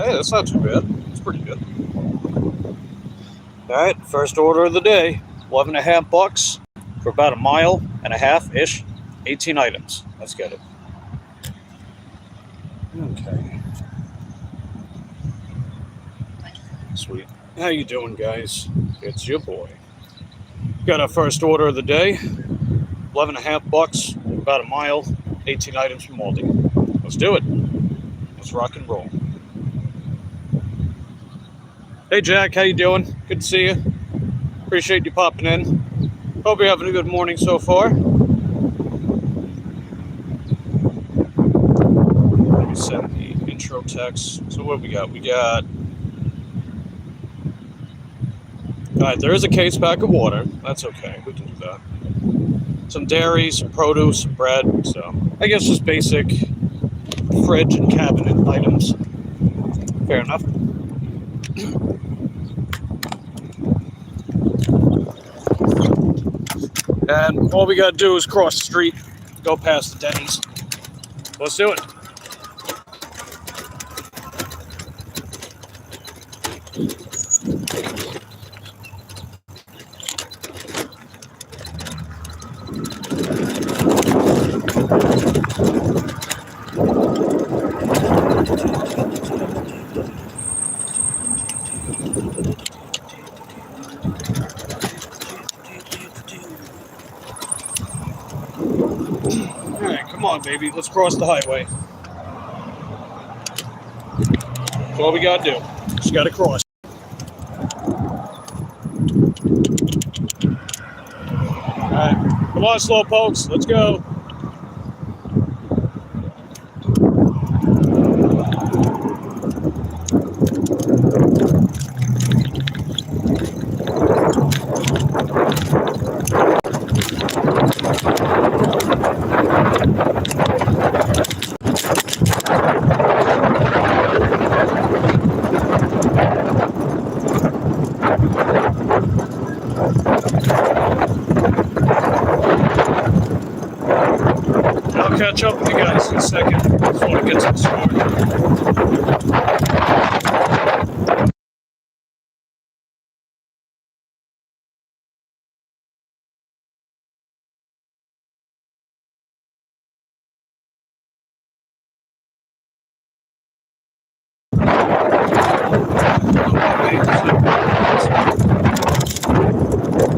Hey, that's not too bad. It's pretty good. Alright, first order of the day. $11.50 for about a mile and a half-ish. 18 items. Let's get it. Okay. Sweet. How you doing, guys? It's your boy. Got our first order of the day. $11.50, about a mile, 18 items from Aldi. Let's do it. Let's rock and roll. Hey, Jack, how you doing? Good to see you. Appreciate you popping in. Hope you're having a good morning so far. Let me send the intro text. So what we got? We got... Alright, there is a case pack of water. That's okay. We can do that. Some dairy, some produce, some bread. So I guess just basic fridge and cabinet items. Fair enough. And all we gotta do is cross the street, go past the Denny's. Let's do it. Come on, baby. Let's cross the highway. That's all we gotta do. Just gotta cross. Alright. Come on, slowpokes. Let's go. I'll catch up with you guys in a second before it gets to the store.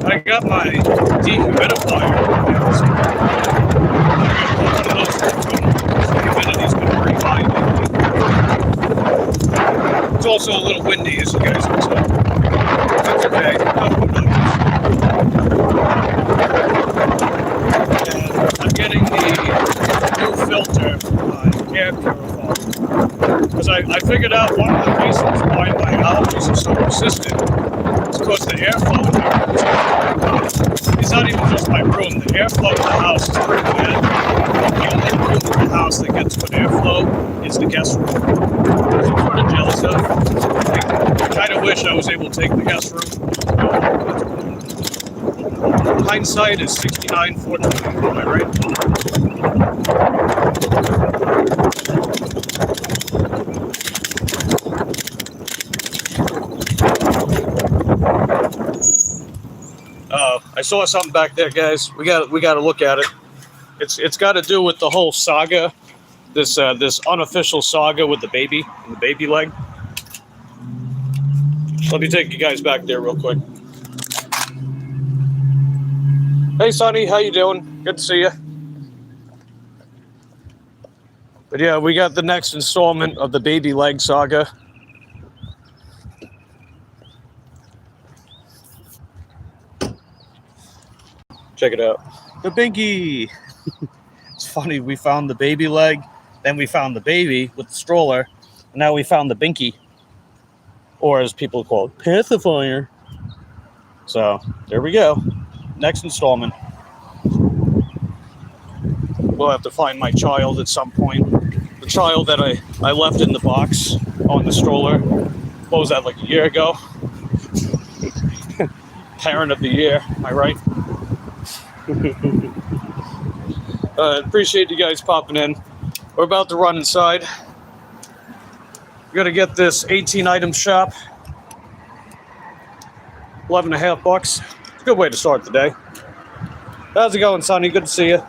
I got my dehumidifier. Humidity's been pretty high lately. It's also a little windy, as you guys can tell. That's okay. And I'm getting the new filter for my air purifier. Because I figured out one of the reasons why my allergies are so persistent is because the airflow in my room is it's not even just my room. The airflow in the house is pretty bad. The only room in the house that gets good airflow is the guest room. Which I'm sort of jealous of. I kind of wish I was able to take the guest room. Hindsight is 69-14. Am I right? I saw something back there, guys. We got to look at it. It's got to do with the whole saga, this unofficial saga with the baby and the baby leg. Let me take you guys back there real quick. Hey, Sonny, how you doing? Good to see you. But yeah, we got the next installment of the baby leg saga. Check it out. The Binky. It's funny. We found the baby leg, then we found the baby with the stroller, and now we found the Binky, or as people call it, pacifier. So there we go. Next installment. We'll have to find my child at some point. The child that I left in the box on the stroller. What was that, like a year ago? Parent of the year. Am I right? Appreciate you guys popping in. We're about to run inside. We're gonna get this 18-item shop. 11.5 bucks. It's a good way to start the day. How's it going, Sonny? Good to see you.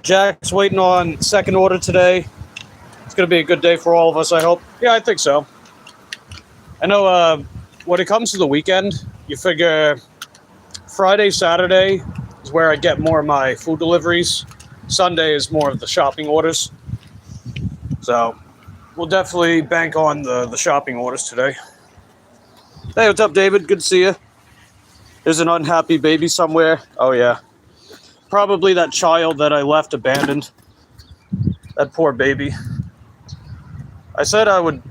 Jack's waiting on second order today. It's gonna be a good day for all of us, I hope. Yeah, I think so. I know when it comes to the weekend, you figure Friday, Saturday is where I get more of my food deliveries. Sunday is more of the shopping orders. So we'll definitely bank on the shopping orders today. Hey, what's up, David? Good to see you. There's an unhappy baby somewhere. Oh, yeah. Probably that child that I left abandoned. That poor baby. I said I would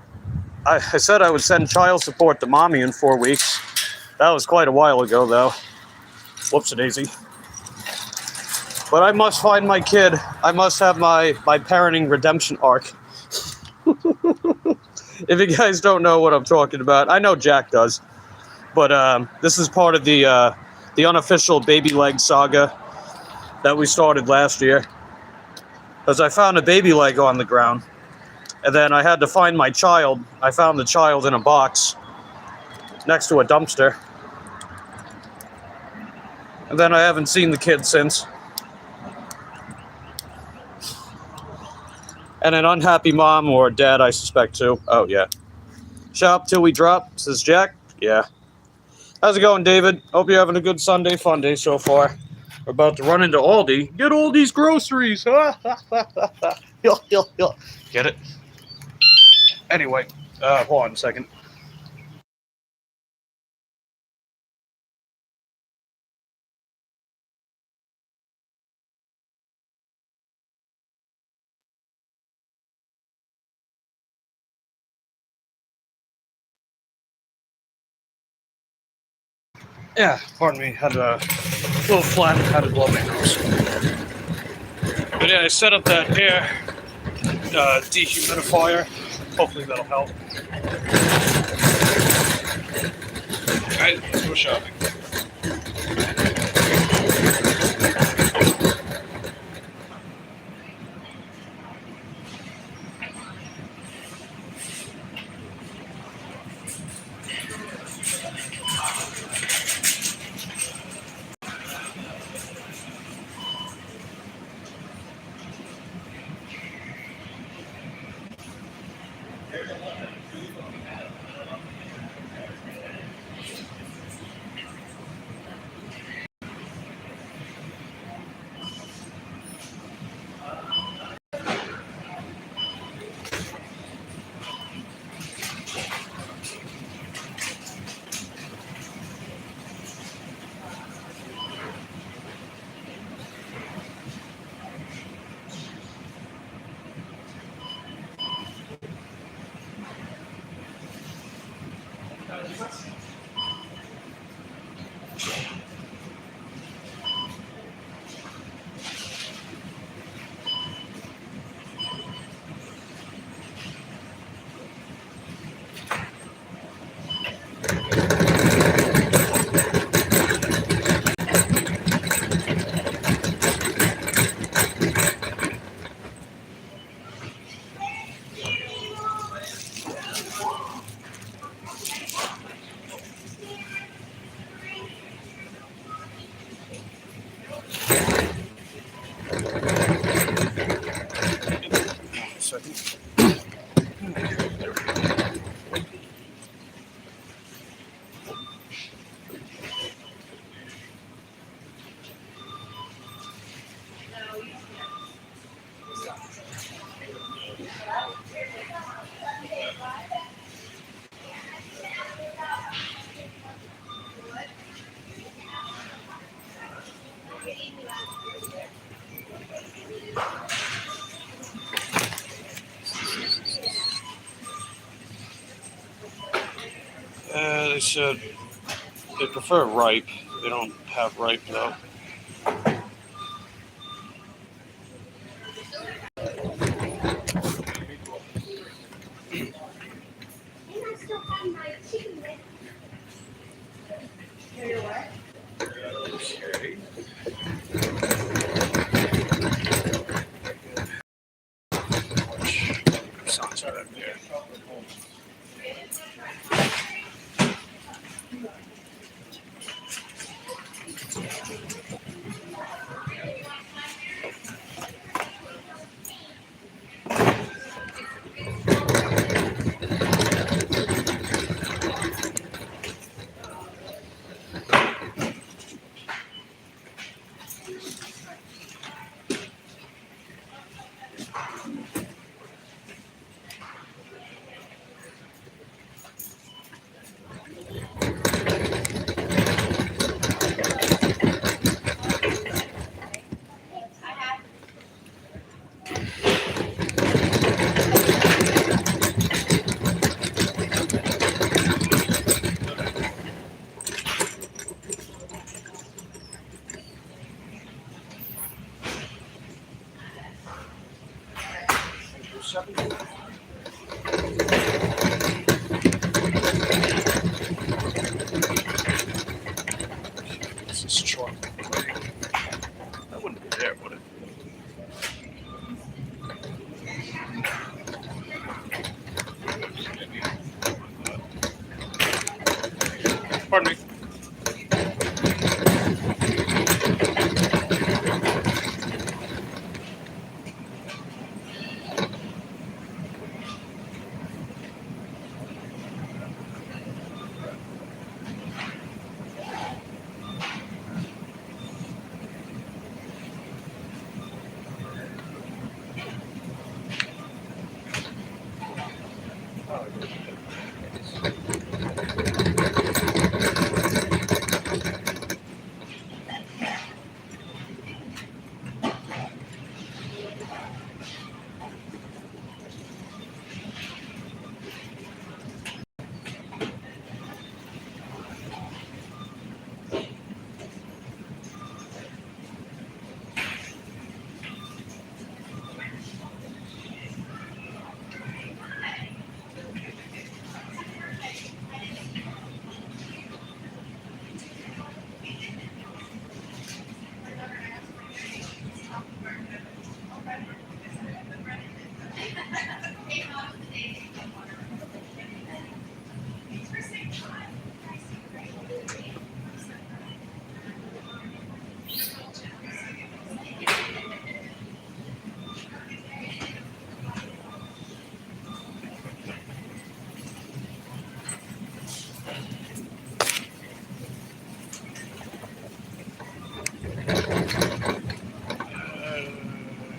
send child support to mommy in 4 weeks. That was quite a while ago, though. Whoops-a-daisy. But I must find my kid. I must have my parenting redemption arc. If you guys don't know what I'm talking about, I know Jack does. But this is part of the unofficial baby leg saga that we started last year. Because I found a baby leg on the ground. And then I had to find my child. I found the child in a box next to a dumpster. And then I haven't seen the kid since. And an unhappy mom or dad, I suspect, too. Oh, yeah. Shop till we drop, says Jack. Yeah. How's it going, David? Hope you're having a good Sunday fun day so far. We're about to run into Aldi. Get Aldi's groceries. Get it? Anyway, hold on a second. Yeah, pardon me. Had a little flat, had to blow my nose. But yeah, I set up that air dehumidifier. Hopefully that'll help. Alright, let's go shopping. They said they prefer ripe. They don't have ripe though. Okay. Sounds right up there. What's this truck? That wouldn't be there, would it? Pardon me.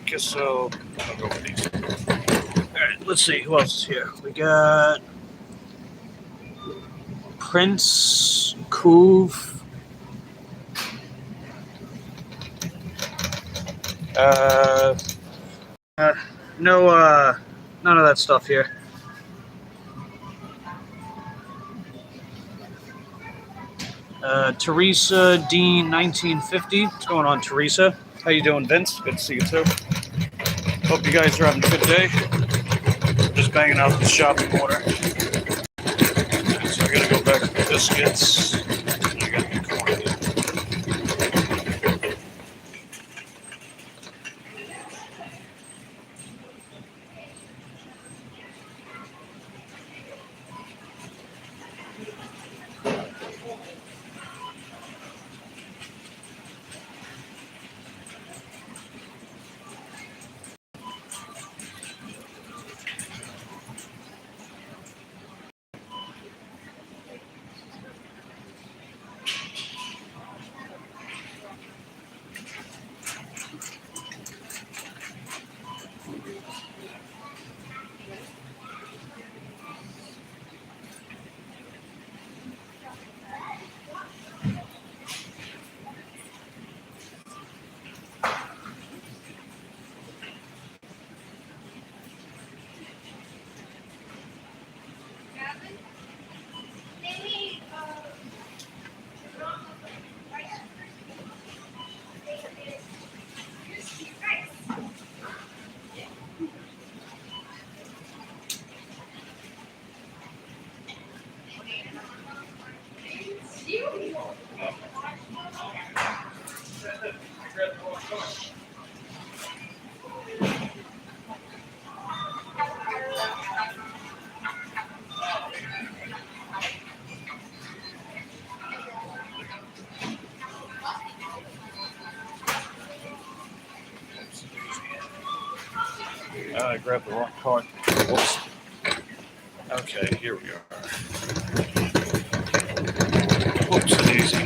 Guess so. I'll go with these. Alright, let's see. Who else is here? We got Prince Couve. No, none of that stuff here. Teresa Dean 1950. What's going on, Teresa? How you doing, Vince? Good to see you too. Hope you guys are having a good day. Just banging out the shopping order. So I gotta go back to the biscuits. And I gotta get corn. I grabbed the wrong card. Whoops. Okay, here we are. Whoops, daisy.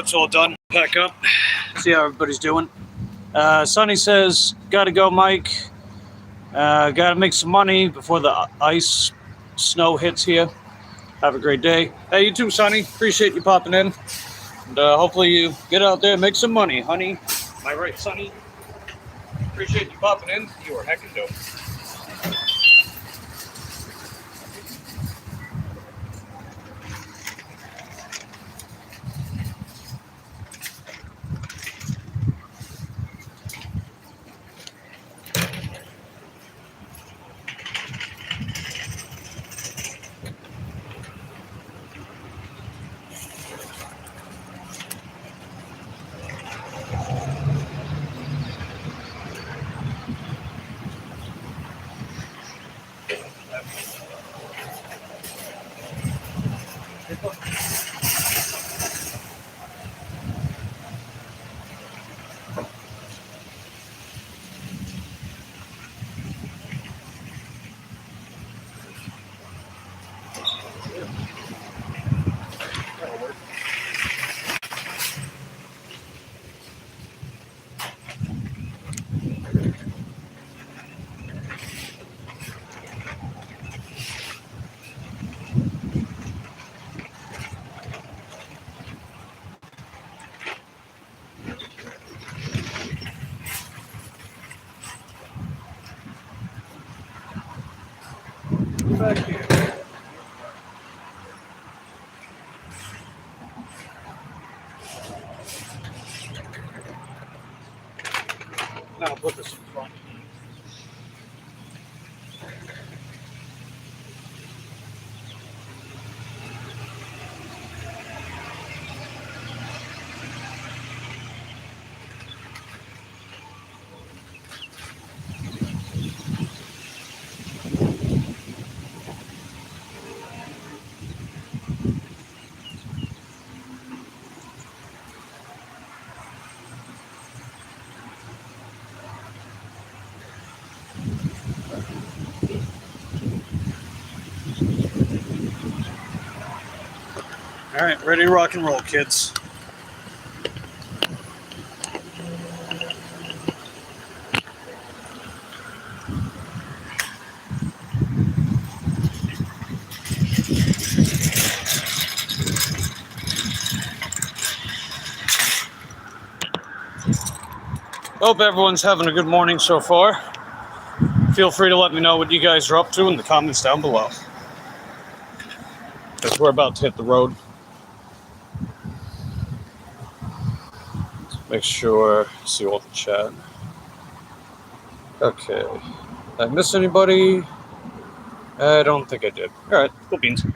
That's all done. Pack up. See how everybody's doing. Sonny says, gotta go, Mike. Gotta make some money before the snow hits here. Have a great day. Hey, you too, Sonny. Appreciate you popping in. And hopefully you get out there and make some money, honey. Am I right, Sonny? Appreciate you popping in. You are heckin' dope. Back here. Now I'll put this in front. All right, ready to rock and roll, kids. Hope everyone's having a good morning so far. Feel free to let me know what you guys are up to in the comments down below, because we're about to hit the road. Make sure I see all the chat. Okay. Did I miss anybody? I don't think I did. Alright, cool beans.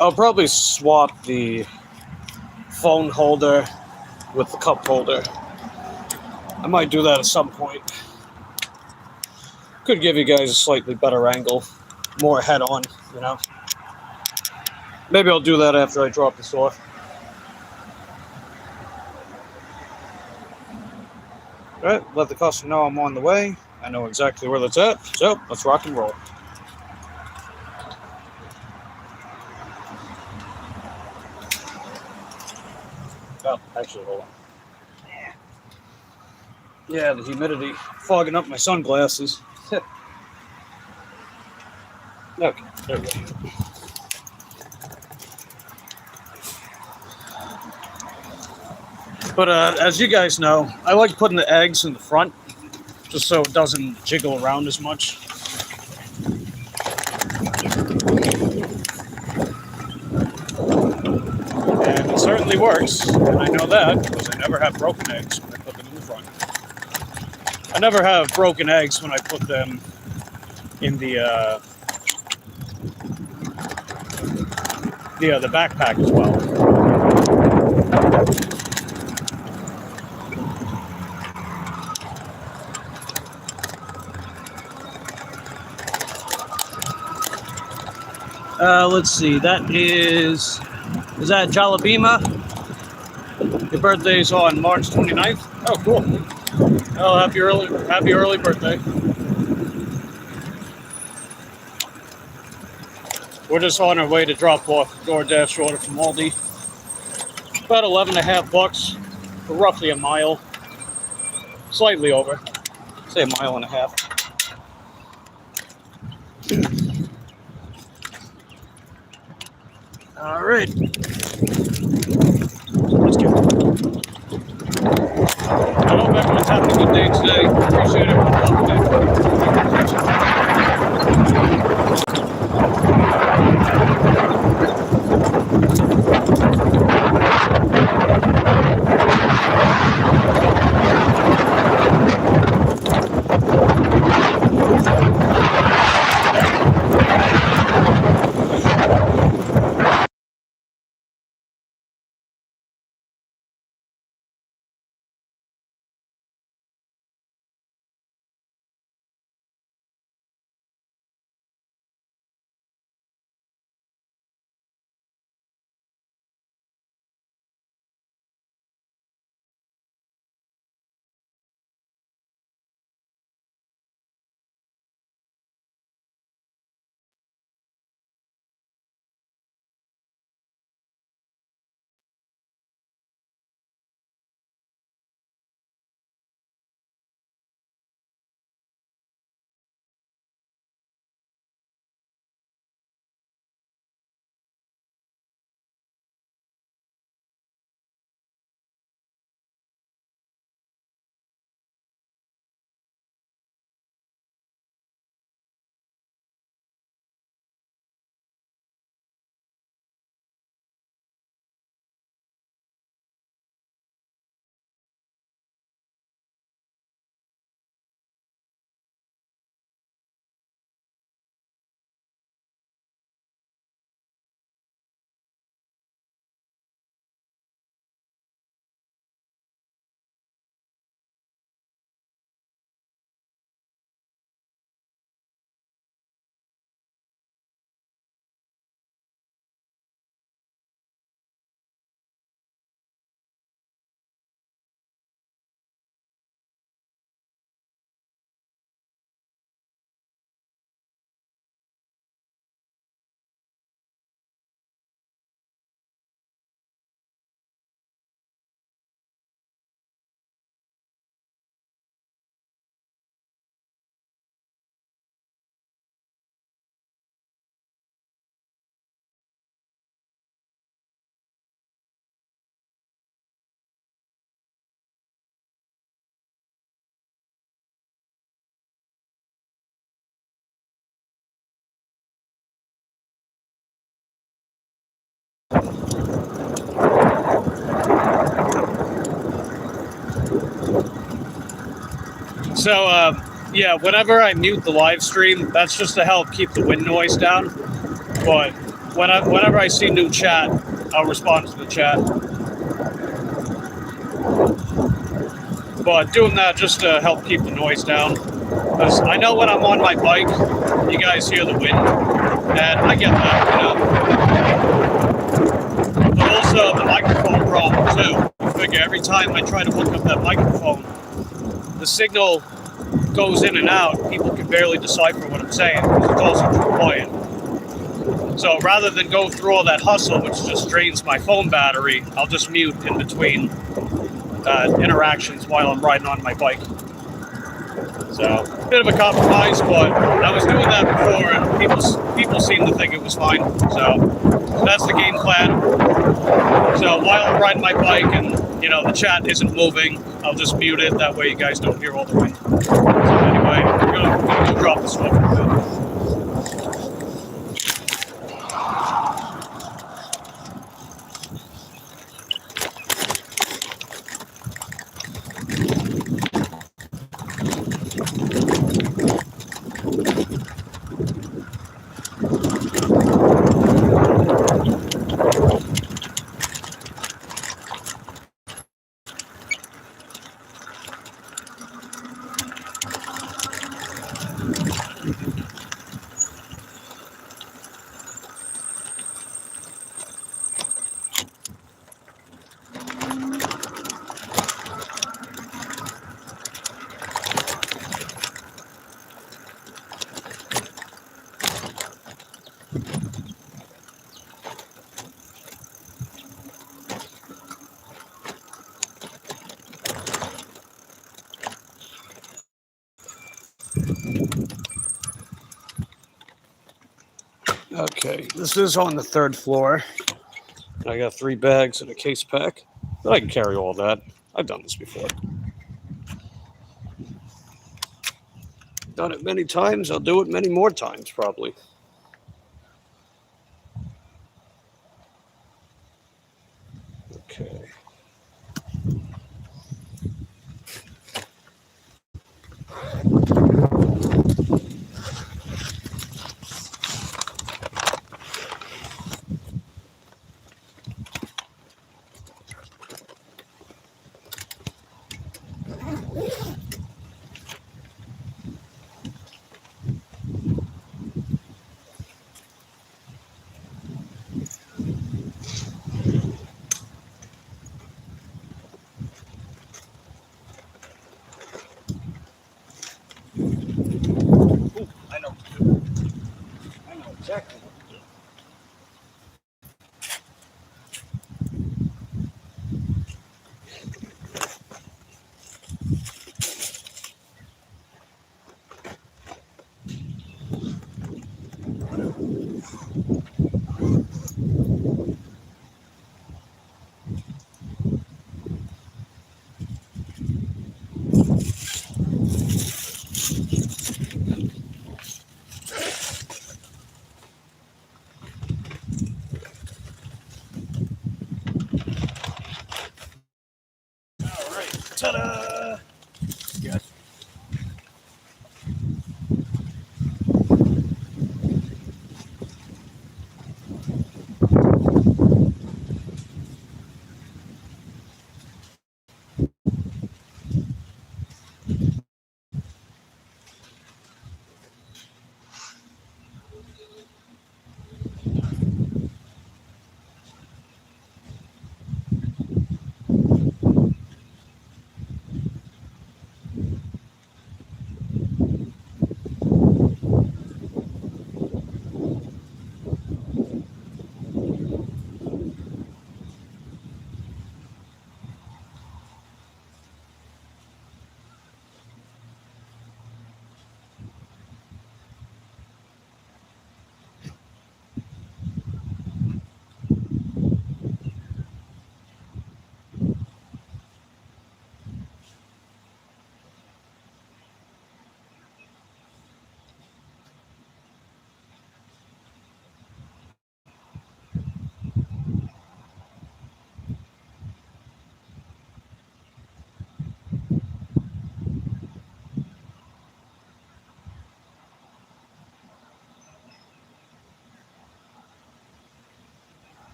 I'll probably swap the phone holder with the cup holder. I might do that at some point. Could give you guys a slightly better angle, more head on, you know. Maybe I'll do that after I drop this off. Alright, let the customer know I'm on the way. I know exactly where that's at, so let's rock and roll. Oh, actually, hold on. Yeah, the humidity fogging up my sunglasses. Okay, there we go. But as you guys know, I like putting the eggs in the front, just so it doesn't jiggle around as much. And it certainly works, and I know that because I never have broken eggs when I put them in the front. I never have broken eggs when I put them in the backpack as well. Let's see. Is that Jalabima? Your birthday's on March 29th? Oh, cool. Oh, happy early birthday. We're just on our way to drop off a DoorDash order from Aldi. About 11.5 bucks for roughly a mile. Slightly over. Say a mile and a half. All right. Let's go. I hope everyone's having a good day today. Appreciate everyone So, yeah, whenever I mute the live stream, that's just to help keep the wind noise down. But whenever I see new chat, I'll respond to the chat. But doing that just to help keep the noise down. Because I know when I'm on my bike, you guys hear the wind. And I get that, But also the microphone problem, too. I figure every time I try to hook up that microphone, the signal goes in and out. People can barely decipher what I'm saying because it's also too quiet. So rather than go through all that hustle, which just drains my phone battery, I'll just mute in between interactions while I'm riding on my bike. So, a bit of a compromise, but I was doing that before, and people seem to think it was fine. So that's the game plan. So while I'm riding my bike and, the chat isn't moving, I'll just mute it. That way you guys don't hear all the wind. So anyway, we're gonna go drop this one for a bit. Okay, this is on the 3rd floor. I got 3 bags and a case pack, but I can carry all that. I've done this before. Done it many times. I'll do it many more times, probably. Okay. Ooh, I know what to do. I know exactly what to do. All right. Ta-da! Yes.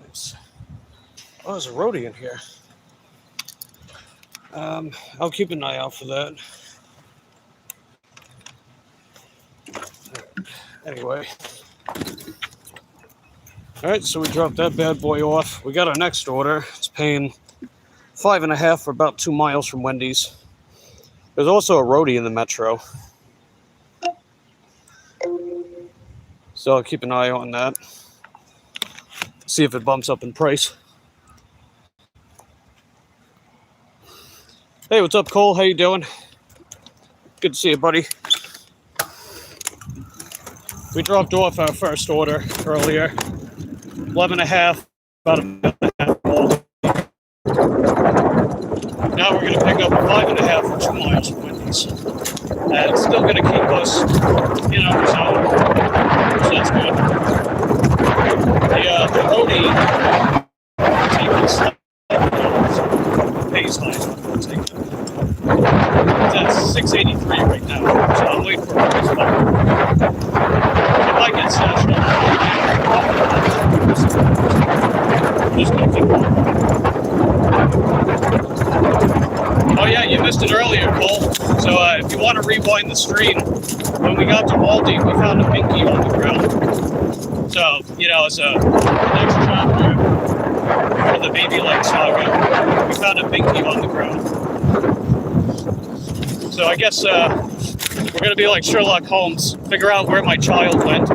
Nice. Oh, there's a roadie in here. I'll keep an eye out for that. Anyway. All right, so we dropped that bad boy off. We got our next order. It's paying $5.50 for about 2 miles from Wendy's. There's also a roadie in the metro, so I'll keep an eye on that. See if it bumps up in price. Hey, what's up, Cole? How you doing? Good to see you, buddy. We dropped off our first order earlier. 11.5, about a minute and a half old. Now we're going to pick up 5.5 for 2 miles from Wendy's. And it's still going to keep us in our zone, so that's good. The roadie taking slightly baseline off the ticket. It's at 683 right now, so I'm waiting for a response. It might get slashed up. Just gonna keep going. Oh yeah, you missed it earlier, Cole. So if you want to rewind the stream, when we got to Aldi, we found a binky on the ground. So, you know, it's a next chapter for the Baby Leg saga. We found a binky on the ground. So I guess we're going to be like Sherlock Holmes, figure out where my child went.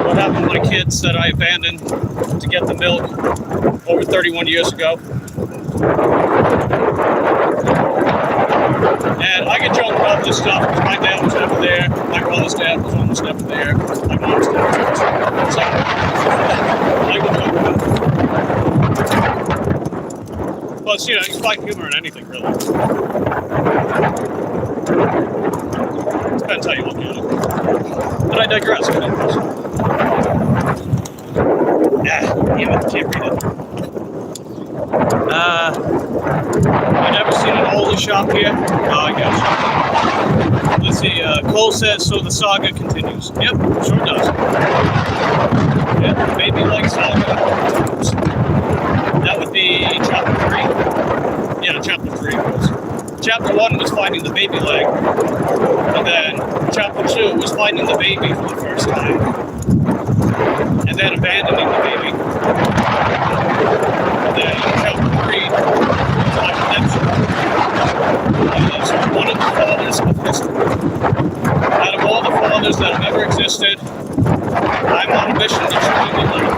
What happened to my kids that I abandoned to get the milk over 31 years ago. And I get drunk about this stuff because my dad was never there, my brother's dad was almost never there, my mom's dad was never there. So I can joke about it. Plus, you know, you find humor in anything, really. Depends how you look at it. But I digress. Can't read it. I've never seen an Aldi shop here. Oh, I got you. Let's see. Cole says, so the saga continues. Yep, sure does. Yep, Baby Leg saga continues. That would be chapter 3. Yeah, chapter 3 was. Chapter 1 was finding the baby leg. And then chapter 2 was finding the baby for the first time. And then abandoning the baby. And then chapter 3 was my redemption. As one of the fathers of history. Out of all the fathers that have ever existed, I'm on a mission to show you the light.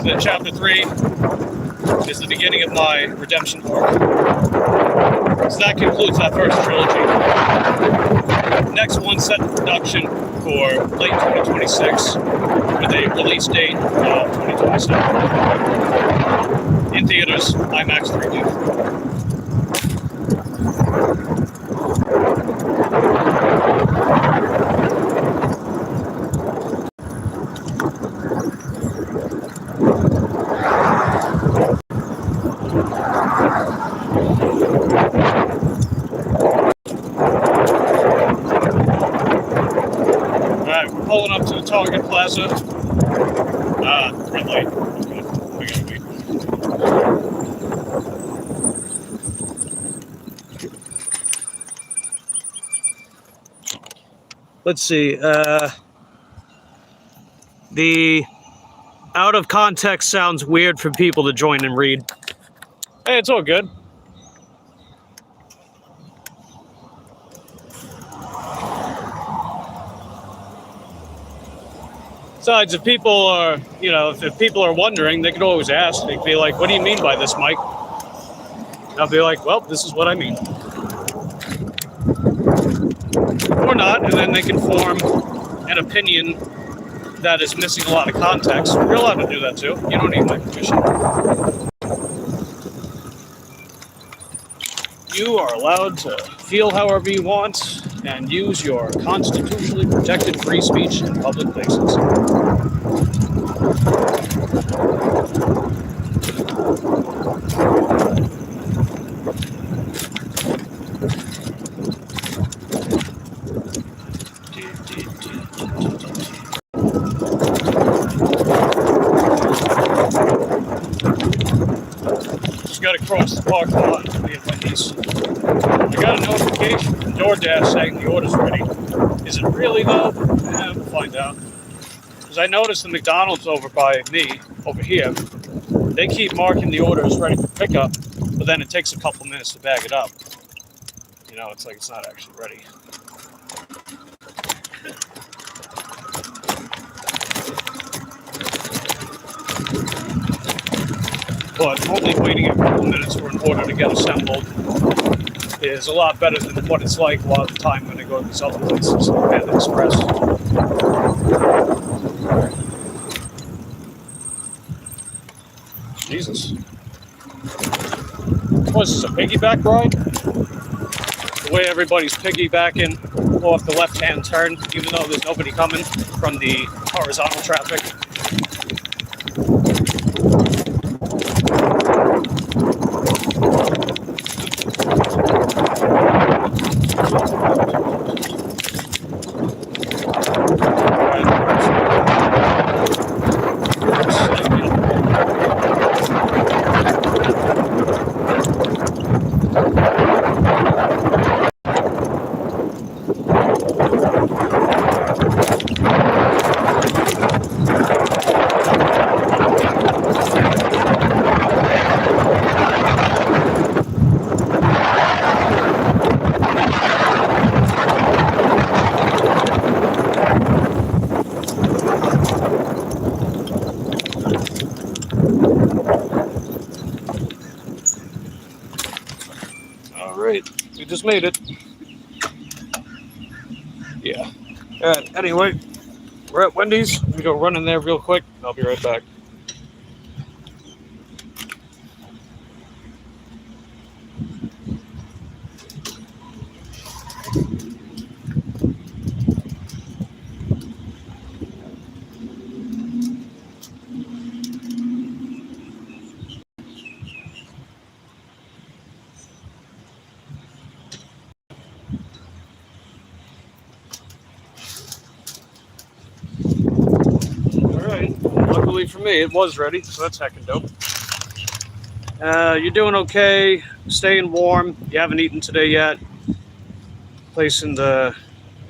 So chapter 3 is the beginning of my redemption arc. So that concludes that first trilogy. Next one set to production for late 2026 with a release date of 2027. In theaters, IMAX 3D. Pulling up to the Target Plaza. Red light. Okay. We gotta wait. Let's see. The out of context sounds weird for people to join and read. Hey, it's all good. Besides, if people are, you know, if people are wondering, they could always ask. They could be like, what do you mean by this, Mike? And I'll be like, well, this is what I mean. Or not, and then they can form an opinion that is missing a lot of context. You're allowed to do that too. You don't need my permission. You are allowed to feel however you want and use your constitutionally protected free speech in public places. Just got to cross the parking lot to be at Wendy's. I got a notification from DoorDash saying the order's ready. Is it really though? We'll find out. Because I noticed the McDonald's over by me, over here, they keep marking the order as ready for pickup, but then it takes a couple minutes to bag it up. You know, it's like it's not actually ready. But only waiting a couple minutes for an order to get assembled is a lot better than what it's like a lot of the time when I go to these other places, like Panda Express. Jesus. What is this, a piggyback ride? The way everybody's piggybacking off the left-hand turn, even though there's nobody coming from the horizontal traffic. Alright, we just made it. Yeah. Anyway, we're at Wendy's. We go run in there real quick. I'll be right back. Alright, luckily for me, it was ready, so that's heckin' dope. You're doing okay, staying warm. You haven't eaten today yet. Placing the...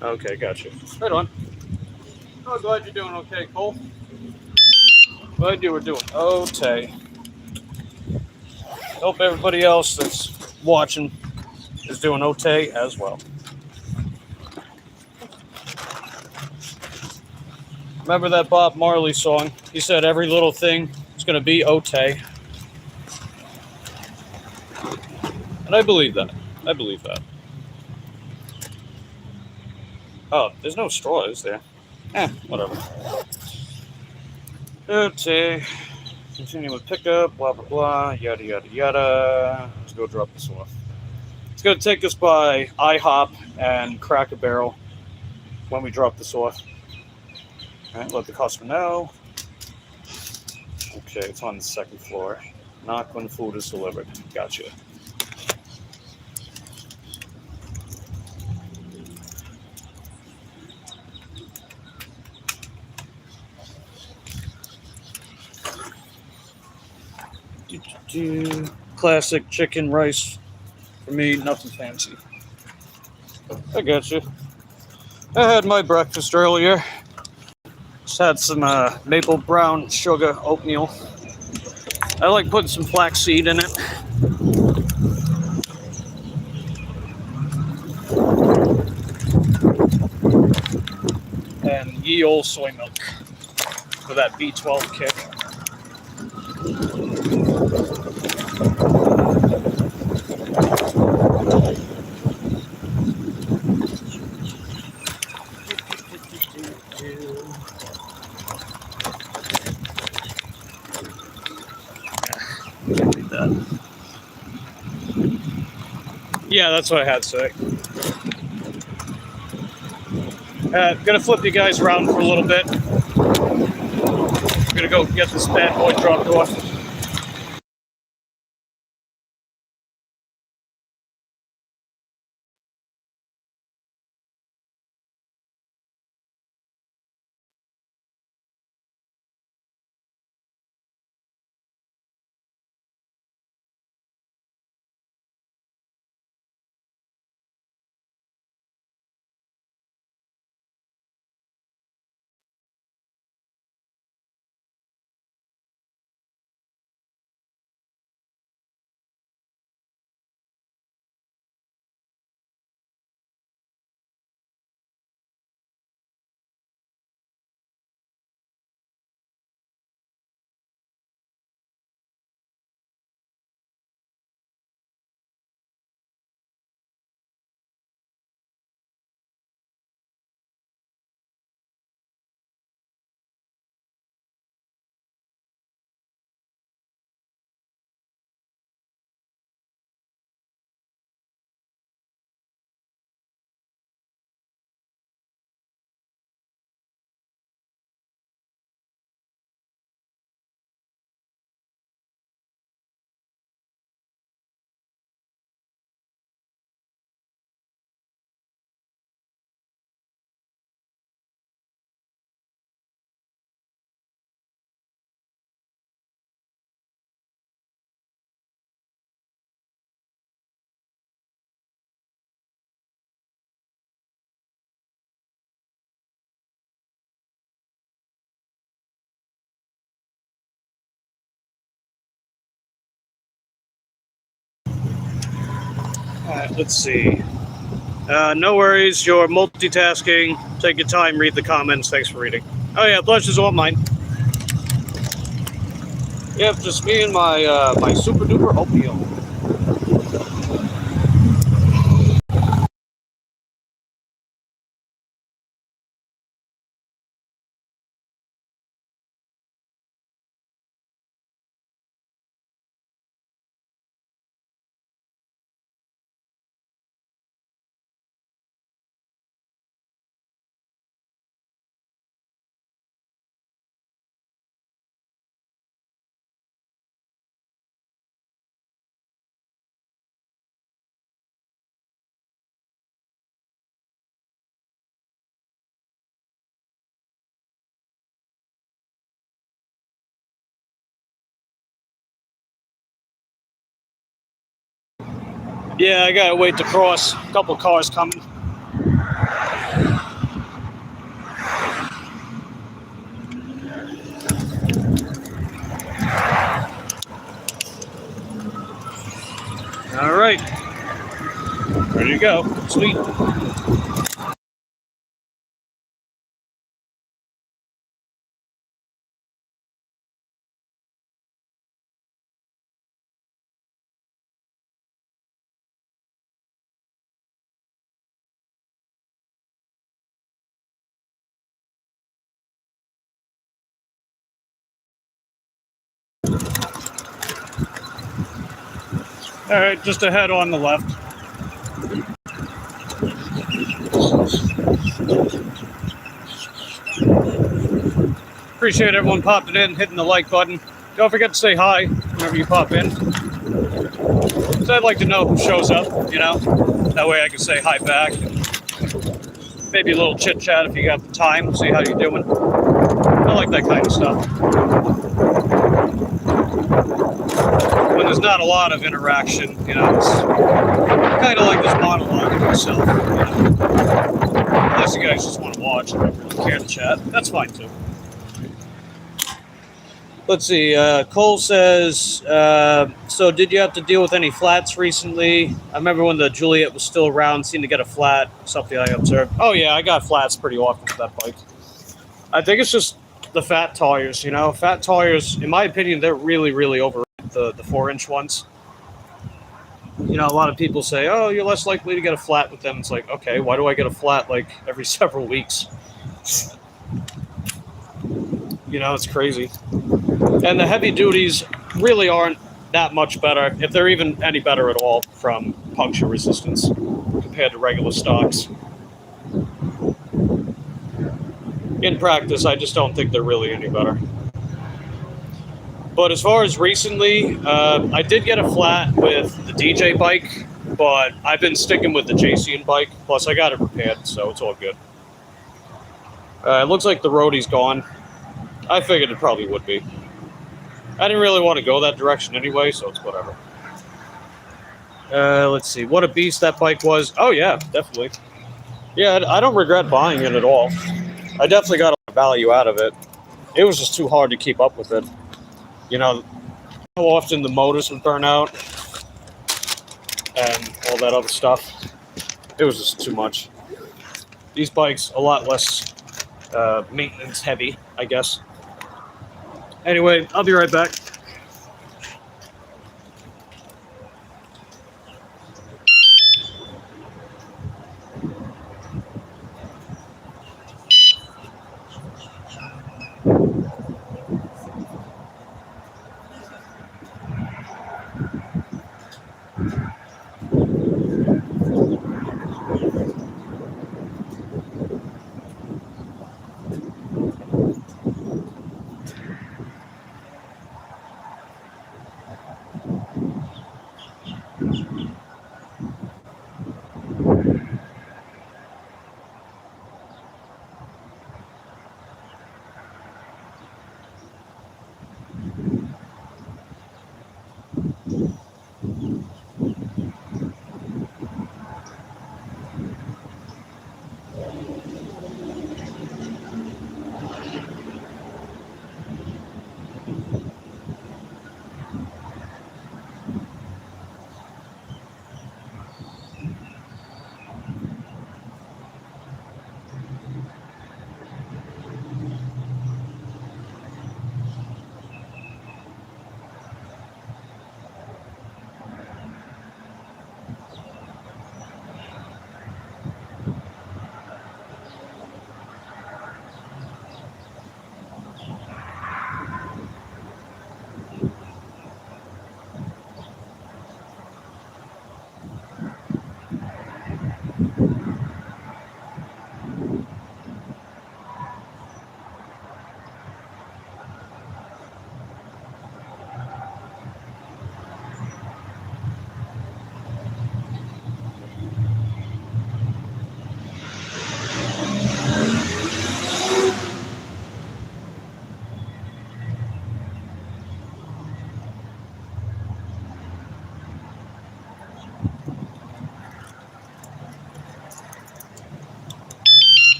Okay, gotcha. Right on. Oh, glad you're doing okay, Cole. Glad you were doing okay. Hope everybody else that's watching is doing okay as well. Remember that Bob Marley song? He said every little thing is going to be okay. And I believe that. I believe that. Oh, there's no straw, is there? Whatever. Okay. Continue with pickup, blah, blah, blah, yada, yada, yada. Let's go drop this off. It's going to take us by IHOP and Cracker Barrel when we drop this off. All right, let the customer know. Okay, it's on the second floor. Not when food is delivered. Gotcha. Classic chicken rice for me, nothing fancy. I got you. I had my breakfast earlier. Just had some maple brown sugar oatmeal. I like putting some flaxseed in it. And ye olde soy milk for that B12 kick. Yeah, that's what I had to say. Gonna flip you guys around for a little bit. Gonna go get this bad boy dropped off. Let's see. No worries, you're multitasking. Take your time, read the comments. Thanks for reading. Oh yeah, pleasure's all mine. Yep, just me and my super duper oatmeal. Yeah, I gotta wait to cross. A couple cars coming. All right, ready to go. Sweet. All right, just ahead on the left. Appreciate everyone popping in, hitting the like button. Don't forget to say hi whenever you pop in. So I'd like to know who shows up, That way I can say hi back. Maybe a little chit chat if you got the time, see how you're doing. I like that kind of stuff. When there's not a lot of interaction, it's kind of like this monologue of myself, Unless you guys just want to watch and don't really care to chat, that's fine too. Let's see, Cole says, so did you have to deal with any flats recently? I remember when the Juliet was still around, seemed to get a flat, something I observed. Oh yeah, I got flats pretty often with that bike. I think it's just the fat tires, Fat tires, in my opinion, they're really, really overrated, the 4-inch ones. A lot of people say, oh, you're less likely to get a flat with them. It's like, okay, why do I get a flat like every several weeks? It's crazy. And the heavy duties really aren't that much better, if they're even any better at all, from puncture resistance compared to regular stocks. In practice, I just don't think they're really any better. But as far as recently, I did get a flat with the DJ bike, but I've been sticking with the JCN bike. Plus, I got it repaired, so it's all good. It looks like the roadie's gone. I figured it probably would be. I didn't really want to go that direction anyway, so it's whatever. Let's see. What a beast that bike was. Oh, yeah, definitely. Yeah, I don't regret buying it at all. I definitely got a lot of value out of it. It was just too hard to keep up with it. How often the motors would burn out and all that other stuff. It was just too much. These bikes, a lot less maintenance heavy, I guess. Anyway, I'll be right back.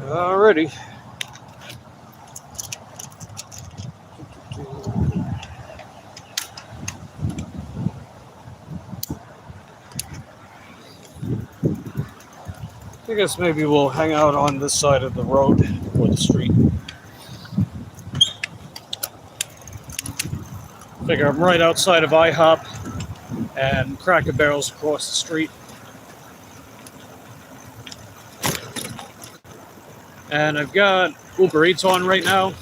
Alrighty. I guess maybe we'll hang out on this side of the road or the street. Figure I'm right outside of IHOP and Cracker Barrel's across the street. And I've got Uber Eats on right now,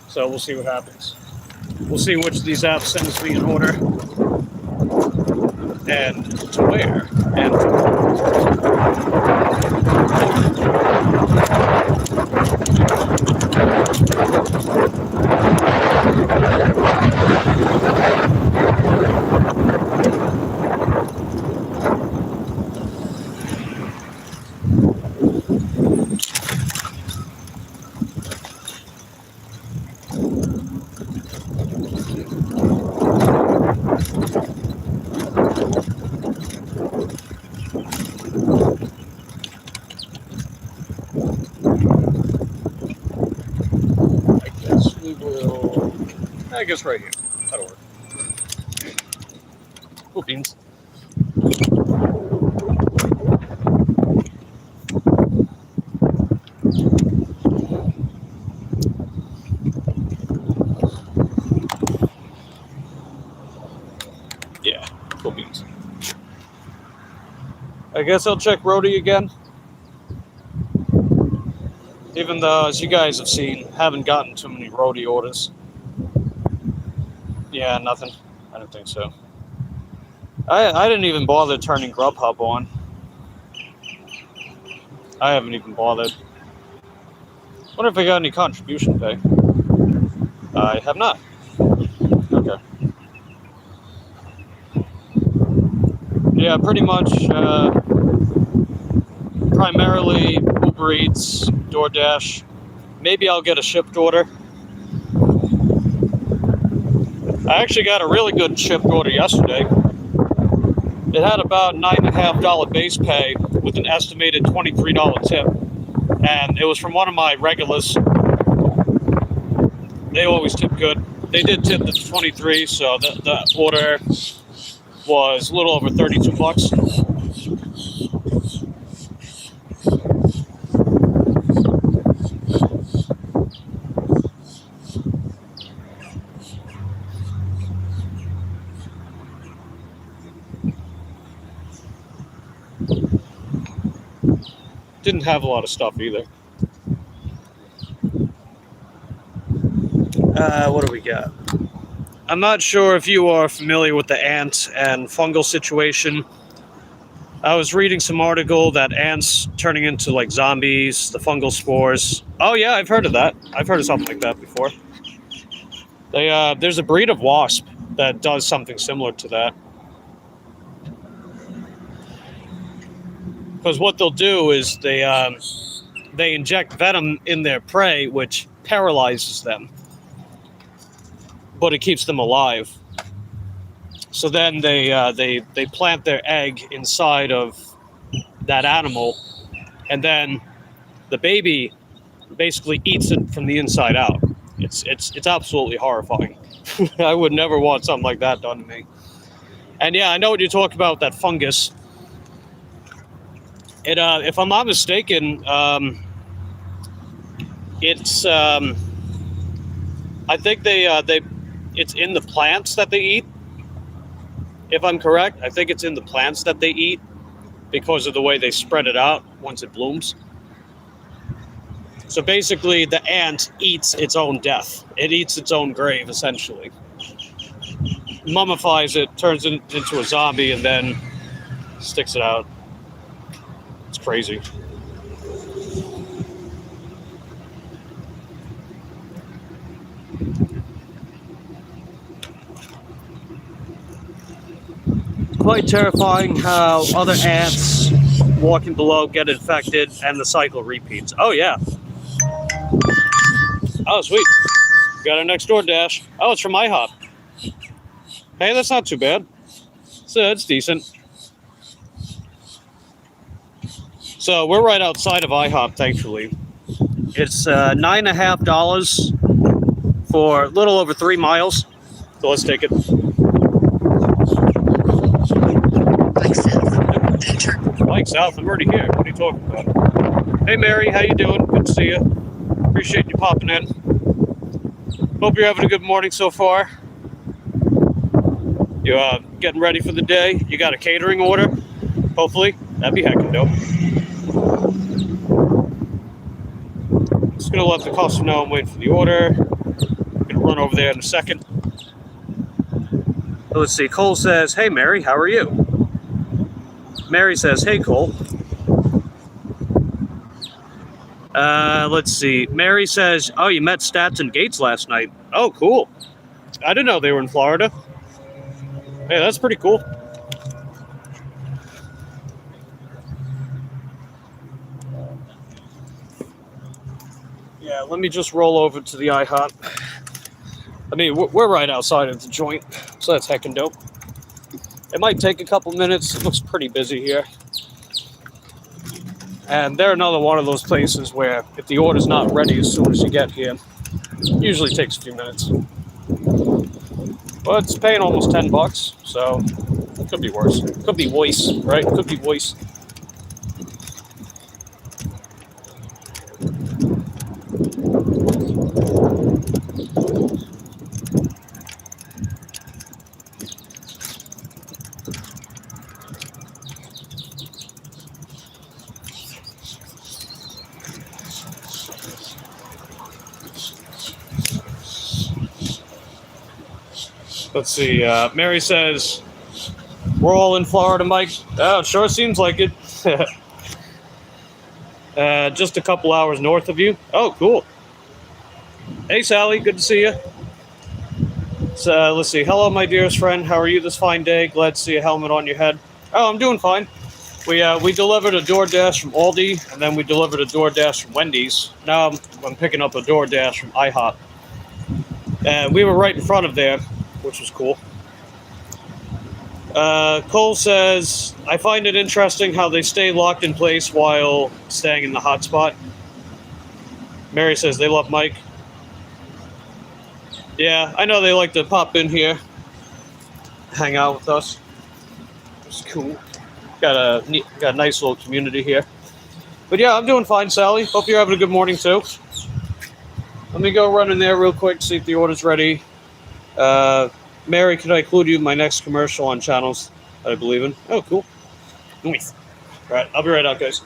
so we'll see what happens. We'll see which of these apps sends me an order, and to where, and I guess right here. That'll work. Cool beans. Yeah, cool beans. I guess I'll check Roadie again. Even though, as you guys have seen, haven't gotten too many Roadie orders. Yeah, nothing. I don't think so. I didn't even bother turning Grubhub on. I haven't even bothered. Wonder if I got any contribution pay. I have not. Okay. Yeah, pretty much primarily Uber Eats, DoorDash. Maybe I'll get a shipped order. I actually got a really good shipped order yesterday. It had about $9.50 base pay with an estimated $23 tip. And it was from one of my regulars. They always tip good. They did tip the 23, so the order was a little over $32. Didn't have a lot of stuff either. What do we got? I'm not sure if you are familiar with the ant and fungal situation. I was reading some article that ants turning into like zombies, the fungal spores. Oh yeah, I've heard of that. I've heard of something like that before. There's a breed of wasp that does something similar to that. Because what they'll do is they inject venom in their prey, which paralyzes them, but it keeps them alive. So then they plant their egg inside of that animal, and then the baby basically eats it from the inside out. It's absolutely horrifying. I would never want something like that done to me. And yeah, I know what you talk about, that fungus. It, if I'm not mistaken, it's I think it's in the plants that they eat. If I'm correct, I think it's in the plants that they eat because of the way they spread it out once it blooms. So basically, the ant eats its own death. It eats its own grave, essentially. Mummifies it, turns it into a zombie, and then sticks it out. It's crazy. Quite terrifying how other ants walking below get infected and the cycle repeats. Oh yeah. Oh sweet. Got our next DoorDash. Oh, it's from IHOP. Hey, that's not too bad. So it's decent. So we're right outside of IHOP, thankfully. It's $9.50 for a little over 3 miles. So let's take it. Mike South, I'm already here. What are you talking about? Hey Mary, how you doing? Good to see you. Appreciate you popping in. Hope you're having a good morning so far. You getting ready for the day? You got a catering order? Hopefully. That'd be heckin' dope. Just gonna let the customer know I'm waiting for the order. Gonna run over there in a second. Let's see. Cole says, "Hey Mary, how are you?" Mary says, "Hey Cole." Let's see. Mary says, "Oh, you met Stats and Gates last night. Oh, cool. I didn't know they were in Florida. Hey, that's pretty cool." Yeah, let me just roll over to the IHOP. I mean, we're right outside of the joint, so that's heckin' dope. It might take a couple minutes. It looks pretty busy here. And they're another one of those places where if the order's not ready as soon as you get here, it usually takes a few minutes. But it's paying almost $10, so it could be worse. It could be worse, right? It could be worse. Let's see. Mary says, "We're all in Florida, Mike." Oh, it sure seems like it. Just a couple hours north of you. Oh, cool. Hey, Sally. Good to see you. So, let's see. Hello, my dearest friend. How are you this fine day? Glad to see a helmet on your head. Oh, I'm doing fine. We delivered a DoorDash from Aldi, and then we delivered a DoorDash from Wendy's. Now I'm picking up a DoorDash from IHOP. And we were right in front of there, which was cool. Cole says, "I find it interesting how they stay locked in place while staying in the hotspot." Mary says they love Mike. Yeah, I know they like to pop in here, hang out with us. It's cool. Got a nice little community here. But yeah, I'm doing fine, Sally. Hope you're having a good morning too. Let me go run in there real quick, see if the order's ready. Mary, could I include you in my next commercial on channels that I believe in? Oh, cool. Nice. All right, I'll be right out, guys.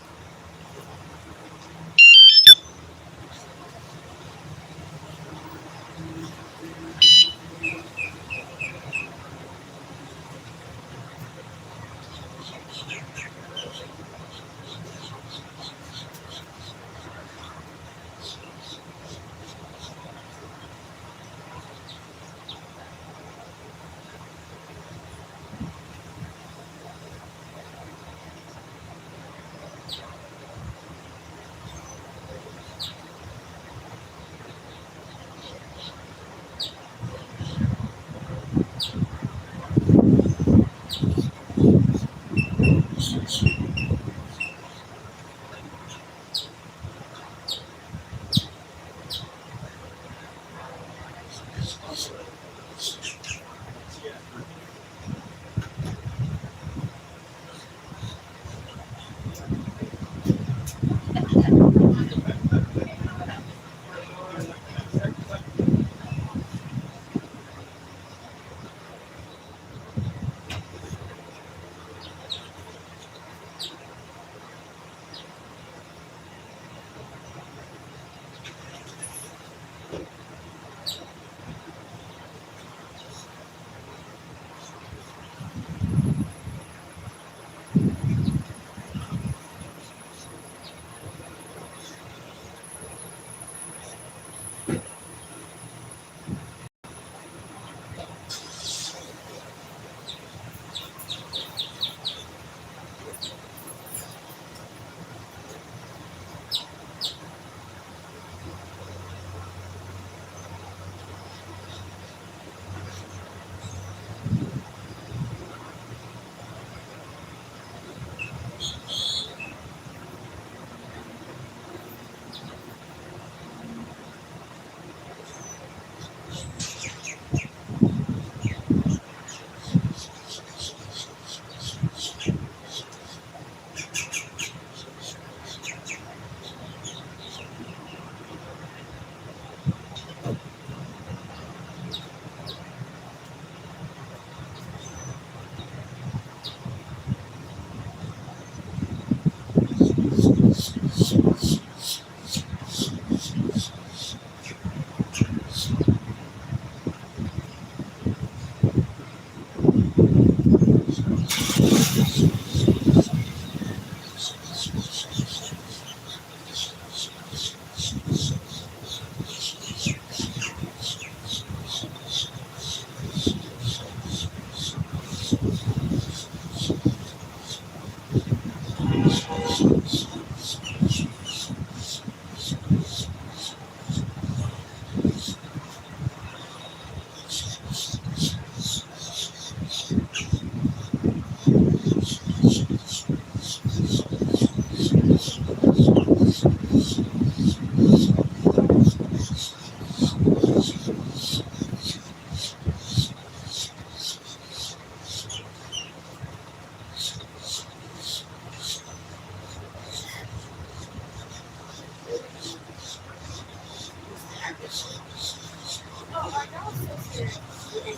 And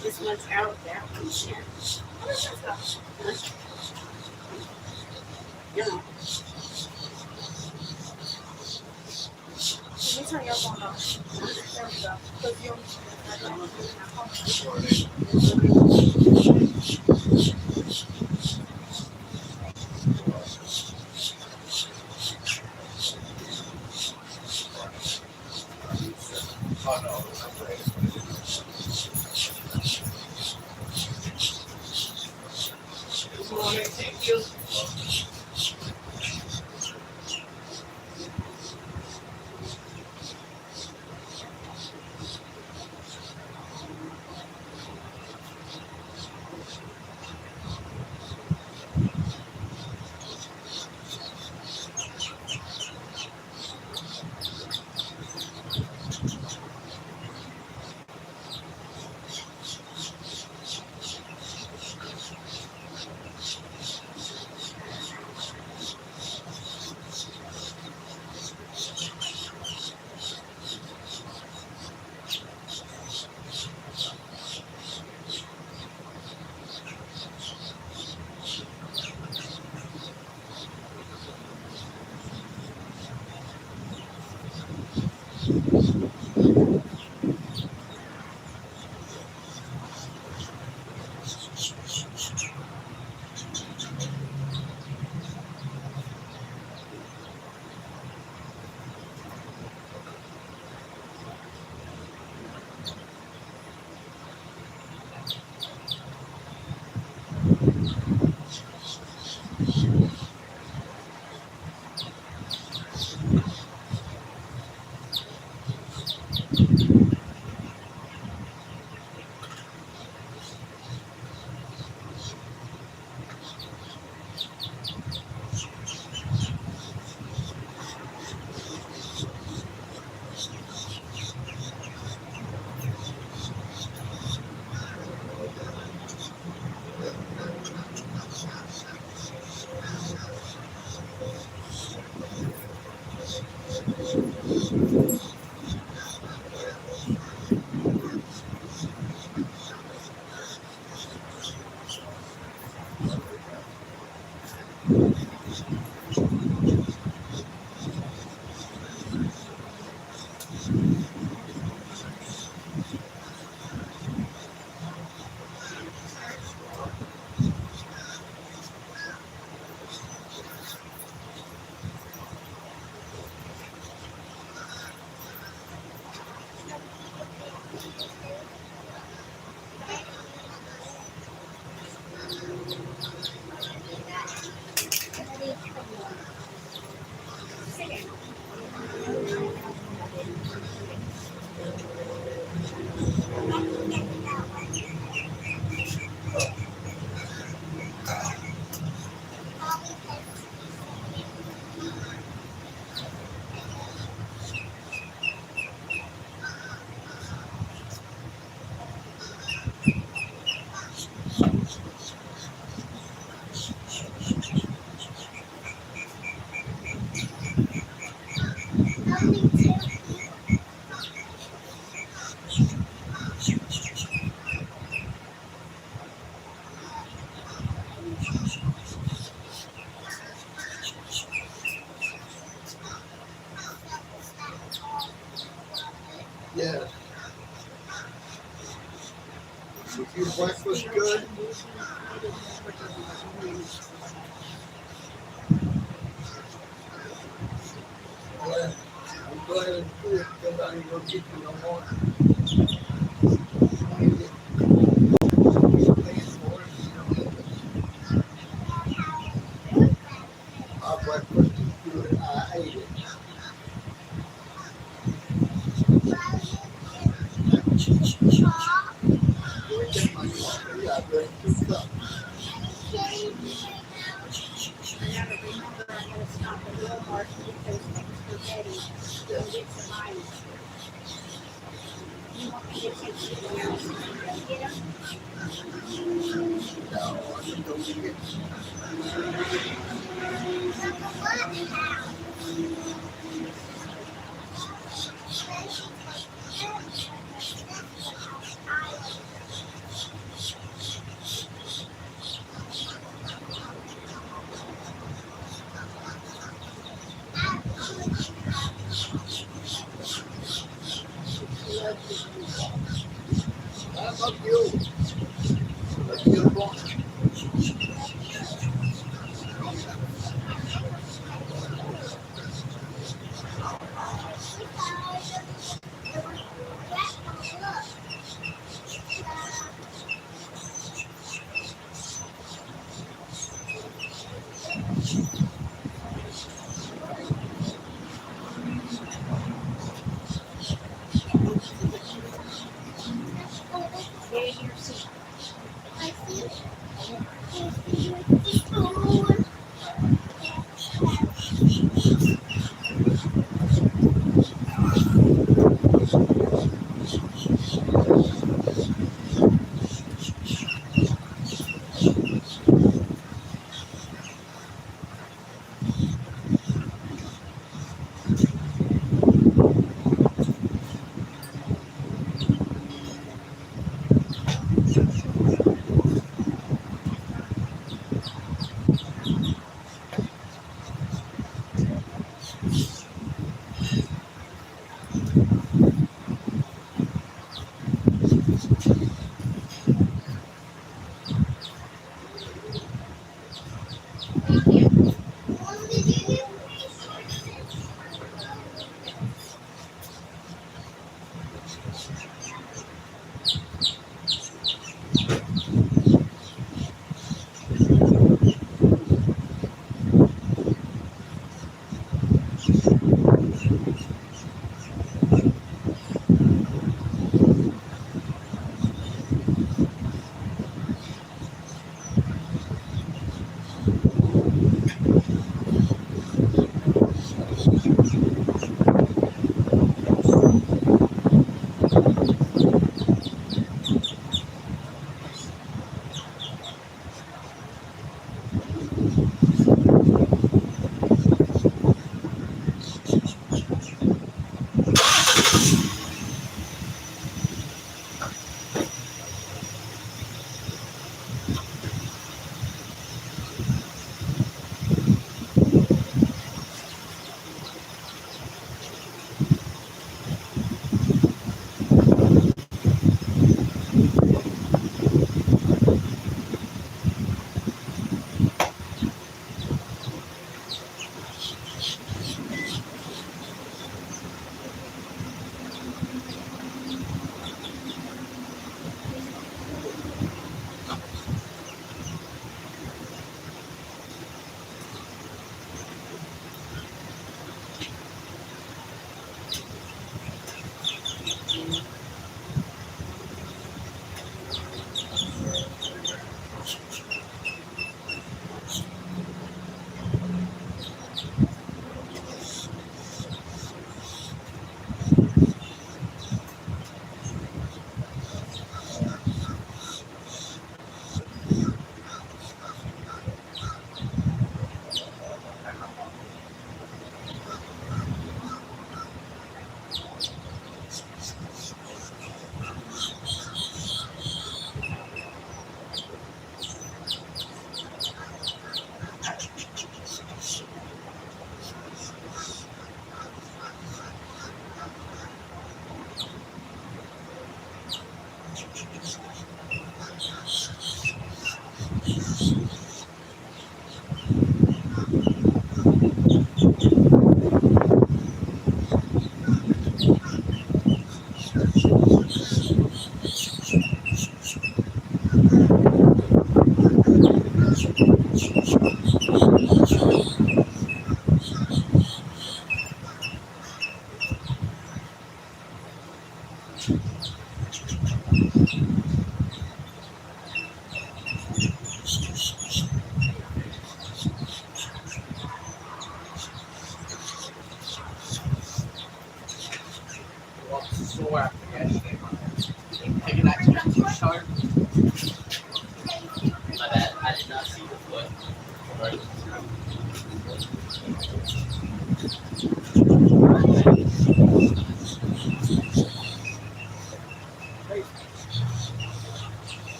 this one's out, that one's in. Yeah. Let me turn your phone off. There we go. Because you Oh no, it's not great. Thank you. Yeah. Your wife was good. Well, I'm go ahead and do it because I ain't gonna get you no more. My breakfast is good. I ate it. Take my coffee. I drank 2 cups. I gotta remember I gotta stop at Walmart to get those extra Betty and get some ice. You want me to take you to the house and go get them? No, I just don't get it. Fuck you. Fuck you, boy. There's your seat.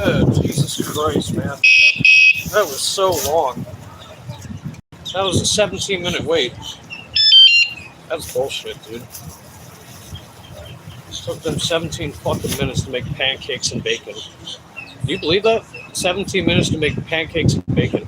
Oh, Jesus Christ, man. That was so long. That was a 17-minute wait. That's bullshit, dude. It took them 17 fucking minutes to make pancakes and bacon. Do you believe that? 17 minutes to make pancakes and bacon.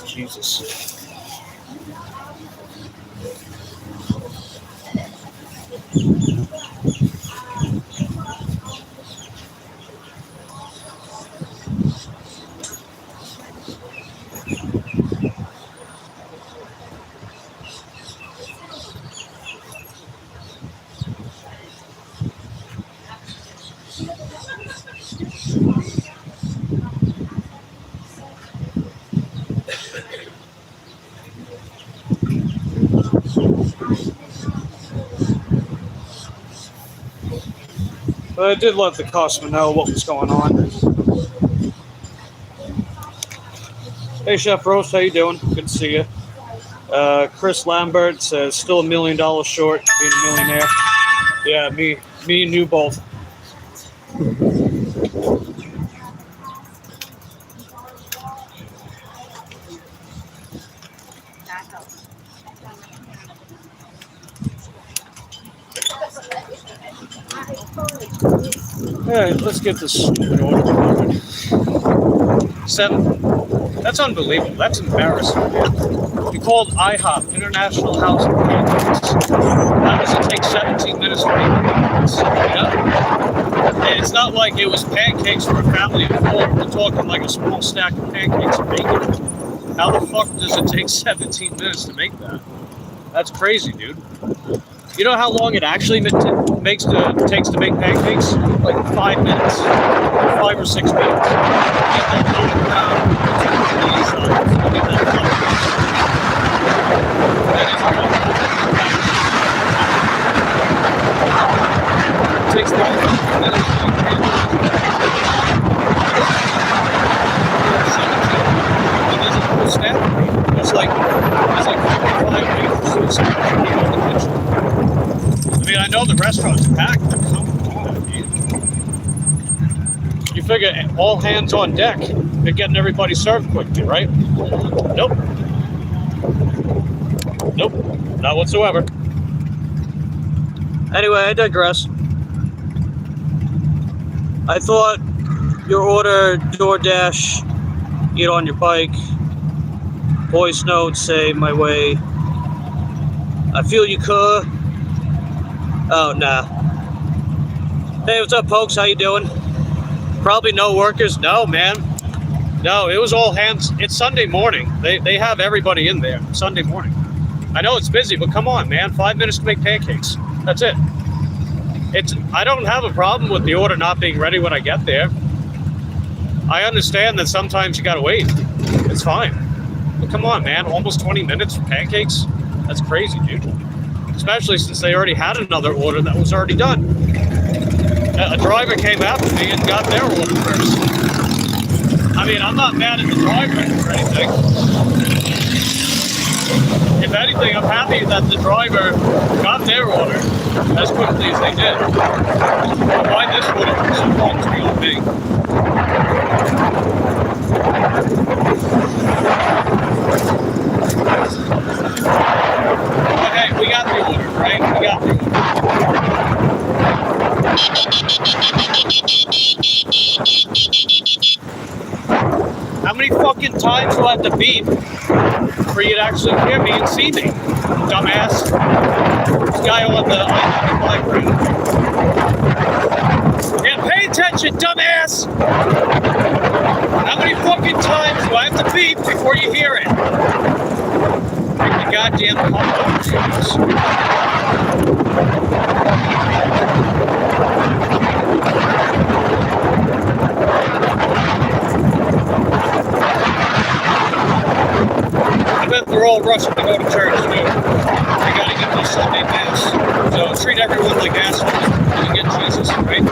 Jesus. But I did let the customer know what was going on. Hey, Chef Roast, how you doing? Good to see you. Chris Lambert says, still $1 million short being a millionaire. Yeah, me and you both. All right, let's get this in order. 7. That's unbelievable. That's embarrassing, man. We called IHOP, International House of Pancakes. How does it take 17 minutes to make pancakes? And it's not like it was pancakes for a family of 4. We're talking like a small stack of pancakes and bacon. How the fuck does it take 17 minutes to make that? That's crazy, dude. You know how long it actually takes to make pancakes? Like 5 minutes, 5 or 6 minutes. It takes 5 minutes to make pancakes. It's like 55 minutes. I mean, I know the restaurant's packed, but come on, dude. You figure all hands on deck. They're getting everybody served quickly, right? Nope. Nope. Not whatsoever. Anyway, I digress. I thought your order, DoorDash, eat on your bike, voice notes, say my way. I feel you could. Oh, nah. Hey, what's up, folks? How you doing? Probably no workers. No, man. No, it was all hands. It's Sunday morning. They have everybody in there Sunday morning. I know it's busy, but come on, man. 5 minutes to make pancakes. That's it. I don't have a problem with the order not being ready when I get there. I understand that sometimes you gotta wait. It's fine. But come on, man. Almost 20 minutes for pancakes? That's crazy, dude. Especially since they already had another order that was already done. A driver came after me and got their order first. I mean, I'm not mad at the driver or anything. If anything, I'm happy that the driver got their order as quickly as they did. Why this would have been so long is beyond me. Okay, we got the order, right? We got the order. How many fucking times do I have to beep for you to actually hear me and see me? Dumbass. This guy on the background. Yeah, pay attention, dumbass! How many fucking times do I have to beep before you hear it? Make the goddamn pump up, Jesus. I bet they're all rushing to go to church, too. They gotta get this Sunday Mass. So treat everyone like assholes when you get Jesus, right?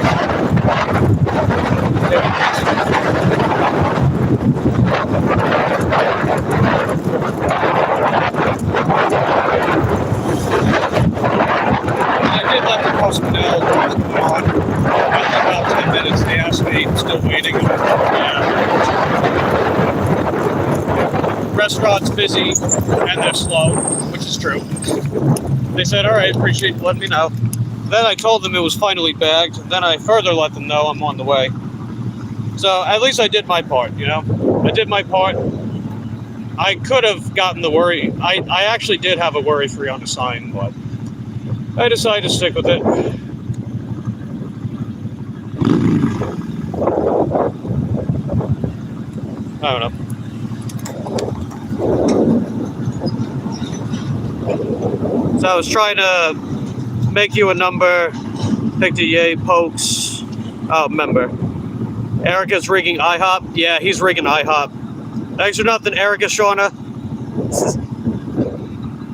I did let the customer know what was going on. After about 10 minutes, they asked me, still waiting. Yeah. Restaurant's busy and they're slow, which is true. They said, all right, appreciate you letting me know. Then I told them it was finally bagged. Then I further let them know I'm on the way. So at least I did my part, you know? I did my part. I could have gotten the worry. I actually did have a worry-free on the sign, but I decided to stick with it. I don't know. So I was trying to make you a number, pick the yay pokes. Oh, member. Erica's rigging IHOP. Yeah, he's rigging IHOP. Thanks for nothing, Erica Shauna.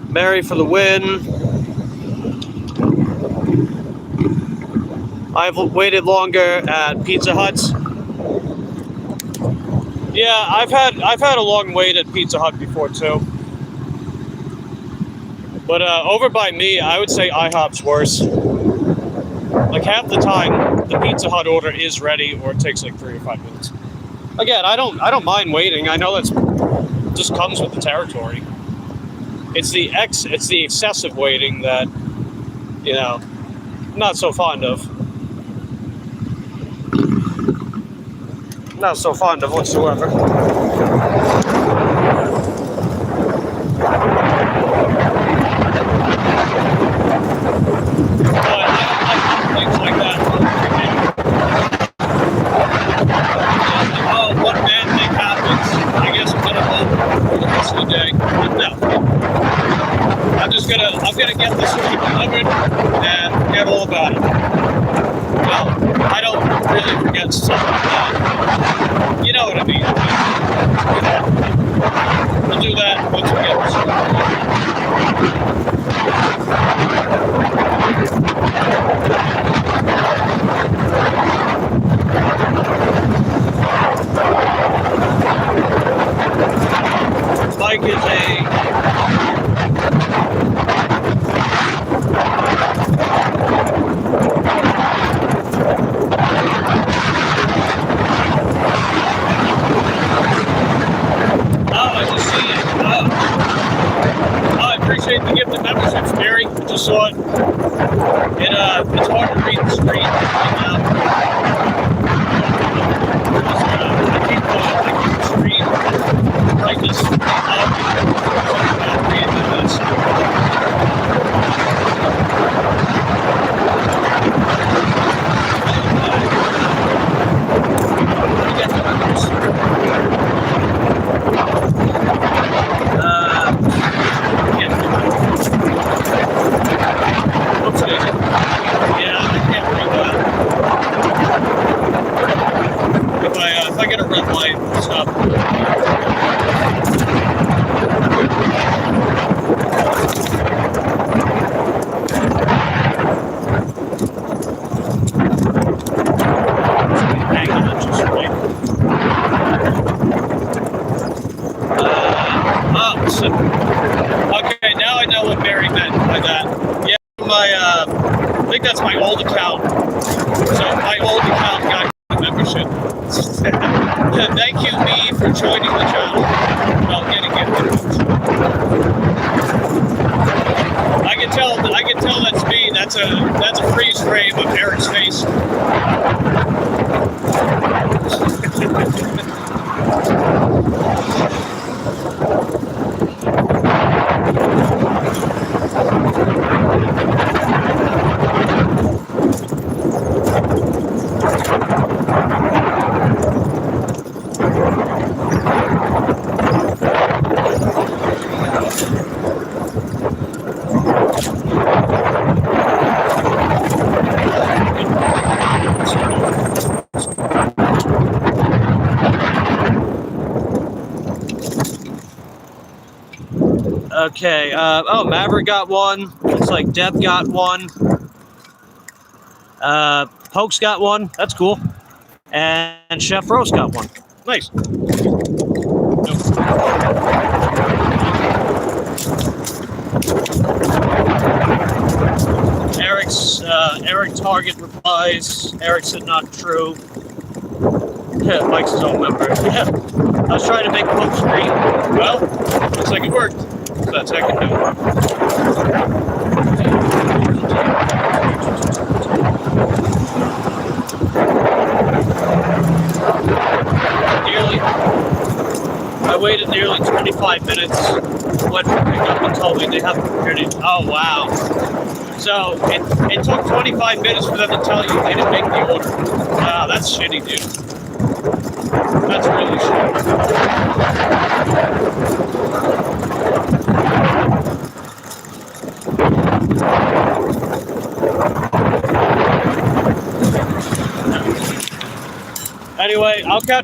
Mary for the win. I've waited longer at Pizza Hut's. Yeah, I've had a long wait at Pizza Hut before too. But over by me, I would say IHOP's worse. Like half the time, the Pizza Hut order is ready, or it takes like 3 or 5 minutes. Again, I don't mind waiting. I know that's just comes with the territory. It's the excessive waiting that, you know, I'm not so fond of. Not so fond of whatsoever. Things like that. Oh, one bad thing happens. I guess I'm gonna hope for the rest of the day. But no. I'm gonna get this thing delivered and forget all about it. Well, I don't really forget stuff like that. You know what I mean. We'll do that once we get this. Mike is appreciate the gift of memberships, Gary. I just saw it. It's hard to read the screen right now. I keep the screen brightness up. Reading this. If I get a red light, stop. that's my old account. So my old account got the membership. Thank you, me, for joining the channel without getting it. I can tell that's me. That's a freeze frame of Eric's face. Okay, oh, Maverick got one. Looks like Deb got one. Pokes got one. That's cool. And Chef Rose got one. Nice. Eric Target replies. Eric said not true. Yeah, Mike's his own member. Yeah. I was trying to make Poke scream. Well, looks like it worked. So that's how I can do I waited nearly 25 minutes. Went for pickup and told me they have prepared it. Oh, wow. So it took 25 minutes for them to tell you they didn't make the order. Wow, that's shitty, dude. That's really shitty. Anyway, I'll catch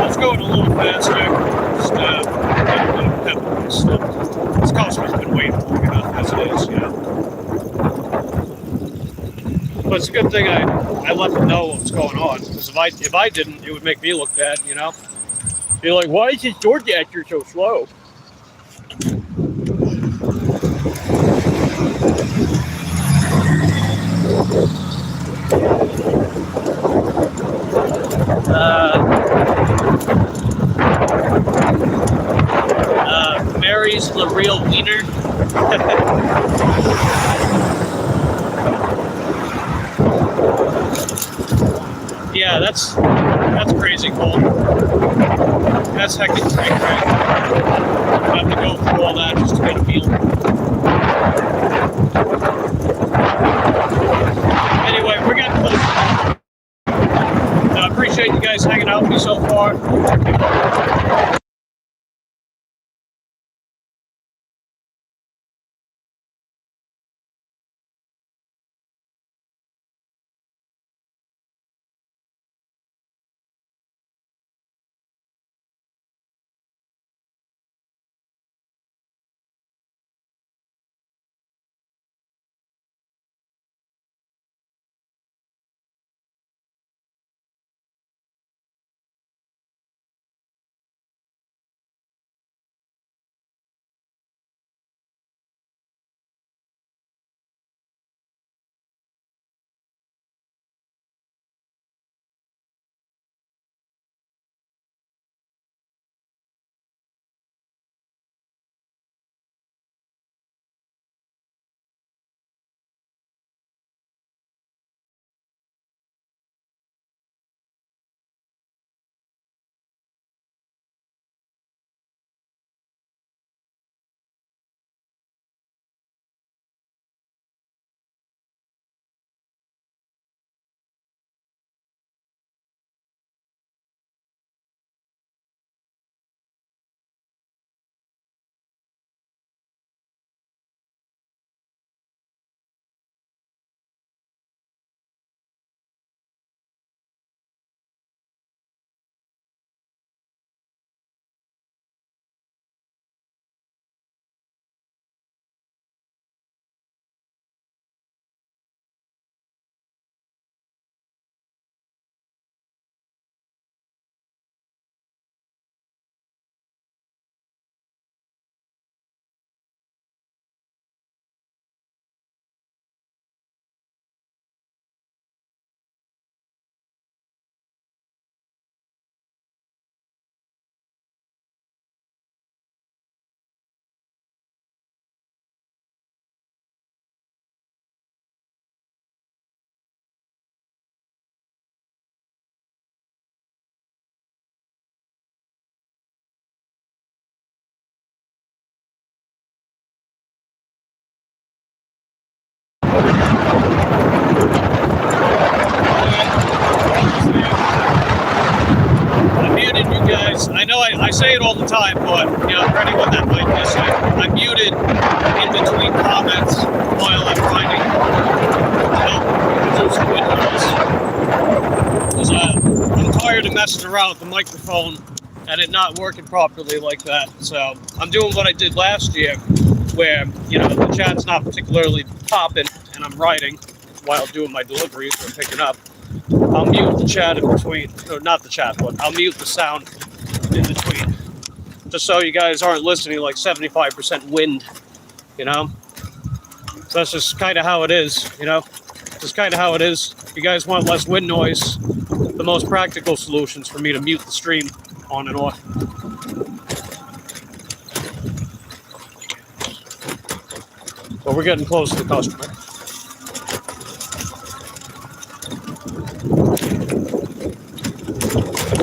Let's go a little faster. Just get a little pep. This customer's been waiting long enough as it is, you know. But it's a good thing I let them know what's going on, because if I didn't, it would make me look bad, you know. Be like, why is this DoorDasher so slow? Mary's the real wiener. Yeah, that's crazy cool. That's hectic crank, right? I have to go through all that just to get a meal. Anyway, we're getting close. I appreciate you guys hanging out with me so far. say it all the time, but you know, for anyone that might miss it, I'm muted in between comments while I'm trying to do some videos. Because I'm tired of messing around with the microphone and it not working properly like that. So I'm doing what I did last year, where you know the chat's not particularly popping, and I'm writing while doing my deliveries or picking up. I'll mute the chat in between, or not the chat, but I'll mute the sound in between, just so you guys aren't listening like 75% wind, you know? So that's just kind of how it is, you know? Just kind of how it is. If you guys want less wind noise, the most practical solution is for me to mute the stream on and off. But we're getting close to the customer.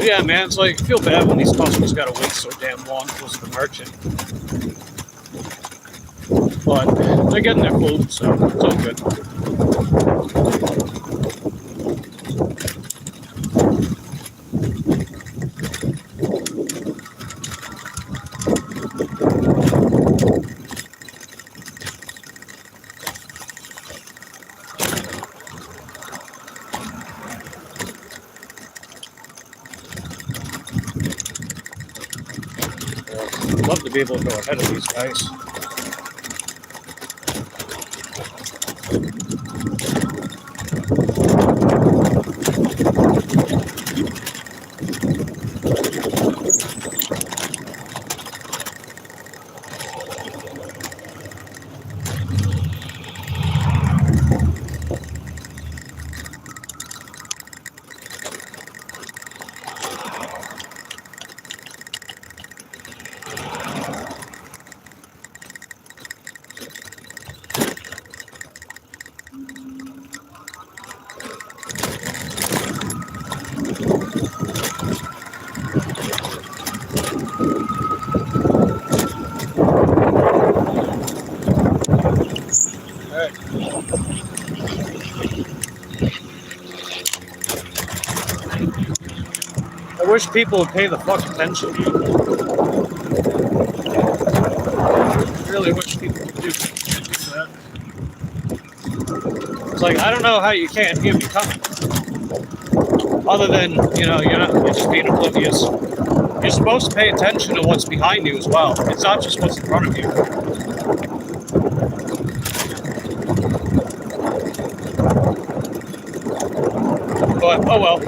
Yeah, man, it's like, I feel bad when these customers gotta wait so damn long close to the merchant. But they're getting their food, so it's all good. I'd love to be able to go ahead of these guys. I wish people would pay the fuck attention. I really wish people would do that. It's like, I don't know how you can't hear me coming. Other than, you know, you're just being oblivious. You're supposed to pay attention to what's behind you as well. It's not just what's in front of you. But, oh well.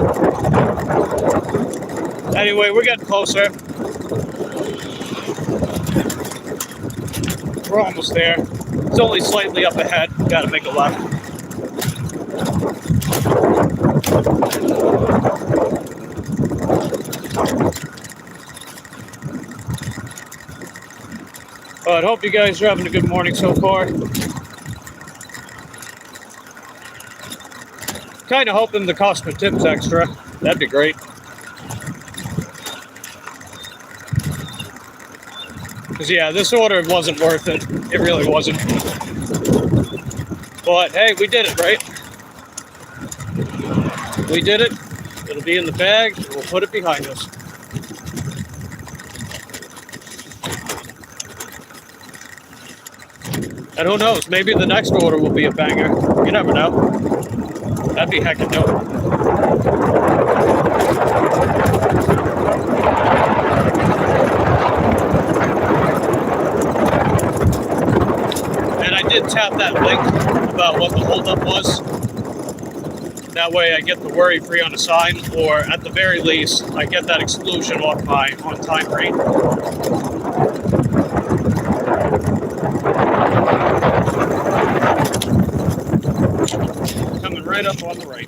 Anyway, we're getting closer. We're almost there. It's only slightly up ahead. Gotta make a left. But I hope you guys are having a good morning so far. Kind of hoping the customer tips extra. That'd be great. Because, yeah, this order wasn't worth it. It really wasn't. But, hey, we did it, right? We did it. It'll be in the bag. We'll put it behind us. And who knows? Maybe the next order will be a banger. You never know. That'd be heckin' dope. And I did tap that link about what the holdup was. That way I get the worry-free on the sign, or at the very least, I get that exclusion off my on-time rate. Coming right up on the right.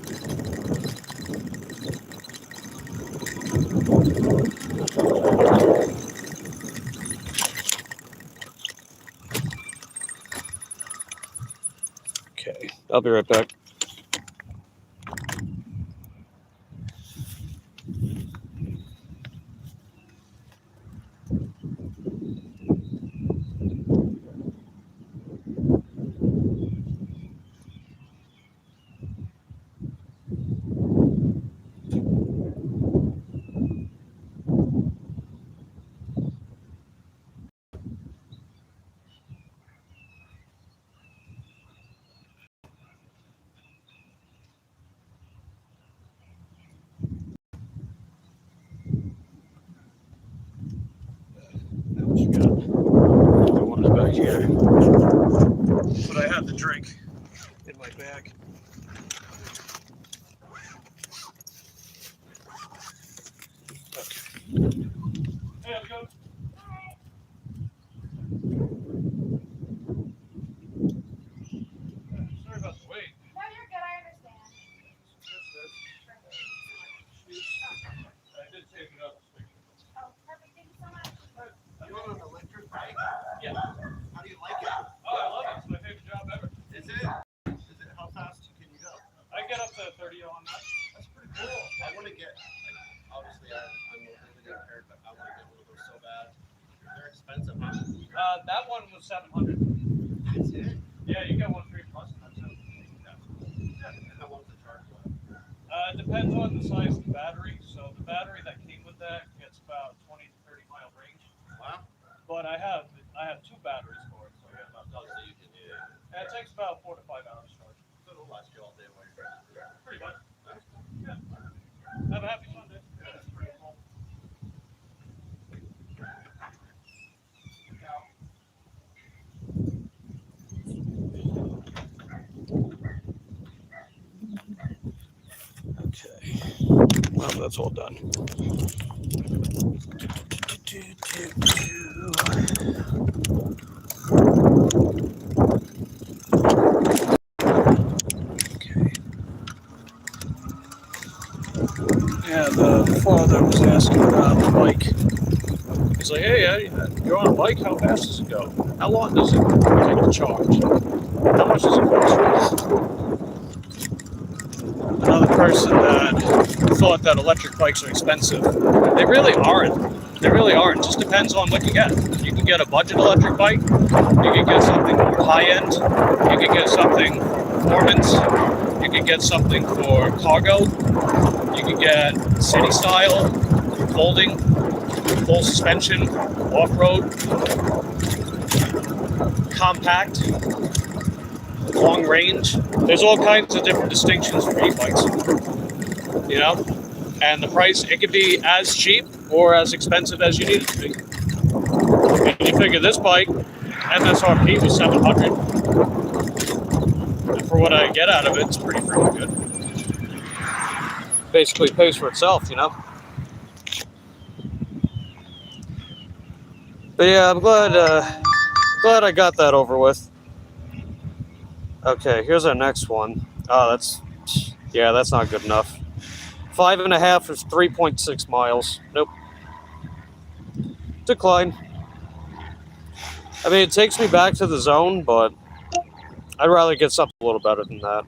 Okay, I'll be right back. here. But I had the drink in my bag. Okay. Hey, how's it going? Sorry about the wait. No, you're good. I understand. I did take it up. Oh, perfect. Thank you so much. You want an electric bike? Yeah. How do you like it? Oh, I love it. It's my favorite job ever. Is it how fast can you go? I get up to 30 on that. That's pretty cool. I want to get, like, obviously I'm mobility impaired, but I want to get one of those so bad. They're expensive, huh? That one was 700. That's it? Yeah, you get one free plus. That's it. Yeah. And how long's the charge for? It depends on the size of the battery. So the battery that came with that gets about 20 to 30 mile range. Wow. But I have two batteries for it, so I get about So you can do it. and it takes about 4 to 5 hours to charge. So it'll last you all day while you're driving. Pretty much. Nice. Yeah. Have a happy Sunday. Yeah, that's pretty cool. Okay. Well, that's all done. Yeah, the father was asking about the bike. He's like, hey, you're on a bike, how fast does it go? How long does it take to charge? How much does it cost? Another person that thought that electric bikes are expensive. They really aren't. They really aren't. It just depends on what you get. You can get a budget electric bike. You can get something more high-end. You can get something for performance. You can get something for cargo. You can get city style, folding, full suspension, off-road, compact, long range. There's all kinds of different distinctions for e-bikes, you know? And the price, it could be as cheap or as expensive as you need it to be. And you figure this bike, MSRP was $700. And for what I get out of it, it's pretty freaking good. Basically pays for itself, you know? But yeah, I'm glad I got that over with. Okay, here's our next one. Oh, that's not good enough. 5.5 is 3.6 miles. Nope. Decline. I mean, it takes me back to the zone, but I'd rather get something a little better than that.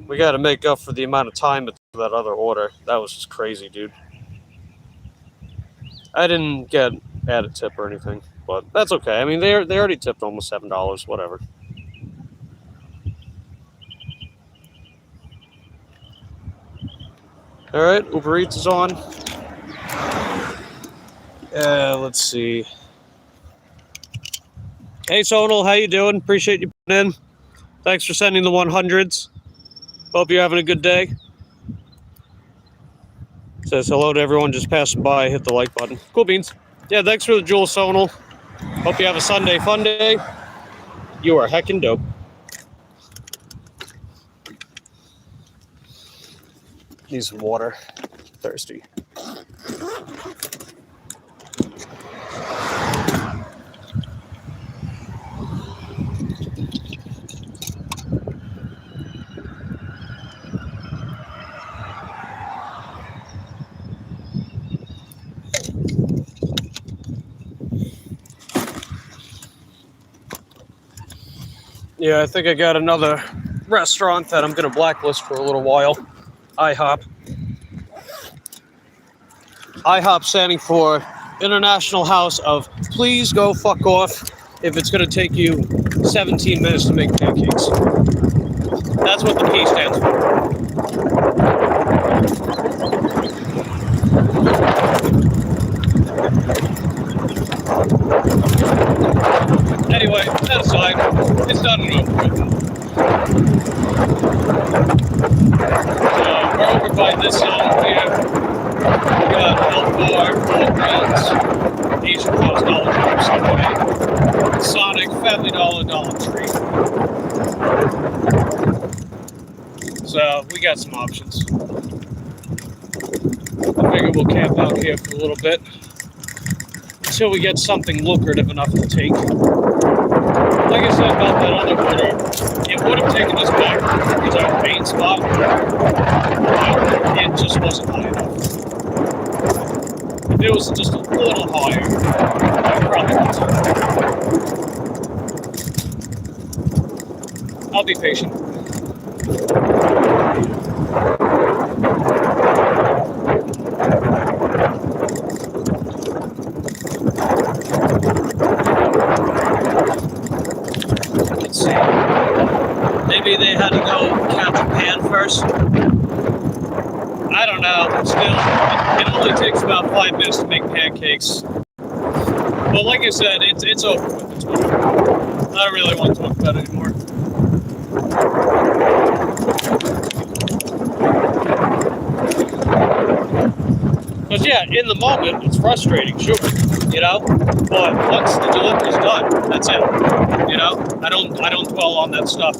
We got to make up for the amount of time at that other order. That was just crazy, dude. I didn't get added tip or anything, but that's okay. I mean, they already tipped almost $7, whatever. All right, Uber Eats is on. Let's see. Hey, Sonal, how you doing? Appreciate you putting in. Thanks for sending the 100s. Hope you're having a good day. Says hello to everyone just passing by. Hit the like button. Cool beans. Yeah, thanks for the jewel, Sonal. Hope you have a Sunday fun day. You are heckin' dope. Need some water. Thirsty. Yeah, I think I got another restaurant that I'm going to blacklist for a little while. IHOP. IHOP standing for International House of Please Go Fuck Off if it's going to take you 17 minutes to make pancakes. That's what the P stands for. Anyway, that aside, it's done and over with. So we're over by this zone here. We got Health Bar, 4 grams, Asian House, Dollar Tree, Subway, Sonic, Family Dollar, Dollar Tree. So we got some options. I figure we'll camp out here for a little bit until we get something lucrative enough to take. Like I said about that other order, it would have taken us back because our main spot, it just wasn't high enough. If it was just a little higher, I probably would have. I'll be patient. Let's see. Maybe they had to go catch a pan first. I don't know. Still, it only takes about 5 minutes to make pancakes. But like I said, it's over with. It's over. I don't really want to talk about it anymore. Because yeah, in the moment, it's frustrating, sure, you know. But once the delivery's done, that's it. You know, I don't dwell on that stuff.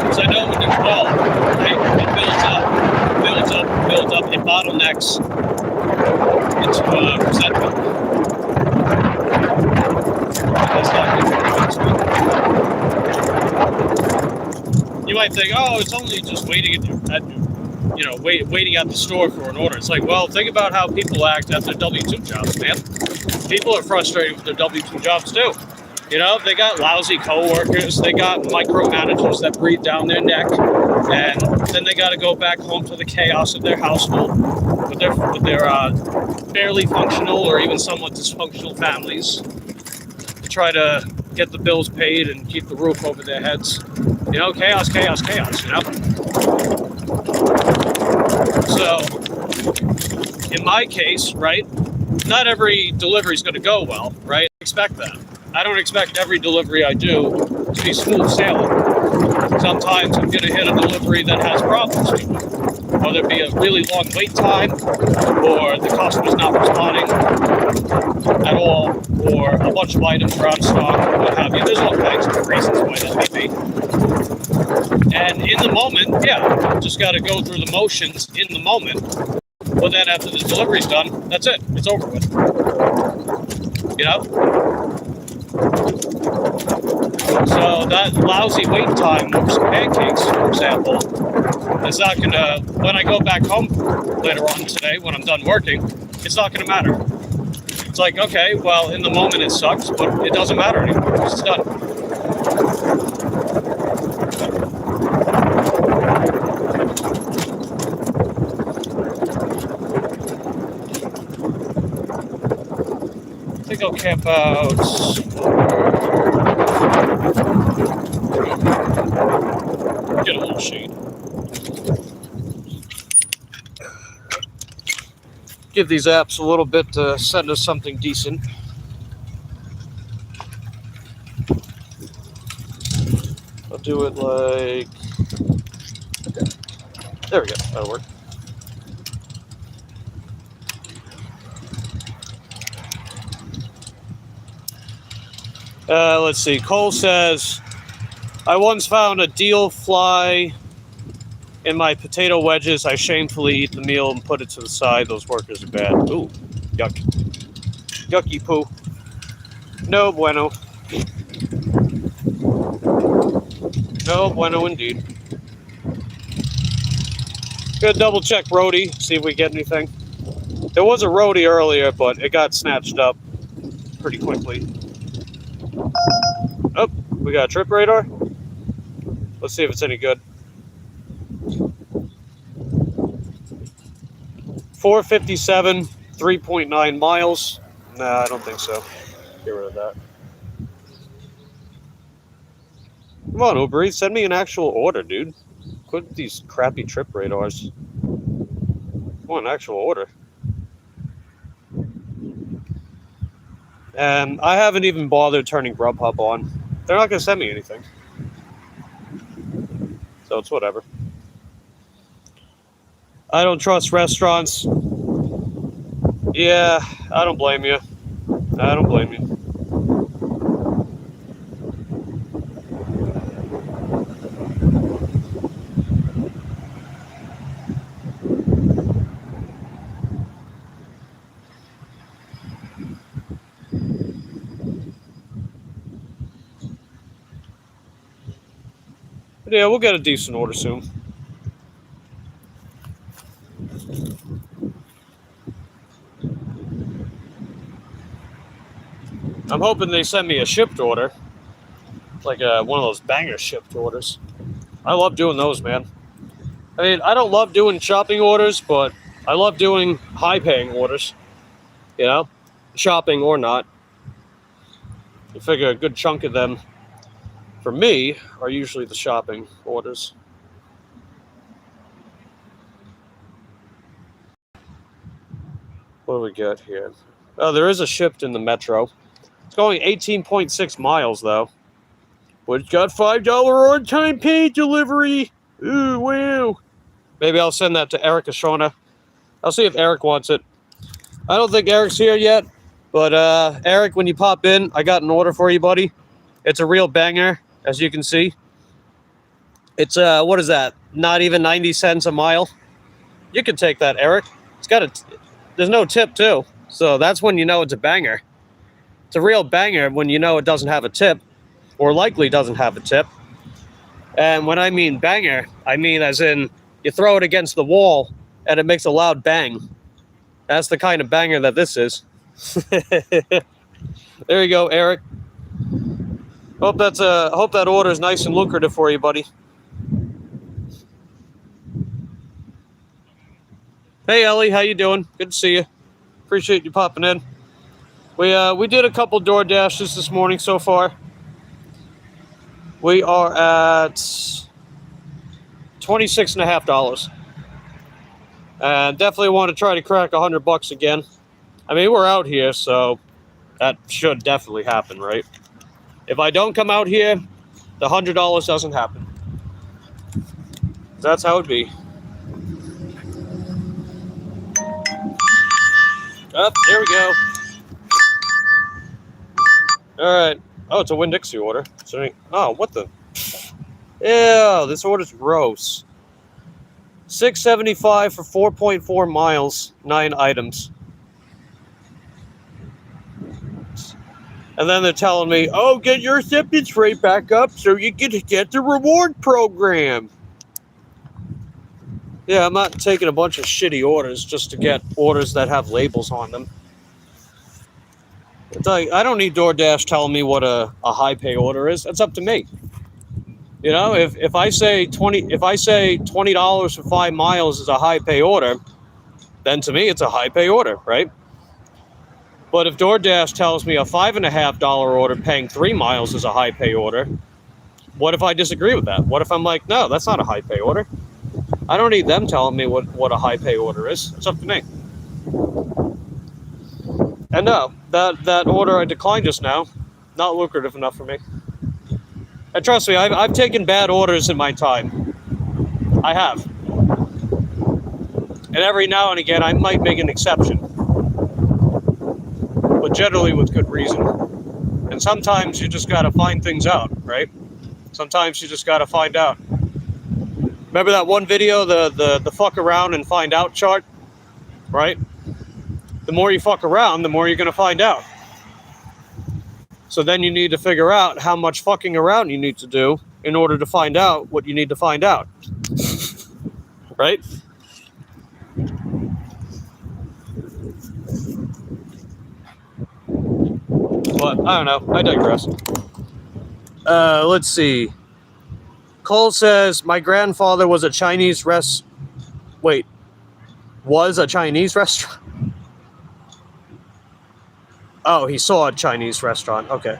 Because I know when you dwell, it builds up, it bottlenecks into resentment. That's not good for me. You might think, oh, it's only just waiting waiting at the store for an order. It's like, well, think about how people act at their W-2 jobs, man. People are frustrated with their W-2 jobs too. You know, they got lousy coworkers, they got micromanagers that breathe down their neck, and then they got to go back home to the chaos of their household with their barely functional or even somewhat dysfunctional families to try to get the bills paid and keep the roof over their heads. You know, chaos, chaos, chaos, you know? So, in my case, right, not every delivery is going to go well, right? I expect that. I don't expect every delivery I do to be smooth sailing. Sometimes I'm going to hit a delivery that has problems to it, whether it be a really long wait time, or the customer's not responding at all, or a bunch of items are out of stock, or what have you. There's all kinds of reasons why that may be. And in the moment, yeah, just got to go through the motions in the moment. But then after the delivery's done, that's it. It's over with. You know? So that lousy wait time of some pancakes, for example, is not going to, when I go back home later on today, when I'm done working, it's not going to matter. It's like, okay, well, in the moment it sucks, but it doesn't matter anymore because it's done. I think I'll camp out. Get a little shade. Give these apps a little bit to send us something decent. I'll do it like. Okay. There we go. That'll work. Let's see. Cole says, I once found a deal fly in my potato wedges. I shamefully eat the meal and put it to the side. Those workers are bad. Ooh, yuck. Yucky poo. No bueno. No bueno indeed. Gonna double check roadie, see if we get anything. There was a roadie earlier, but it got snatched up pretty quickly. Oh, we got a trip radar. Let's see if it's any good. 457, 3.9 miles. Nah, I don't think so. Get rid of that. Come on, Uber Eats, send me an actual order, dude. Quit these crappy trip radars. Come on, actual order. And I haven't even bothered turning Grubhub on. They're not going to send me anything. So it's whatever. I don't trust restaurants. Yeah, I don't blame you. I don't blame you. But yeah, we'll get a decent order soon. I'm hoping they send me a shipped order, like one of those banger shipped orders. I love doing those, man. I mean, I don't love doing shopping orders, but I love doing high-paying orders. You know, shopping or not. You figure a good chunk of them, for me, are usually the shopping orders. What do we got here? Oh, there is a shipped in the metro. It's going 18.6 miles, though. But it's got $5 on-time paid delivery. Ooh, wow. Maybe I'll send that to Eric Ashona. I'll see if Eric wants it. I don't think Eric's here yet. But, Eric, when you pop in, I got an order for you, buddy. It's a real banger, as you can see. It's, what is that? Not even 90 cents a mile. You can take that, Eric. It's got a... There's no tip, too. So that's when you know it's a banger. It's a real banger when you know it doesn't have a tip. Or likely doesn't have a tip. And when I mean banger, I mean as in you throw it against the wall and it makes a loud bang. That's the kind of banger that this is. There you go, Eric. Hope that order is nice and lucrative for you, buddy. Hey, Ellie, how you doing? Good to see you. Appreciate you popping in. We did a couple DoorDashes this morning so far. We are at $26.50. And definitely want to try to crack $100 again. I mean, we're out here, so that should definitely happen, right? If I don't come out here, the $100 doesn't happen. That's how it be. Up, there we go. All right. Oh, it's a Winn-Dixie order. Oh, what the? Ew, this order's gross. $6.75 for 4.4 miles, 9 items. And then they're telling me, oh, get your acceptance rate back up so you can get the reward program. Yeah, I'm not taking a bunch of shitty orders just to get orders that have labels on them. It's like, I don't need DoorDash telling me what a high pay order is. That's up to me. You know, if I say $20 for 5 miles is a high pay order, then to me it's a high pay order, right? But if DoorDash tells me a $5.50 order paying 3 miles is a high pay order, what if I disagree with that? What if I'm like, no, that's not a high pay order? I don't need them telling me what a high pay order is. It's up to me. And no, that order I declined just now, not lucrative enough for me. And trust me, I've taken bad orders in my time. I have. And every now and again, I might make an exception. But generally with good reason. And sometimes you just gotta find things out, right? Sometimes you just gotta find out. Remember that one video, the fuck around and find out chart? Right? The more you fuck around, the more you're gonna find out. So then you need to figure out how much fucking around you need to do in order to find out what you need to find out. Right? But I don't know. I digress. Let's see. Cole says, my grandfather was a Chinese was a Chinese restaurant? Oh, he saw a Chinese restaurant. Okay.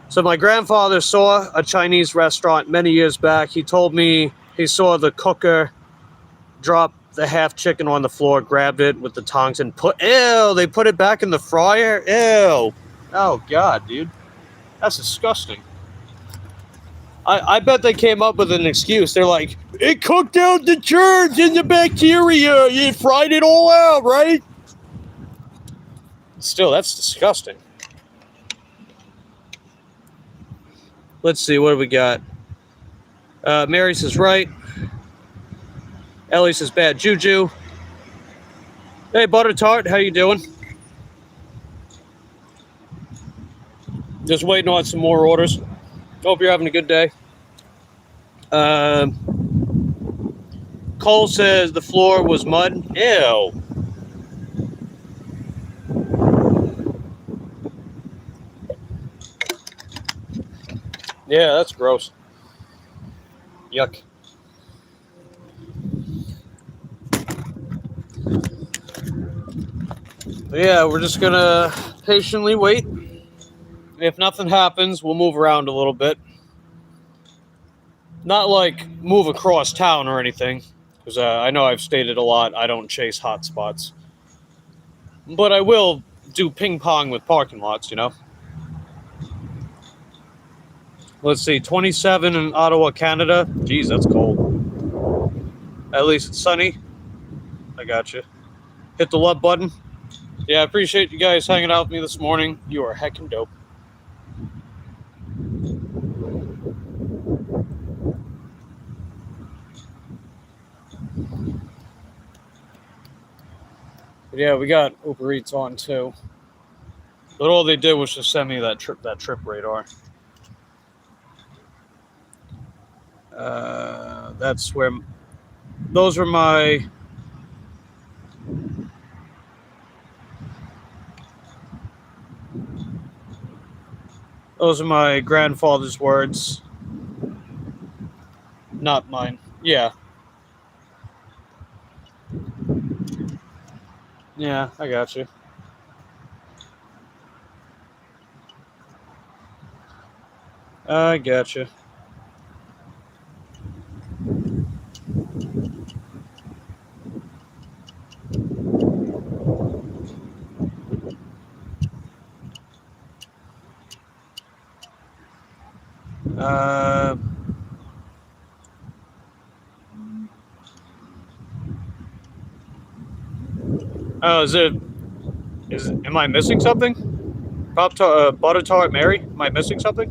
So my grandfather saw a Chinese restaurant many years back. He told me he saw the cooker drop the half chicken on the floor, grabbed it with the tongs and they put it back in the fryer? Ew. Oh, God, dude. That's disgusting. I bet they came up with an excuse. They're like, it cooked out the germs and the bacteria. You fried it all out, right? Still, that's disgusting. Let's see, what do we got? Mary says right. Ellie says bad juju. Hey, Butter Tart, how you doing? Just waiting on some more orders. Hope you're having a good day. Cole says the floor was mud. Ew. Yeah, that's gross. Yuck. But yeah, we're just gonna patiently wait. If nothing happens, we'll move around a little bit. Not like move across town or anything, because I know I've stated a lot, I don't chase hot spots. But I will do ping pong with parking lots, you know? Let's see, 27 in Ottawa, Canada. Geez, that's cold. At least it's sunny. I got you. Hit the love button. Yeah, I appreciate you guys hanging out with me this morning. You are heckin' dope. But yeah, we got Uber Eats on too. But all they did was just send me that trip radar. That's where those are my grandfather's words, not mine. Yeah, I got you. I got you. Oh, am I missing something? Butter Tart Mary? Am I missing something?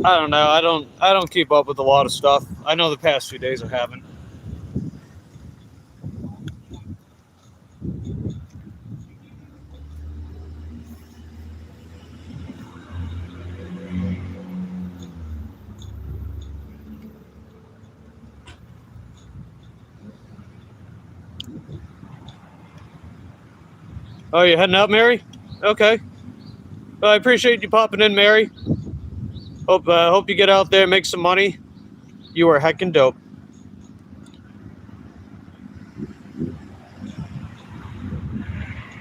I don't know. I don't keep up with a lot of stuff. I know the past few days I haven't. Oh, you heading out, Mary? Okay. Well, I appreciate you popping in, Mary. Hope you get out there, make some money. You are heckin' dope.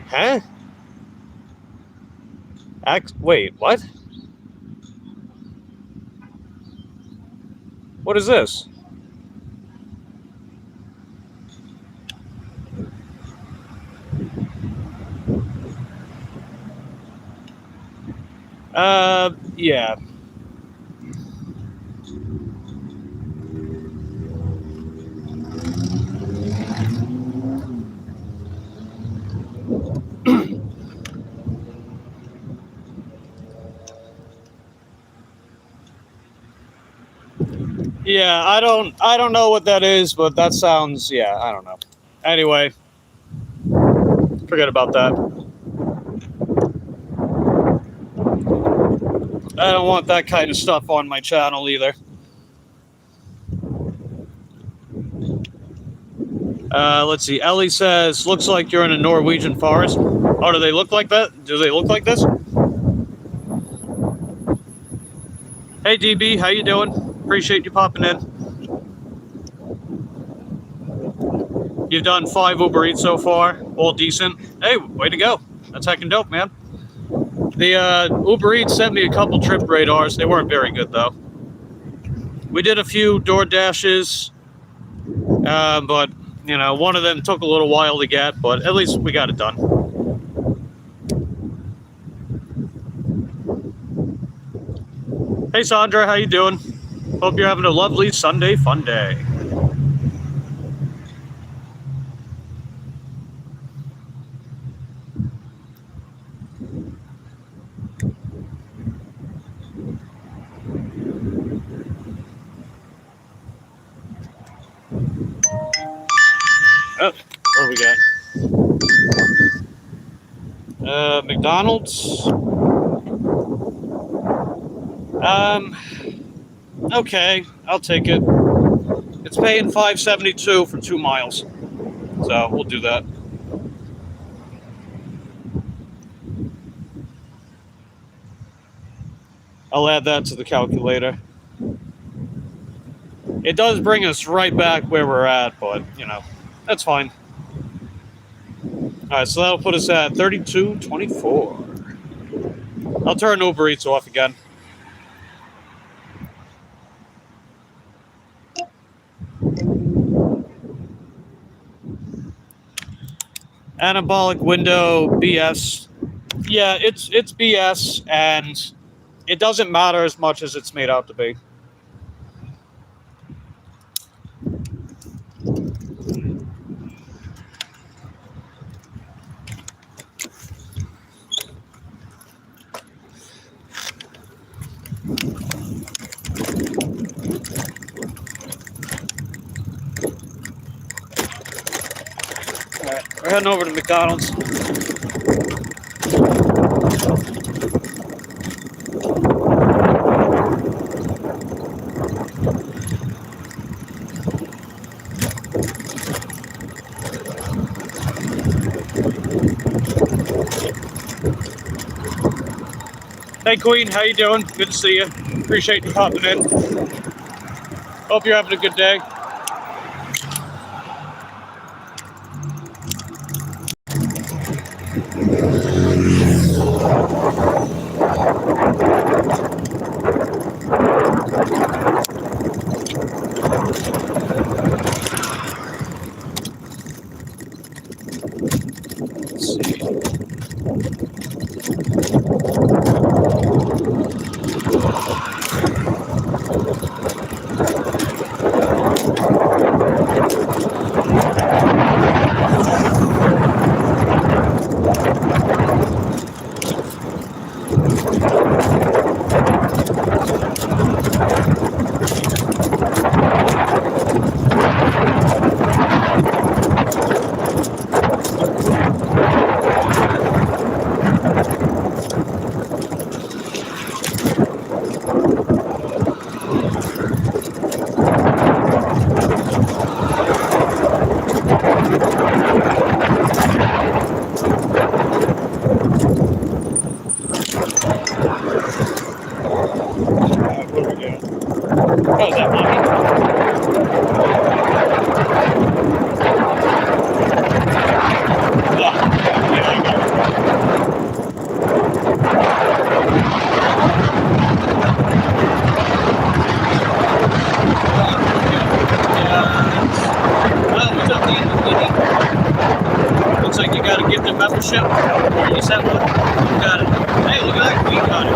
Huh? Wait, what? What is this? Yeah. Yeah, I don't know what that is, but that sounds, yeah, I don't know. Anyway, forget about that. I don't want that kind of stuff on my channel either. Let's see. Ellie says, looks like you're in a Norwegian forest. Oh, do they look like that? Do they look like this? Hey, DB, how you doing? Appreciate you popping in. You've done 5 Uber Eats so far. All decent. Hey, way to go. That's heckin' dope, man. The Uber Eats sent me a couple trip radars. They weren't very good, though. We did a few DoorDashes, but, you know, one of them took a little while to get, but at least we got it done. Hey, Sandra, how you doing? Hope you're having a lovely Sunday fun day. McDonald's. Okay, I'll take it. It's paying $5.72 for 2 miles, so we'll do that. I'll add that to the calculator. It does bring us right back where we're at, but, you know, that's fine. All right, so that'll put us at $32.24. I'll turn Uber Eats off again. Anabolic window BS. Yeah, it's BS, and it doesn't matter as much as it's made out to be. All right, we're heading over to McDonald's. Hey Queen, how you doing? Good to see you. Appreciate you popping in. Hope you're having a good day. Let's see. Oh, is that mommy? Looks like you got a gifted membership. Or you sent one. You got it. Hey, look at that. We got it.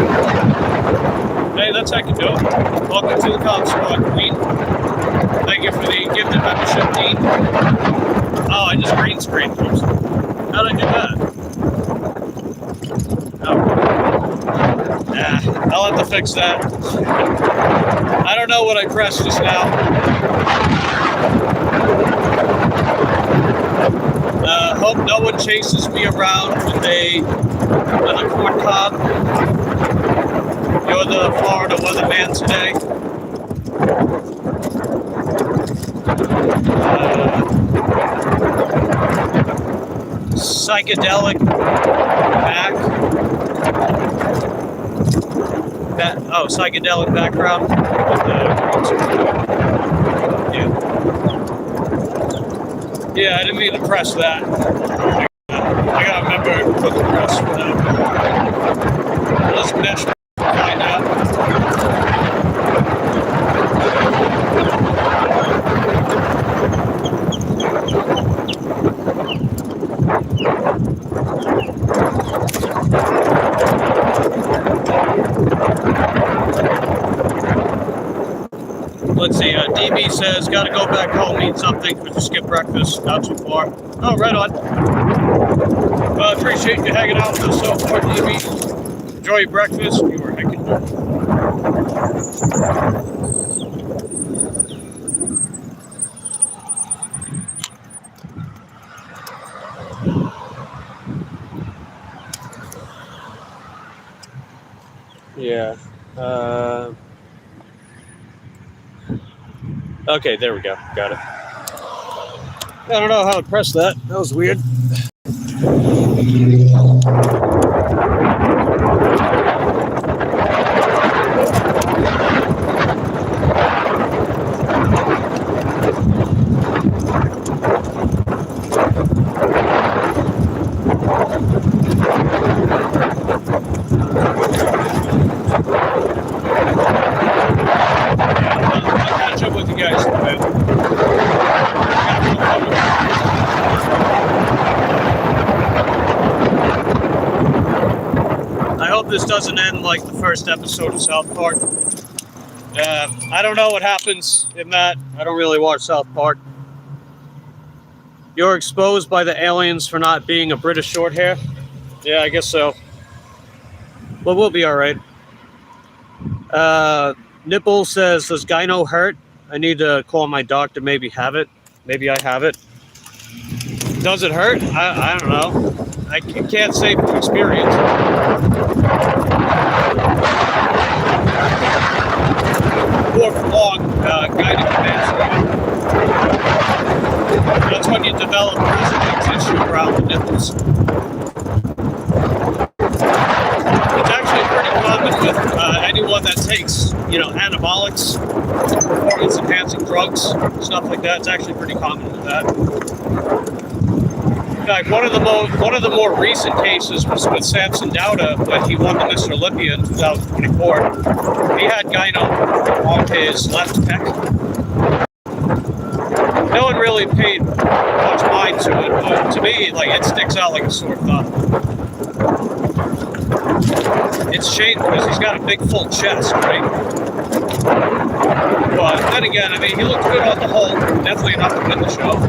Hey, that's how you do it. Welcome to the Cop Squad, Queen. Thank you for the gifted membership, Dean. Oh, I just green screened. Oops. How'd I do that? Oh. Nah, I'll have to fix that. I don't know what I pressed just now. Hope no one chases me around with a corn cob. You're the Florida weatherman today. Psychedelic psychedelic background. Yeah, I didn't mean to press that. I gotta remember to put the press for that. Let's mesh find out. Let's see, DB says, gotta go back home, eat something, but just skip breakfast, not too far. Oh, right on. Well, I appreciate you hanging out with us so far, DB. Enjoy your breakfast. You were hanging out. Yeah. Okay, there we go. Got it. I don't know how to press that. That was weird. I'll catch up with you guys in a bit. I hope this doesn't end like the first episode of South Park. I don't know what happens in that. I don't really watch South Park. You're exposed by the aliens for not being a British short hair? Yeah, I guess so. But we'll be alright. Nipple says, does gyno hurt? I need to call my doctor, maybe have it. Maybe I have it. Does it hurt? I don't know. I can't say from experience. More prolonged gynecomastia. That's when you develop resident tissue around the nipples. It's actually pretty common with anyone that takes, anabolics, performance-enhancing drugs, stuff like that. It's actually pretty common with that. In fact, one of the more recent cases was with Samson Dauda when he won the Mr. Olympia in 2024. He had gyno on his left pec. No one really paid much mind to it, but to me, it sticks out like a sore thumb. It's a shame because he's got a big full chest, right? But then again, he looked good on the whole. Definitely enough to win the show.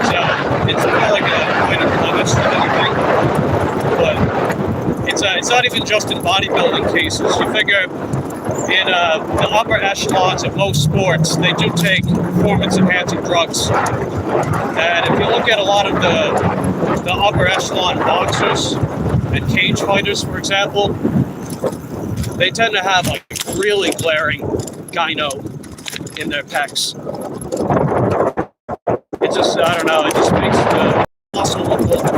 So it's more like a kind of blemish than anything. But it's not even just in bodybuilding cases. You figure in the upper echelons of most sports, they do take performance-enhancing drugs. And if you look at a lot of the upper echelon boxers and cage fighters, for example, they tend to have really glaring gyno in their pecs. It just, I don't know, it just makes the muscle look old.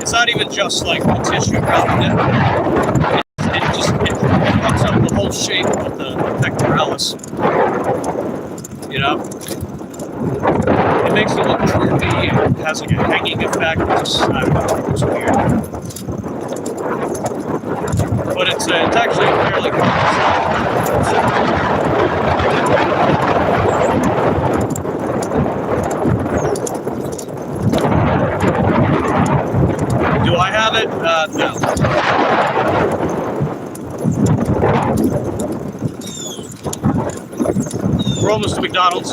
It's not even just the tissue around the nipple. It puts up the whole shape of the pectoralis. It makes it look droopy and has a hanging effect. I don't know, it's weird. But it's actually fairly common. Do I have it? No. We're almost to McDonald's.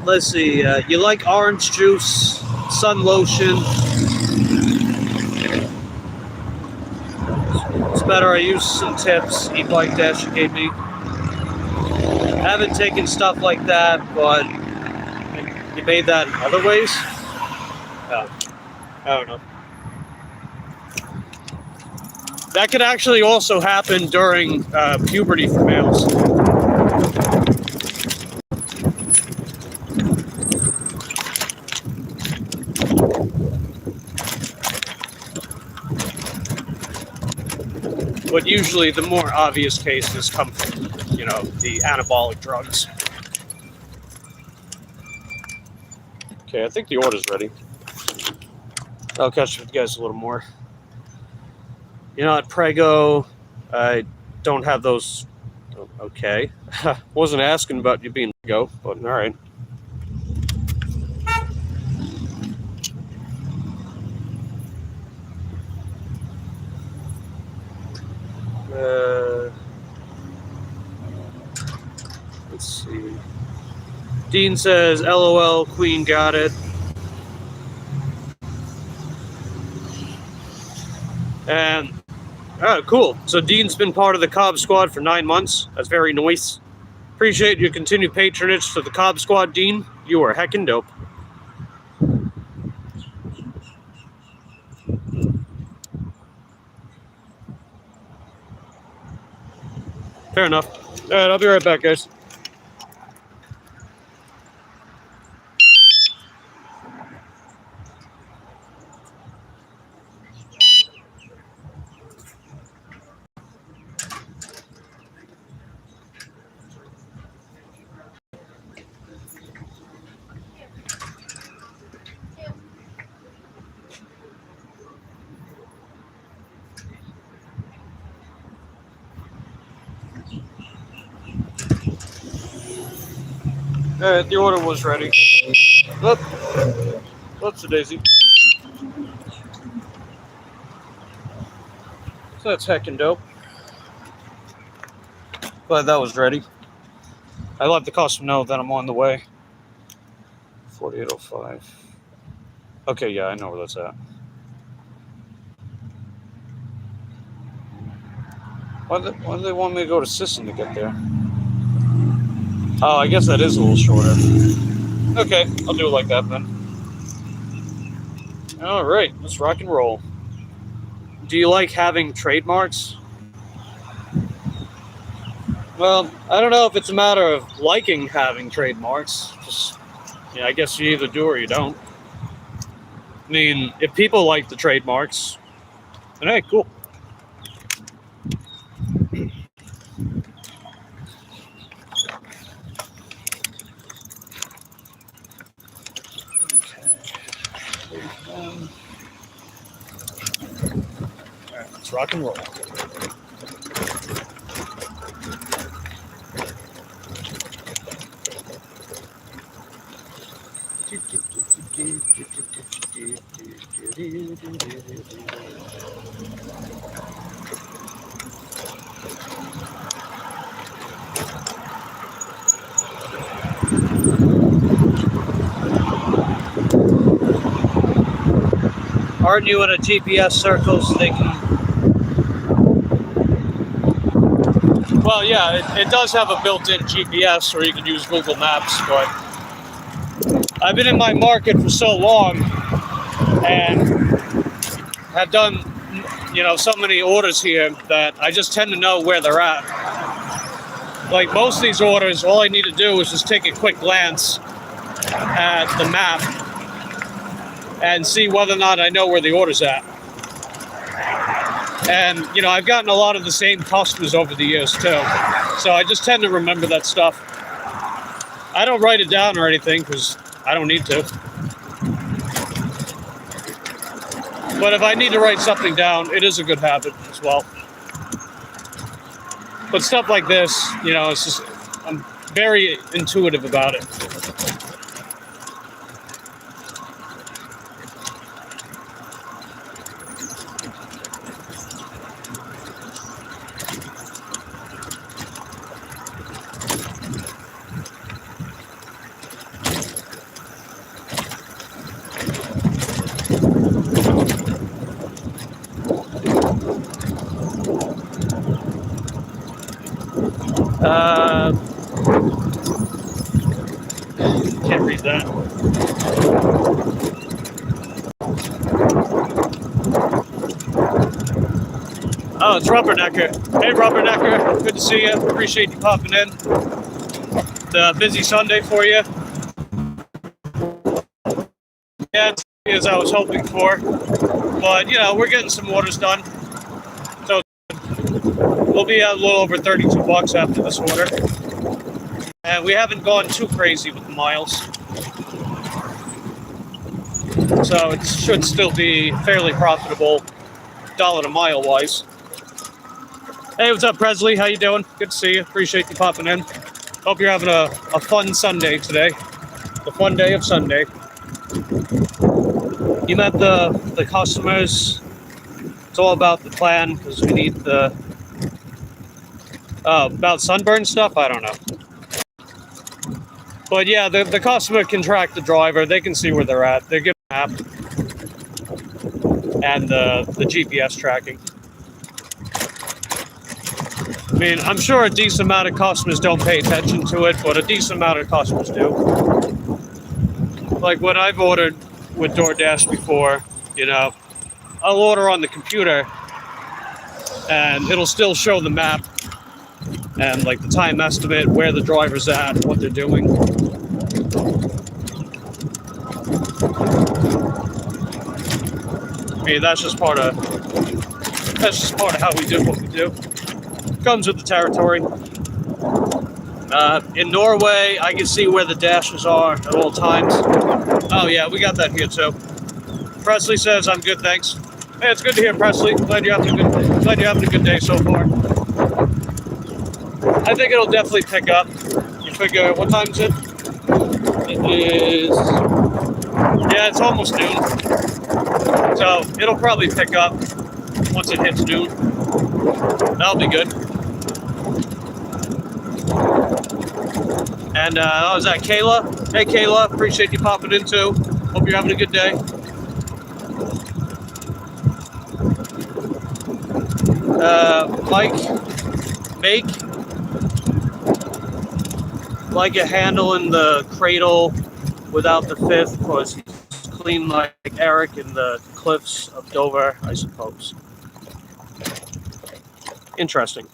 Let's see. You like orange juice, sun lotion. It's better. I use some tips. E-bike dash you gave me. I haven't taken stuff like that, but you made that in other ways. I don't know. That could actually also happen during puberty for males. But usually the more obvious cases come from, the anabolic drugs. Okay, I think the order's ready. I'll catch up with you guys a little more. At Prego, I don't have those. Okay. Wasn't asking about you being Prego, but all right. Let's see. Dean says, LOL, Queen got it. And, oh, cool. So Dean's been part of the Cobb Squad for 9 months. That's very nice. Appreciate your continued patronage to the Cobb Squad, Dean. You are heckin' dope. Fair enough. All right, I'll be right back, guys. All right, the order was ready. Oop. Whoops, a daisy. So that's heckin' dope. Glad that was ready. I let the customer know that I'm on the way. 4805. Okay, yeah, I know where that's at. Why do they want me to go to Sisson to get there? Oh, I guess that is a little shorter. Okay, I'll do it like that then. All right, let's rock and roll. Do you like having trademarks? Well, I don't know if it's a matter of liking having trademarks. Just, yeah, I guess you either do or you don't. I mean, if people like the trademarks, then hey, cool. Alright, let's rock and roll. Aren't you in a GPS circles thinking? Well, yeah, it does have a built-in GPS, or you can use Google Maps, but I've been in my market for so long and have done, so many orders here that I just tend to know where they're at. Like most of these orders, all I need to do is just take a quick glance at the map and see whether or not I know where the order's at. And, I've gotten a lot of the same customers over the years too. So I just tend to remember that stuff. I don't write it down or anything because I don't need to. But if I need to write something down, it is a good habit as well. But stuff like this, it's just, I'm very intuitive about it. Can't read that. Oh, it's Robert Necker. Hey, Robert Necker. Good to see you. Appreciate you popping in. It's a busy Sunday for you. Yeah, it's as I was hoping for. But, we're getting some orders done. So we'll be at a little over $32 after this order. And we haven't gone too crazy with the miles. So it should still be fairly profitable dollar to mile wise. Hey, what's up, Presley? How you doing? Good to see you. Appreciate you popping in. Hope you're having a fun Sunday today. The fun day of Sunday. You met the customers. It's all about the plan because we need the about sunburn stuff. I don't know. But yeah, the customer can track the driver. They can see where they're at. They're given a map and the GPS tracking. I mean, I'm sure a decent amount of customers don't pay attention to it, but a decent amount of customers do. Like when I've ordered with DoorDash before, you know, I'll order on the computer and it'll still show the map and like the time estimate, where the driver's at, what they're doing. I mean, that's just part of how we do what we do. Comes with the territory. In Norway, I can see where the dashes are at all times. Oh yeah, we got that here too. Presley says, "I'm good, thanks." Hey, it's good to hear, Presley. Glad you're having a good day so far. I think it'll definitely pick up. You figure, what time is it? It is, yeah, it's almost noon. So it'll probably pick up once it hits noon. That'll be good. And oh, is that Kayla? Hey, Kayla, appreciate you popping in too. Hope you're having a good day. Mike, make like a handle in the cradle without the fifth, because he's clean like Eric in the cliffs of Dover, I suppose. Interesting.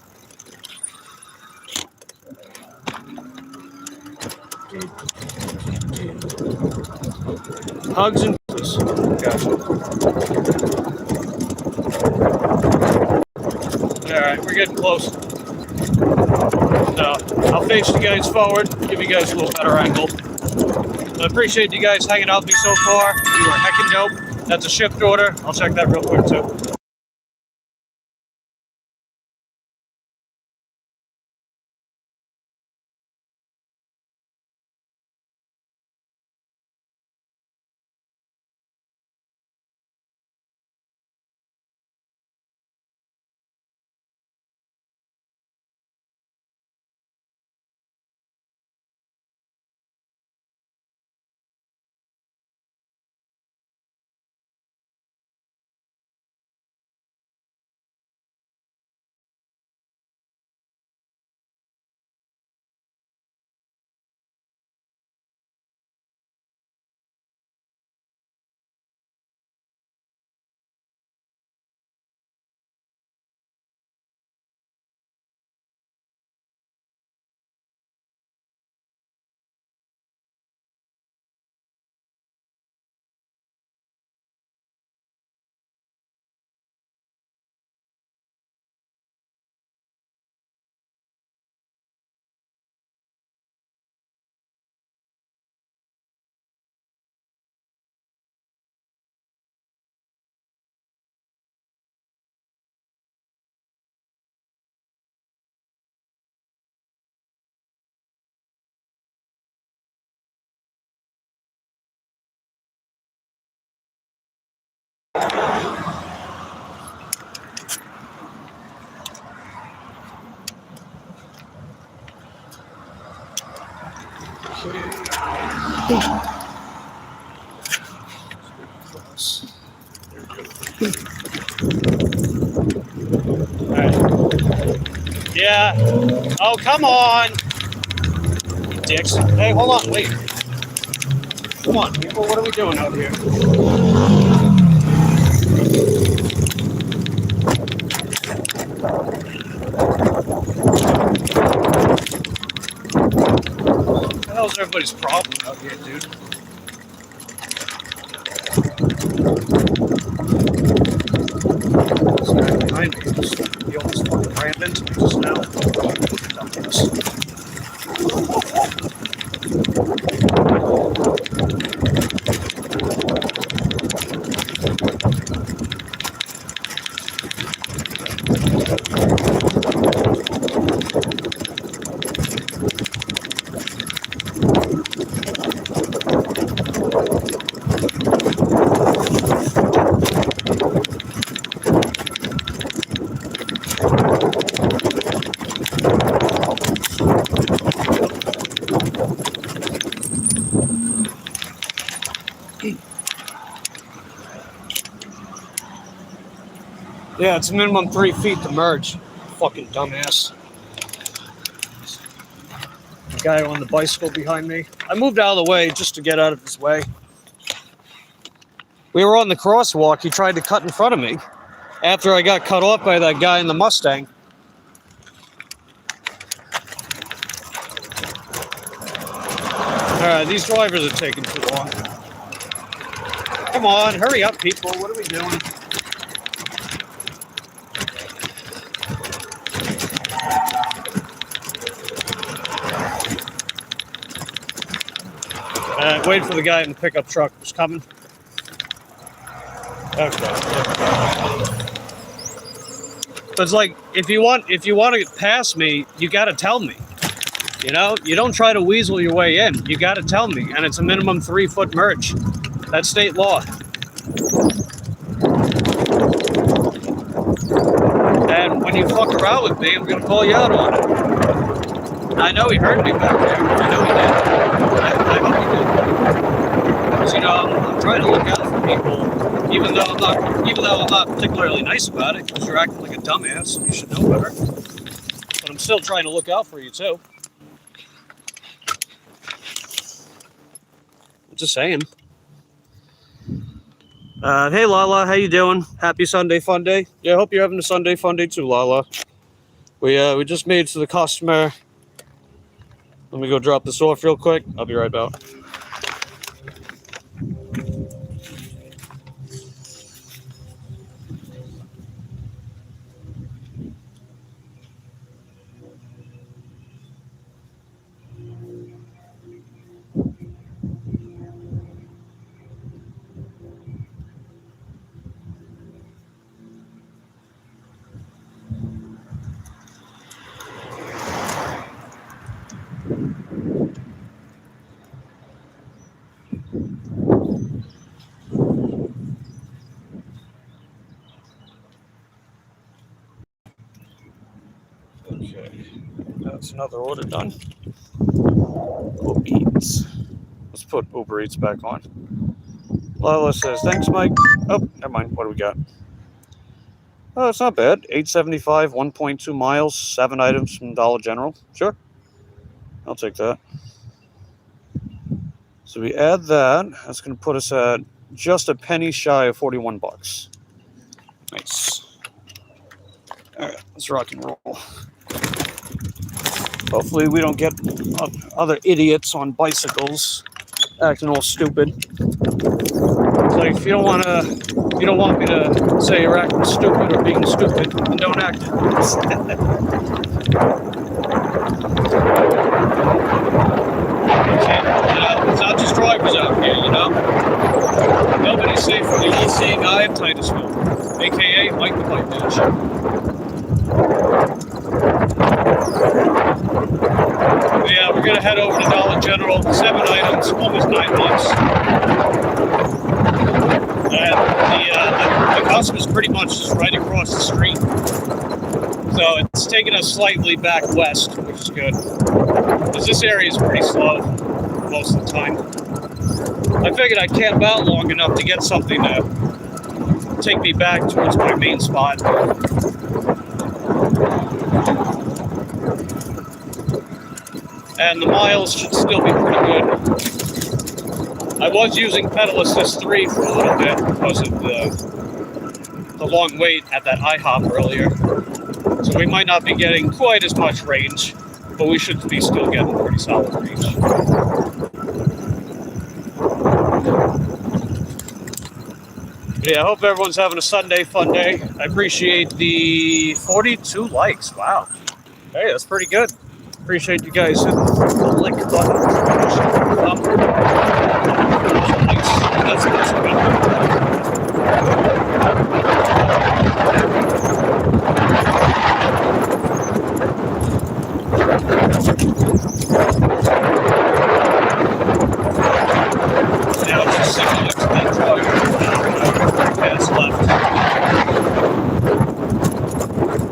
Hugs and kisses. Gotcha. Alright, we're getting close. So, I'll face you guys forward, give you guys a little better angle. I appreciate you guys hanging out with me so far. You are heckin' dope. That's a shipped order. I'll check that real quick too. Alright. Yeah. Oh, come on. Dicks. Hey, hold on, wait. Come on, people, what are we doing out here? What the hell is everybody's problem out here, dude? This guy behind me, he almost fucking ran into me just now. Yeah, it's minimum 3 feet to merge. Fucking dumbass. The guy on the bicycle behind me. I moved out of the way just to get out of his way. We were on the crosswalk. He tried to cut in front of me after I got cut off by that guy in the Mustang. Alright, these drivers are taking too long. Come on, hurry up, people. What are we doing? Wait for the guy in the pickup truck who's coming. Okay. But it's like, if you want to pass me, you got to tell me. You know, you don't try to weasel your way in. You got to tell me, and it's a minimum 3 foot merge. That's state law. And when you fuck around with me, I'm gonna call you out on it. I know he heard me back there. I know he did. I hope he did. Because you know, I'm trying to look out for people, even though I'm not particularly nice about it. Because you're acting like a dumbass, and you should know better. But I'm still trying to look out for you too. I'm just saying. Hey Lala, how you doing? Happy Sunday Fun Day. Yeah, I hope you're having a Sunday Fun Day too, Lala. We just made it to the customer. Let me go drop this off real quick. I'll be right back. Okay, that's another order done. Uber Eats. Let's put Uber Eats back on. Lala says, thanks, Mike. Oh, never mind. What do we got? Oh, it's not bad. $8.75, 1.2 miles, 7 items from Dollar General. Sure. I'll take that. So we add that. That's going to put us at just a penny shy of 41 bucks. Nice. All right, let's rock and roll. Hopefully we don't get other idiots on bicycles acting all stupid. It's like if you don't want me to say you're acting stupid or being stupid, then don't act it. It's not just drivers out here, you know. Nobody's safe from the all-seeing eye of Titusville, aka Mike the Pipe Dash. Yeah, we're gonna head over to Dollar General. 7 items, almost 9 bucks. And the customer's pretty much just right across the street. So it's taking us slightly back west, which is good. Because this area is pretty slow most of the time. I figured I'd camp out long enough to get something to take me back towards my main spot. And the miles should still be pretty good. I was using pedal assist 3 for a little bit because of the long wait at that IHOP earlier. So we might not be getting quite as much range, but we should be still getting pretty solid range. Yeah, I hope everyone's having a Sunday fun day. I appreciate the 42 likes. Wow. Hey, that's pretty good. Appreciate you guys hitting the like button. That's good. Now it's just sitting next to that truck. Pass left.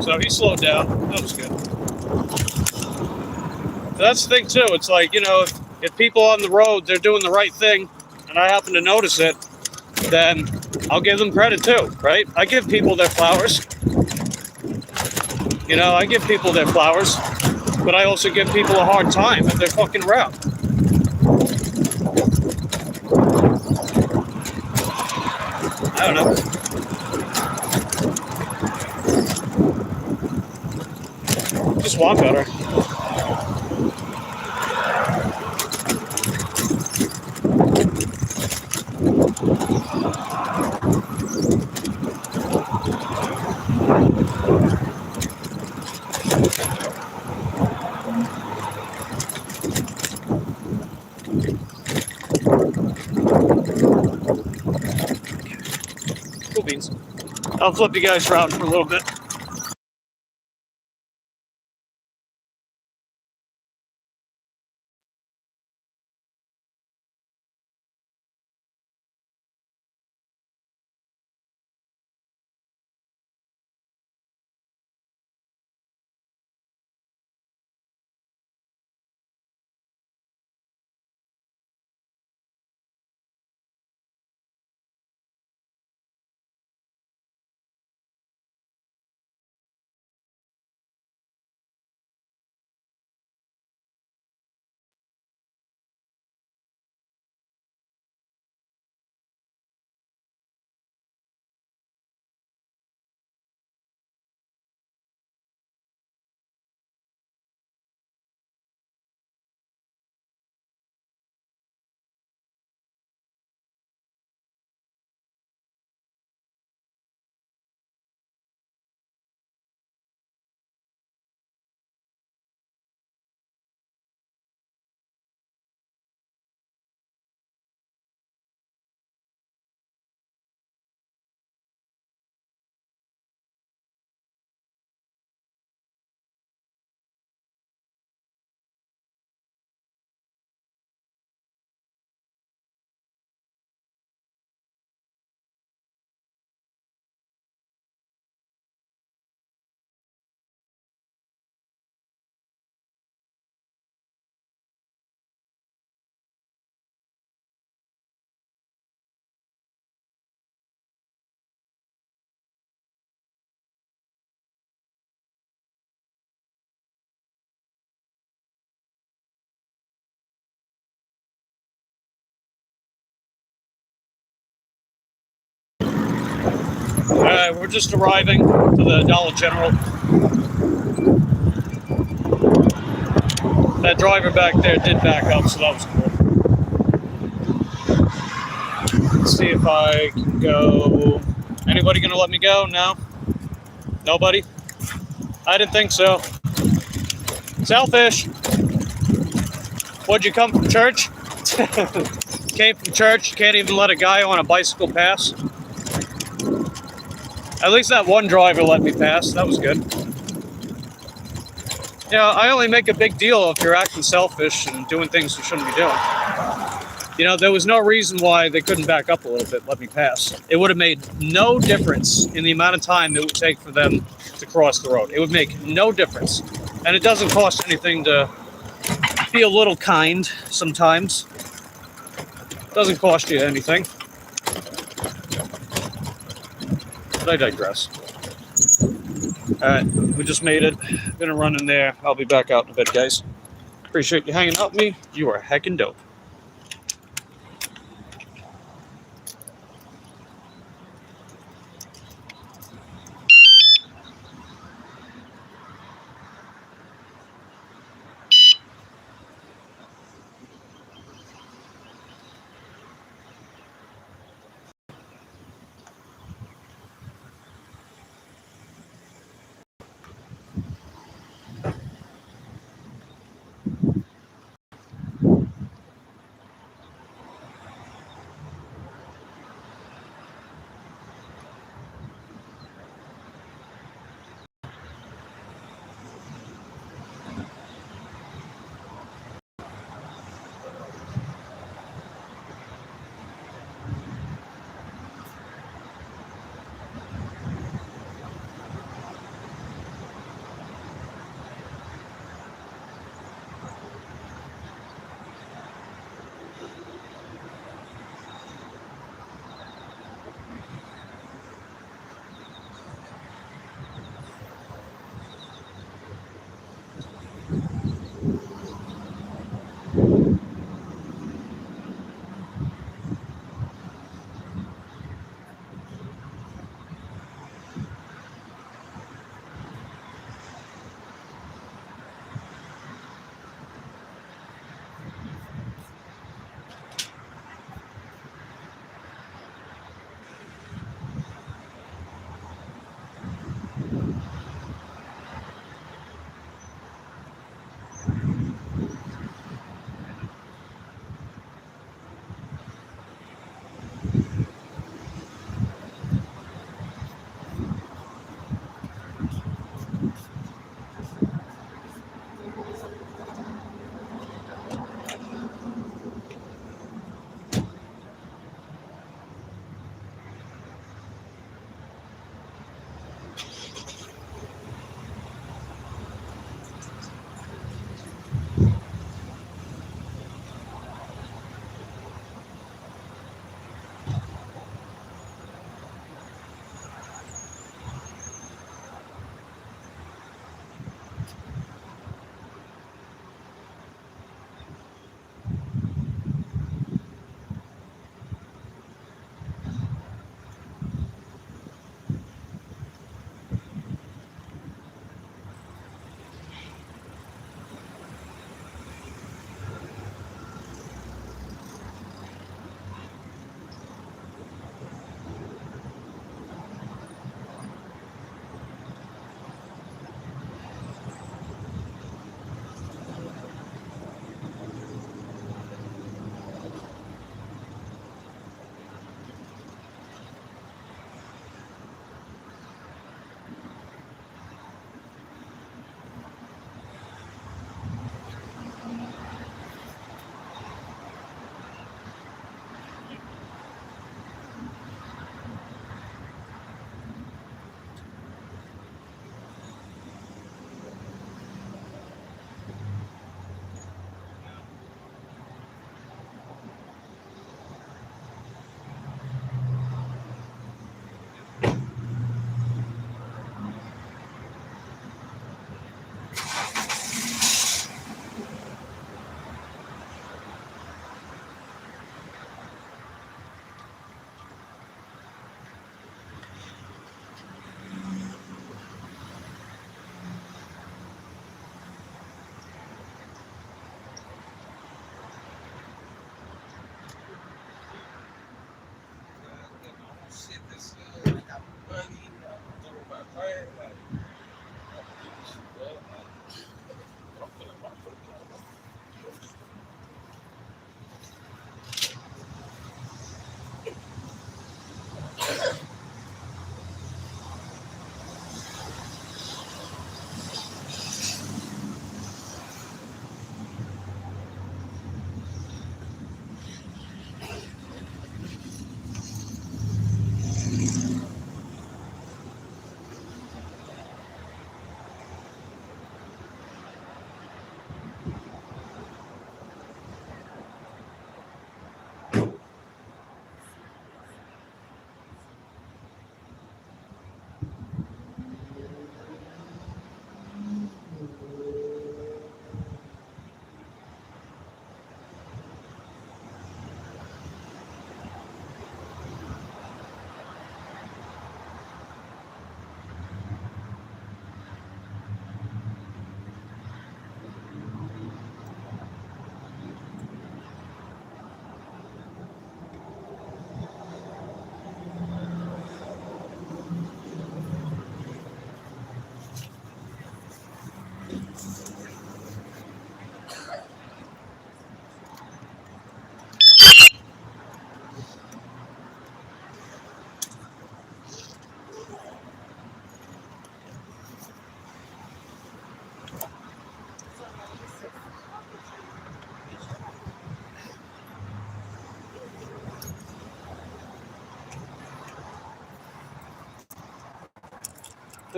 So he slowed down. That was good. That's the thing too. It's like, you know, if people on the road, they're doing the right thing and I happen to notice it, then I'll give them credit too, right? I give people their flowers. You know, I give people their flowers, but I also give people a hard time if they're fucking route. I don't know. Just want better. Cool beans. I'll flip you guys around for a little bit. We're just arriving to the Dollar General. That driver back there did back up, so that was cool. Let's see if I can go. Anybody gonna let me go? No? Nobody? I didn't think so. Selfish. What'd you come from church? Came from church, can't even let a guy on a bicycle pass. At least that one driver let me pass, that was good. Yeah, I only make a big deal if you're acting selfish and doing things you shouldn't be doing. You know, there was no reason why they couldn't back up a little bit, let me pass. It would have made no difference in the amount of time it would take for them to cross the road. It would make no difference. And it doesn't cost anything to be a little kind sometimes. It doesn't cost you anything. But I digress. Alright, we just made it. Gonna run in there. I'll be back out in a bit, guys. Appreciate you hanging out with me. You are heckin' dope.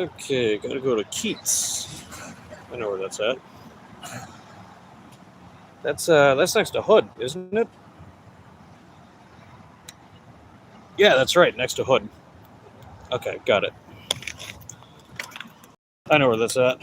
Okay, gotta go to Keats. I know where that's at. That's next to Hood, isn't it? Yeah, that's right, next to Hood. Okay, got it. I know where that's at.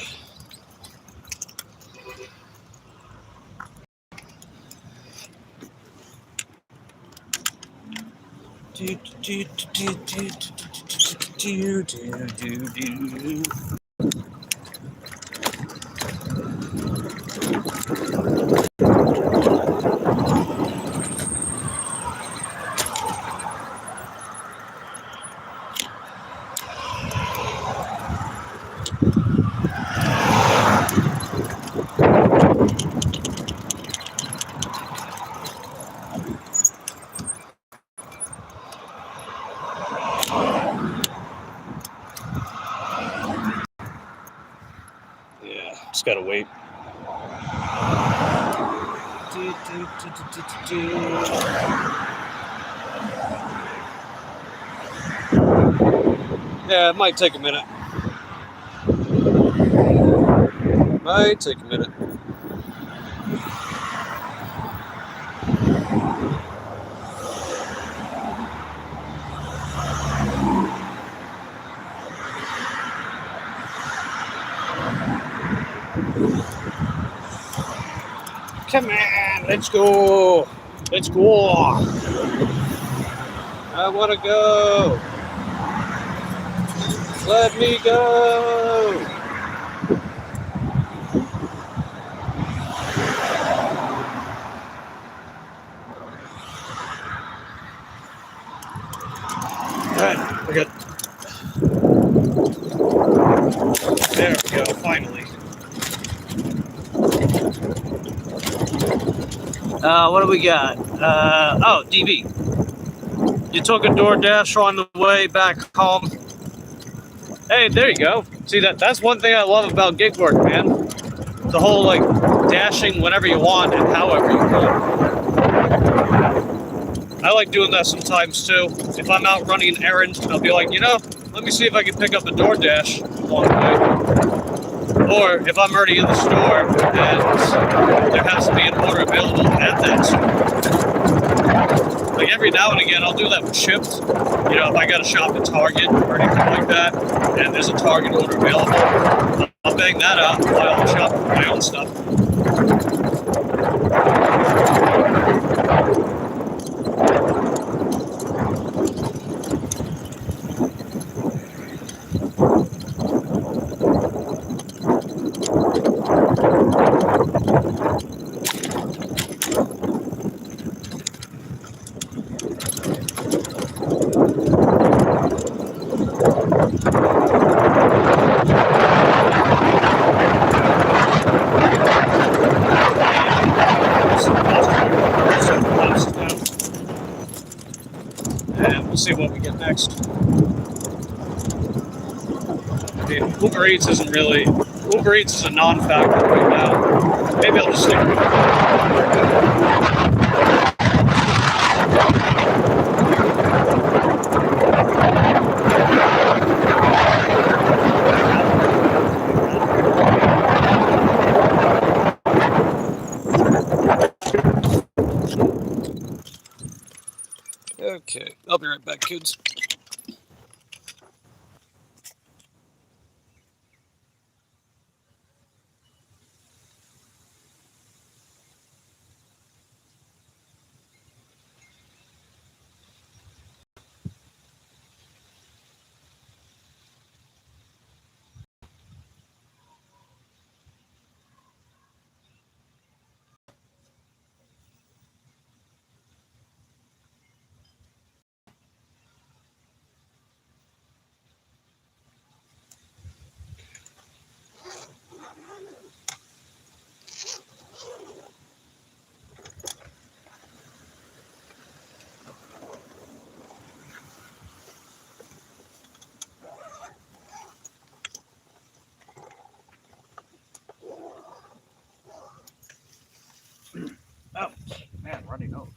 Yeah, just gotta wait. Yeah, it might take a minute. Might take a minute. Come on, let's go. Let's go. I want to go. Let me go. All right, we're good. There we go, finally. What do we got? Oh, DB. You took a DoorDash on the way back home. Hey, there you go. See, that's one thing I love about gig work, man. The whole, like, dashing whenever you want and however you want. I like doing that sometimes, too. If I'm out running an errand, I'll be like, let me see if I can pick up a DoorDash along the way. Or if I'm already in the store and there has to be an order available at that store. Like every now and again, I'll do that with Shipt. If I got to shop at Target or anything like that, and there's a Target order available, I'll bang that out while I'm shopping for my own stuff. And we'll see what we get next. I mean, Uber Eats is a non-factor right now. Maybe I'll just stick with it. Okay, I'll be right back, kids. Oh, man, runny nose.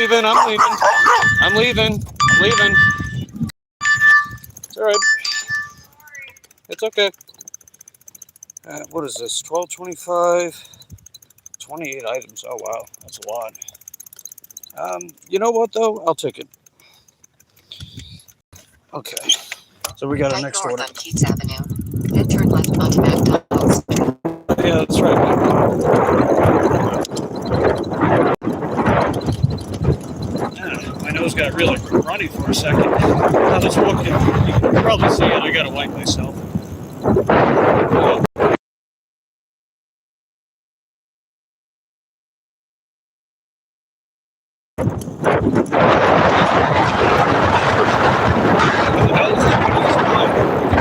leaving. I'm leaving. It's all right. It's okay. What is this? 12.25. 28 items. Oh wow, that's a lot. You know what though? I'll take it. Okay. So we got our next order. North on Keats Avenue. Then turn left onto McDonald's. Yeah, that's right. My nose got really runny for a second. I was walking. You can probably see it. I gotta wipe myself.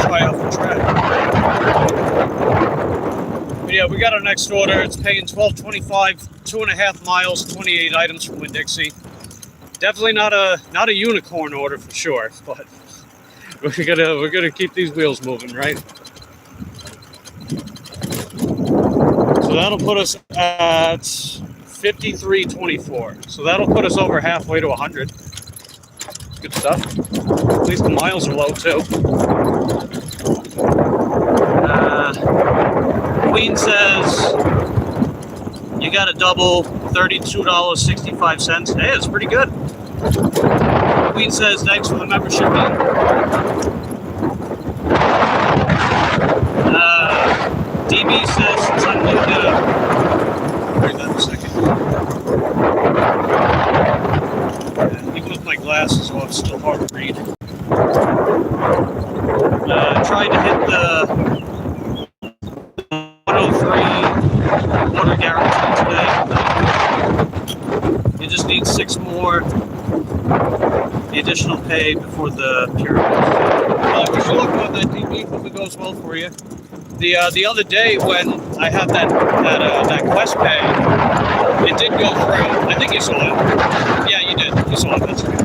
Try out the track. But yeah, we got our next order. It's paying $12.25, 2.5 miles, 28 items from Winn-Dixie. Definitely not a unicorn order for sure, but we're gonna keep these wheels moving, right? So that'll put us at 53.24. So that'll put us over halfway to 100. Good stuff. At least the miles are low too. Queen says you got a double, $32.65. Hey, that's pretty good. Queen says thanks for the membership. DB says since I'm new to wait that a second. Even with my glasses, so it's still hard to read. Trying to hit the 103 order guarantee today. You just need 6 more. The additional pay before the period. Wish you luck on that, DB. Hope it goes well for you. The other day when I had that quest pay, it did go through. I think you saw it. Yeah, you did. You saw it. That's right.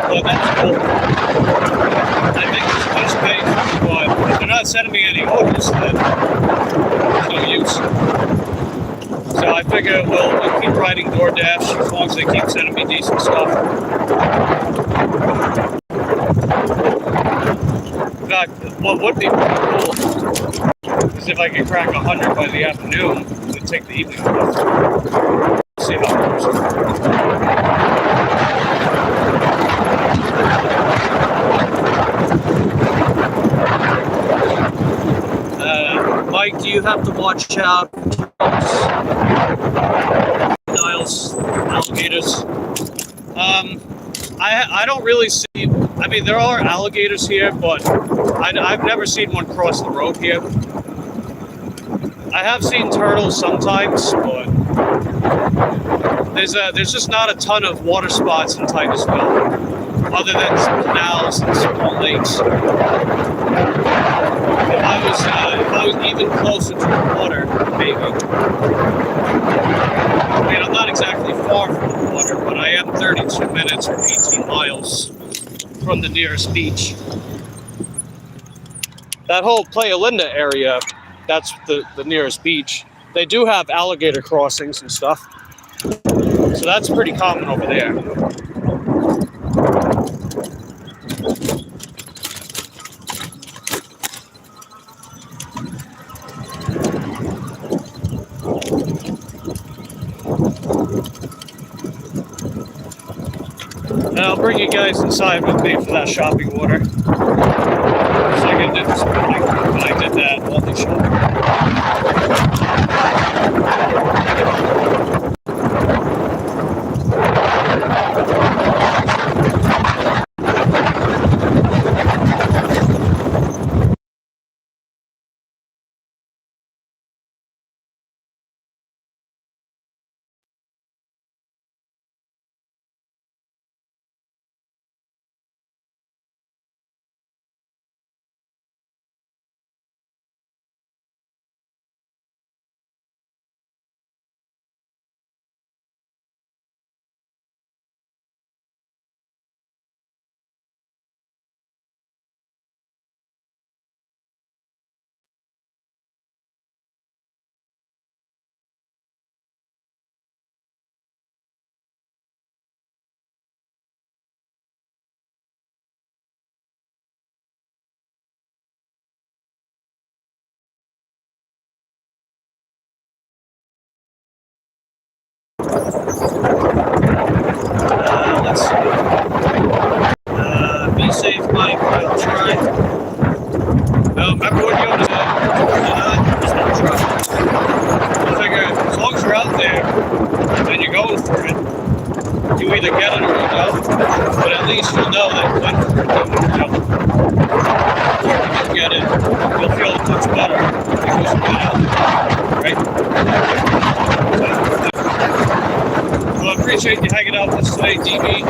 Well, that's cool. I think it's quest pay, but if they're not sending me any orders, then there's no use. So I figure we'll keep riding DoorDash as long as they keep sending me decent stuff. In fact, what would be pretty cool is if I could crack 100 by the afternoon and take the evening off. See how it goes. Mike, do you have to watch out for alligators? I don't really see. I mean, there are alligators here, but I've never seen one cross the road here. I have seen turtles sometimes, but there's just not a ton of water spots in Titusville, other than some canals and small lakes. If I was even closer to the water, maybe. I mean, I'm not exactly far from the water, but I am 32 minutes or 18 miles from the nearest beach. That whole Playa Linda area, that's the nearest beach. They do have alligator crossings and stuff. So that's pretty common over there. And I'll bring you guys inside with me for that shopping order. Just like I did this morning when I did that multi-shop. Let's see. Be safe, Mike. I'll try. Remember what you want to say? Just don't try. I figure as long as you're out there and you're going for it, you either get it or you don't. But at least you'll know that you went for it. If you get it, you'll feel much better because you got out there, right? So I appreciate you hanging out with us today, DB.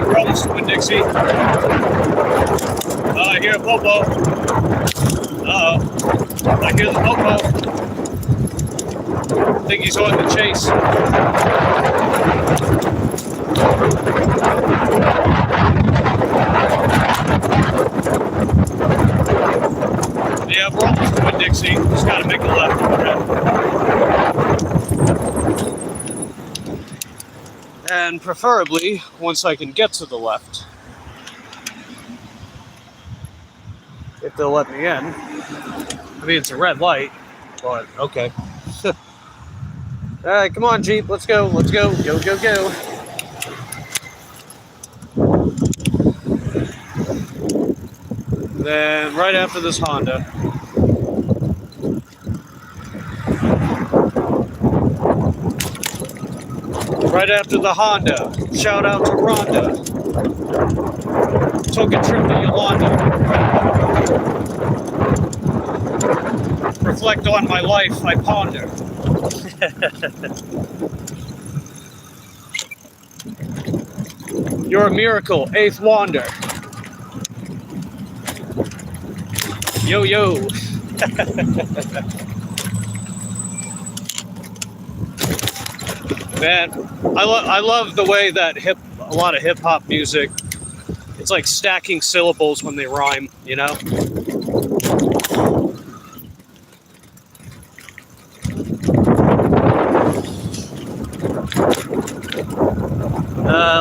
We're almost to Winn-Dixie. I hear a popo. Uh-oh. I hear the popo. I think he's on the chase. Yeah, we're almost to Winn-Dixie. Just gotta make a left. And preferably, once I can get to the left. If they'll let me in. I mean, it's a red light, but okay. Alright, come on, Jeep. Let's go. Let's go. Go, go, go. Then, right after this Honda. Right after the Honda. Shout out to Rhonda. Took a trip to Yolanda. Reflect on my life, I ponder. You're a miracle, eighth wonder. Yo, yo. Man, I love the way that a lot of hip hop music, it's like stacking syllables when they rhyme, you know?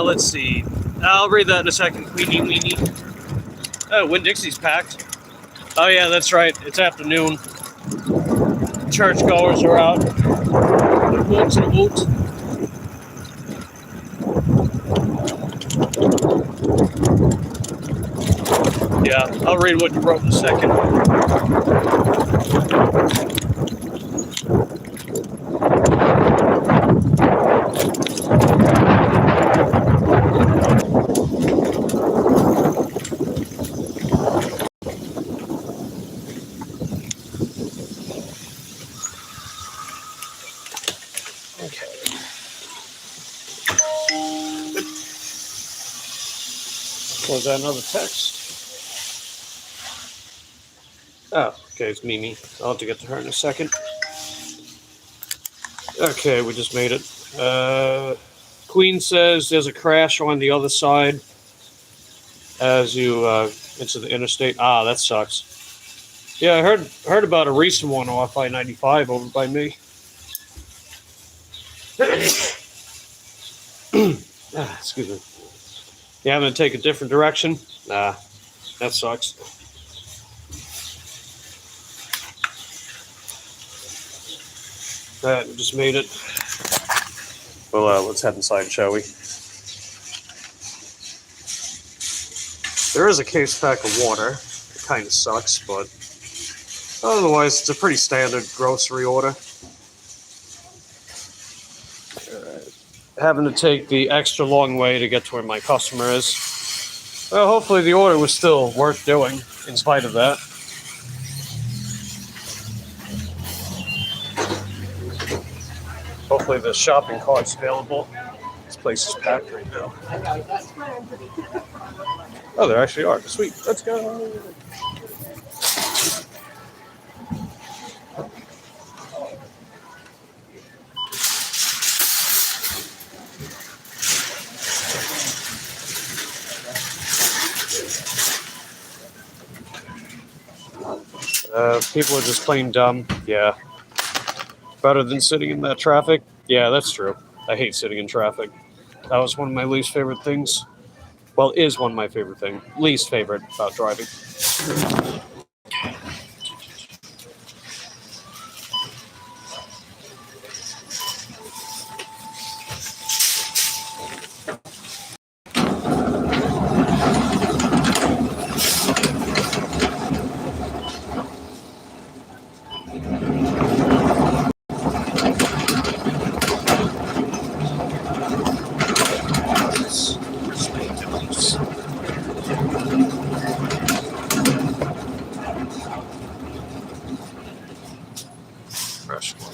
Let's see. I'll read that in a second. Queenie weenie. Oh, Winn-Dixie's packed. Oh yeah, that's right. It's afternoon. Churchgoers are out. Woot to the woot. Yeah, I'll read what you wrote in a second. Was that another text? Oh, okay, it's Mimi. I'll have to get to her in a second. Okay, we just made it. Queen says there's a crash on the other side as you into the interstate. Ah, that sucks. Yeah, I heard about a recent one off I-95 over by me. Excuse me. You having to take a different direction? Nah, that sucks. Alright, we just made it. Well, let's head inside, shall we? There is a case pack of water. It kind of sucks, but otherwise it's a pretty standard grocery order. Having to take the extra long way to get to where my customer is. Well, hopefully the order was still worth doing in spite of that. Hopefully the shopping cart's available. This place is packed right now. Oh, there actually are. Sweet. Let's go. People are just plain dumb. Yeah. Better than sitting in that traffic? Yeah, that's true. I hate sitting in traffic. That was one of my least favorite things. Well, is one of my favorite things. Least favorite about driving. Fresh one.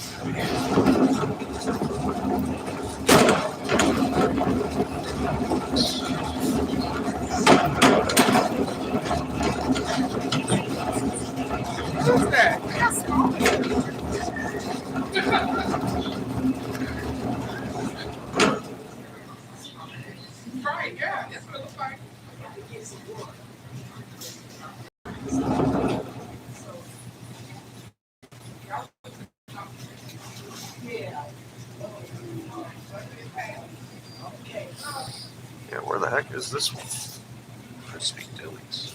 Who's that? Right, yeah, that's what it looks like. Yeah, where the heck is this one? Crispy Dillies.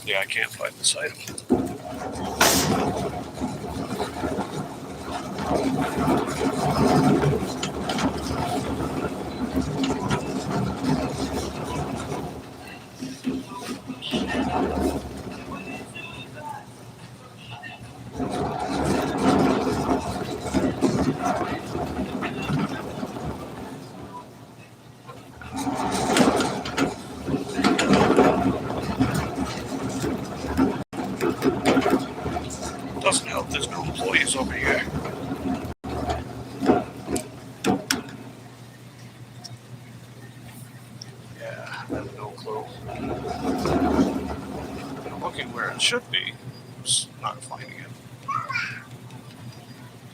Yeah, I can't find this item. Doesn't help there's no employees over here. Yeah, I have no clue. I'm looking where it should be. Just not finding it.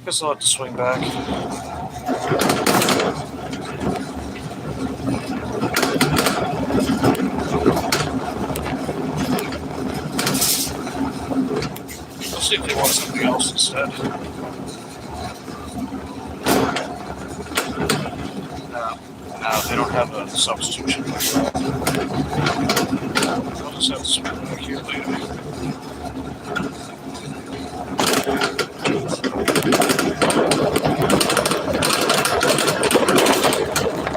Guess I'll have to swing back. Let's see if they want something else instead. No, they don't have a substitution. I'll just have to swing back here later.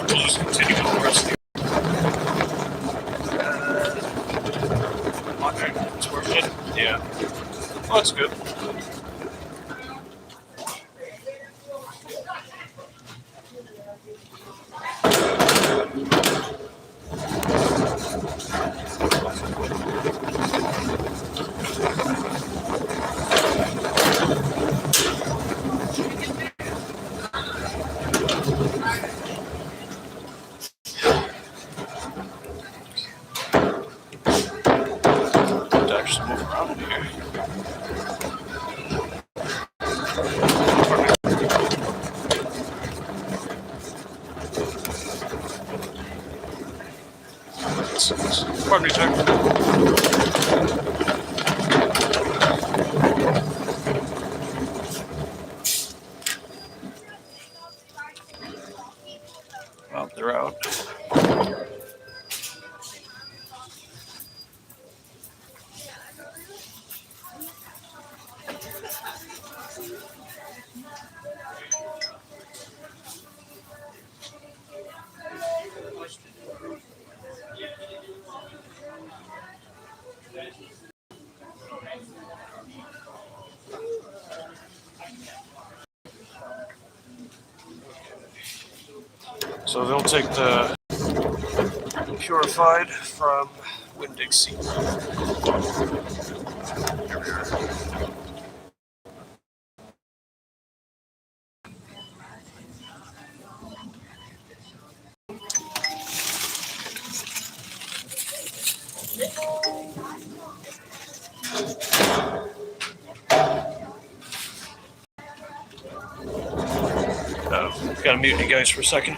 We'll just continue with the rest of the okay, it's working. Yeah. Well, that's good. Dash move around here. Pardon me, sir. Well, they're out. So they'll take the purified from Winn-Dixie. Here we are. Gotta mute you guys for a second.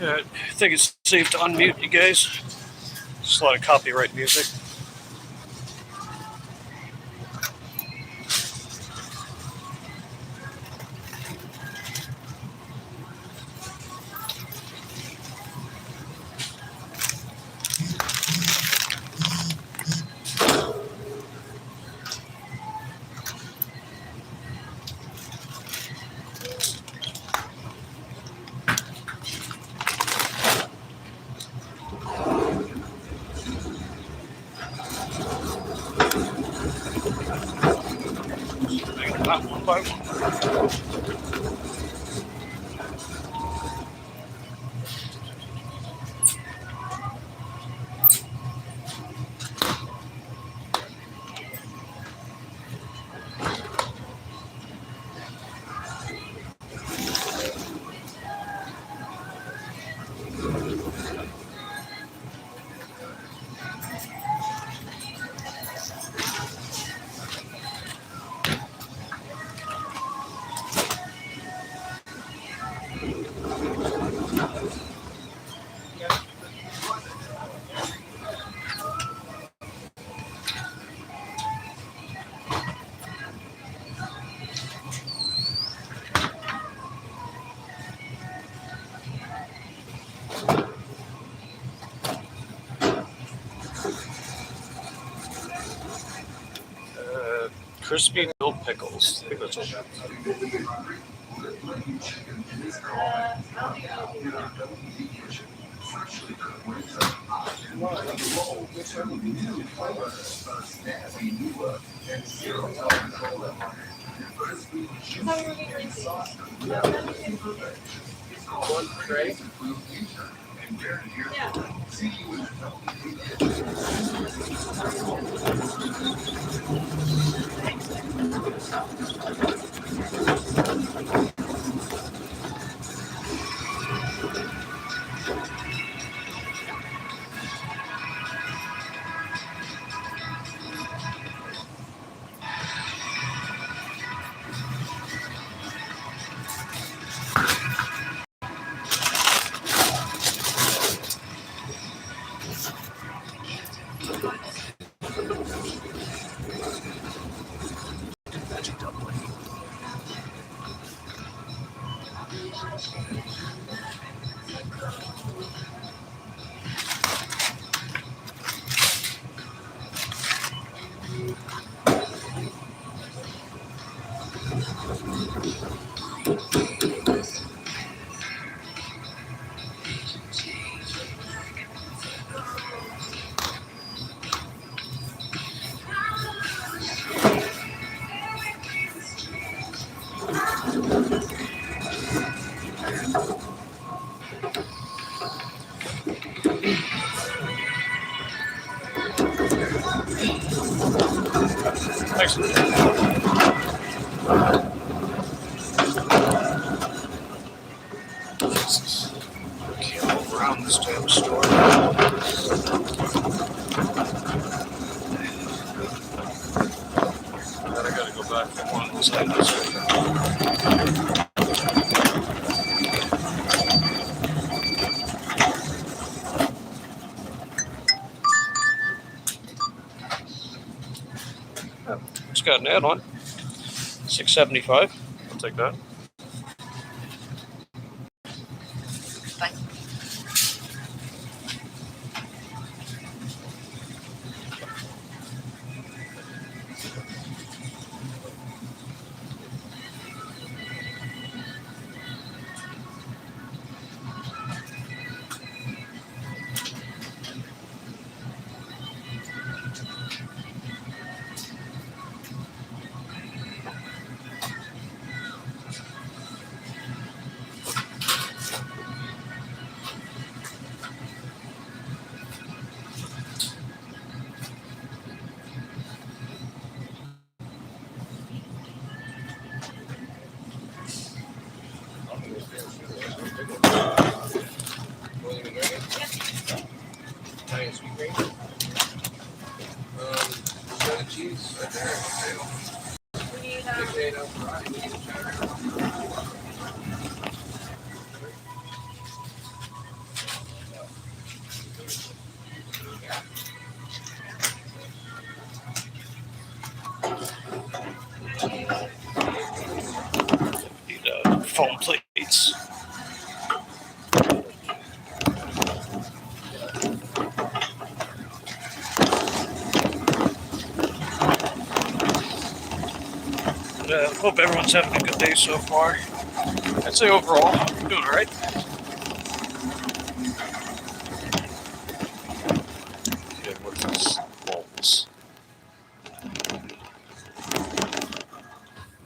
I think it's safe to unmute you guys. Just a lot of copyright music. Not one by one. Crispy dill pickles. I think that's what. One tray. Thanks. Jesus. Can't move around this damn store. Then I gotta go back for one of these items. It's got an add-on. $6.75. I'll take that. Italian sweet green. Cheddar cheese right there. Potato. hope everyone's having a good day so far. I'd say overall, I'm doing alright. Okay, what are these bowls?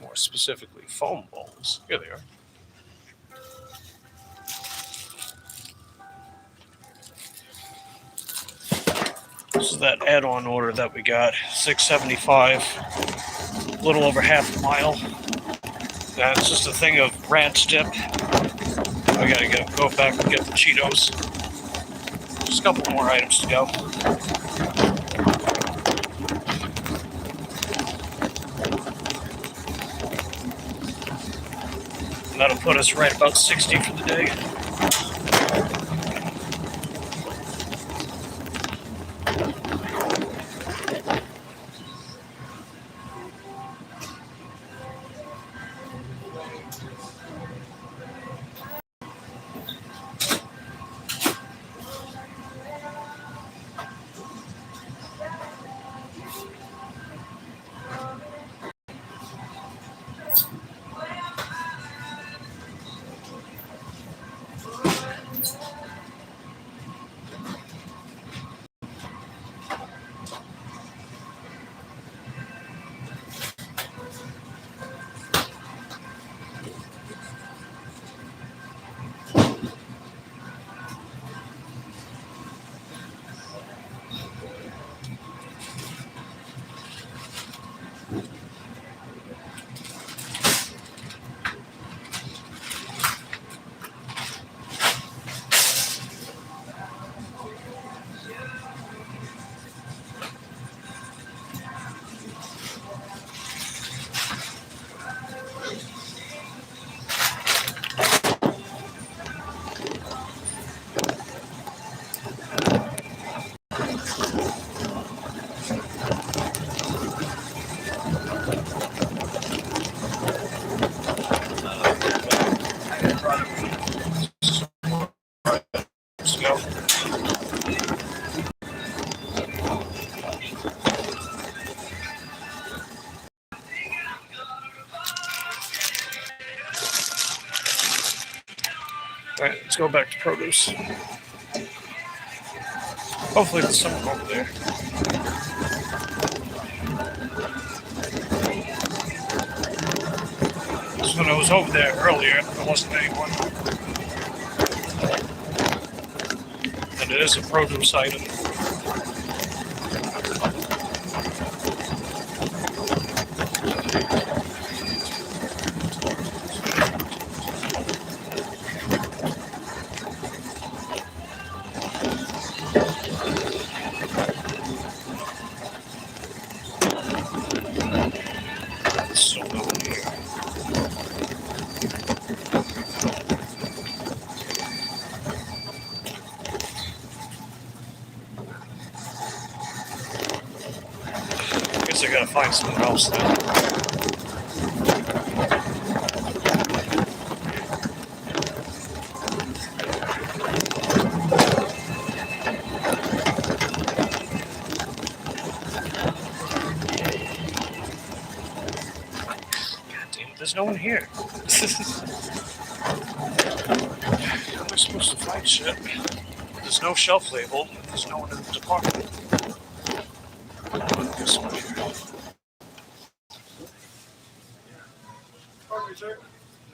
More specifically, foam bowls. Here they are. This is that add-on order that we got, $6.75, a little over half a mile. It's just a thing of ranch dip. I gotta go back and get the Cheetos. Just a couple more items to go. And that'll put us right about 60 for the day. Let's go. Alright, let's go back to produce. Hopefully there's someone over there. So when I was over there earlier, there wasn't anyone. And it is a produce item. So no one here. Guess I gotta find someone else then. God damn it, there's no one here. How am I supposed to find shit? There's no shelf label. There's no one in the department. Guess I'm here. Pardon me, sir.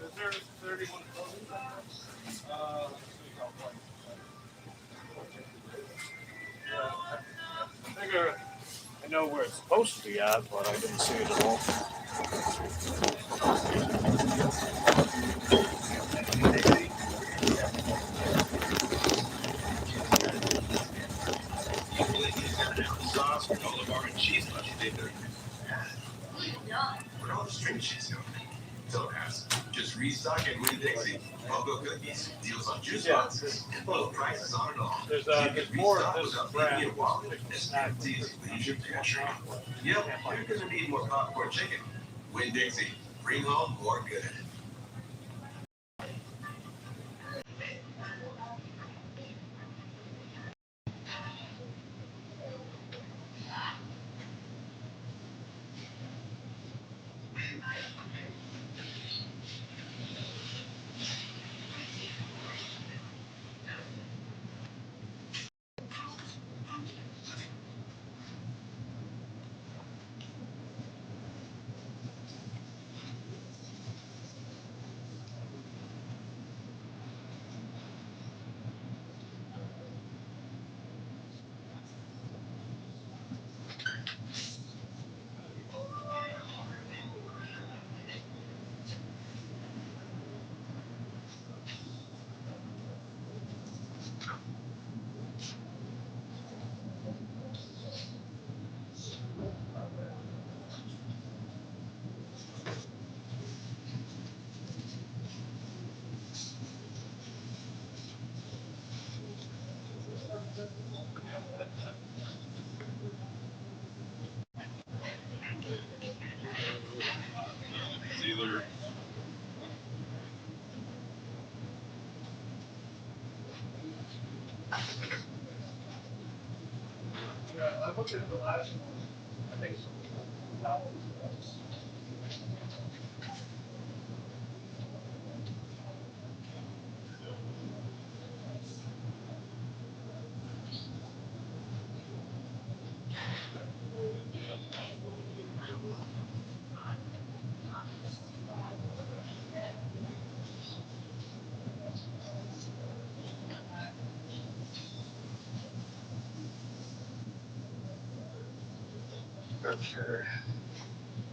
Is there 31 I figure I know where it's supposed to be at, but I didn't see it at all. Sauce, granola bar, and cheese left you did there. Where all the string cheese go? Doordash. Just restock at Win Dixie. Cocoa cookies, deals on juice boxes, and low prices on it all. There's more of this brand. It's easy to use your pantry. Yep, you're gonna need more popcorn chicken. Win Dixie. Bring home more good. Yeah, I looked at the last one. I think so.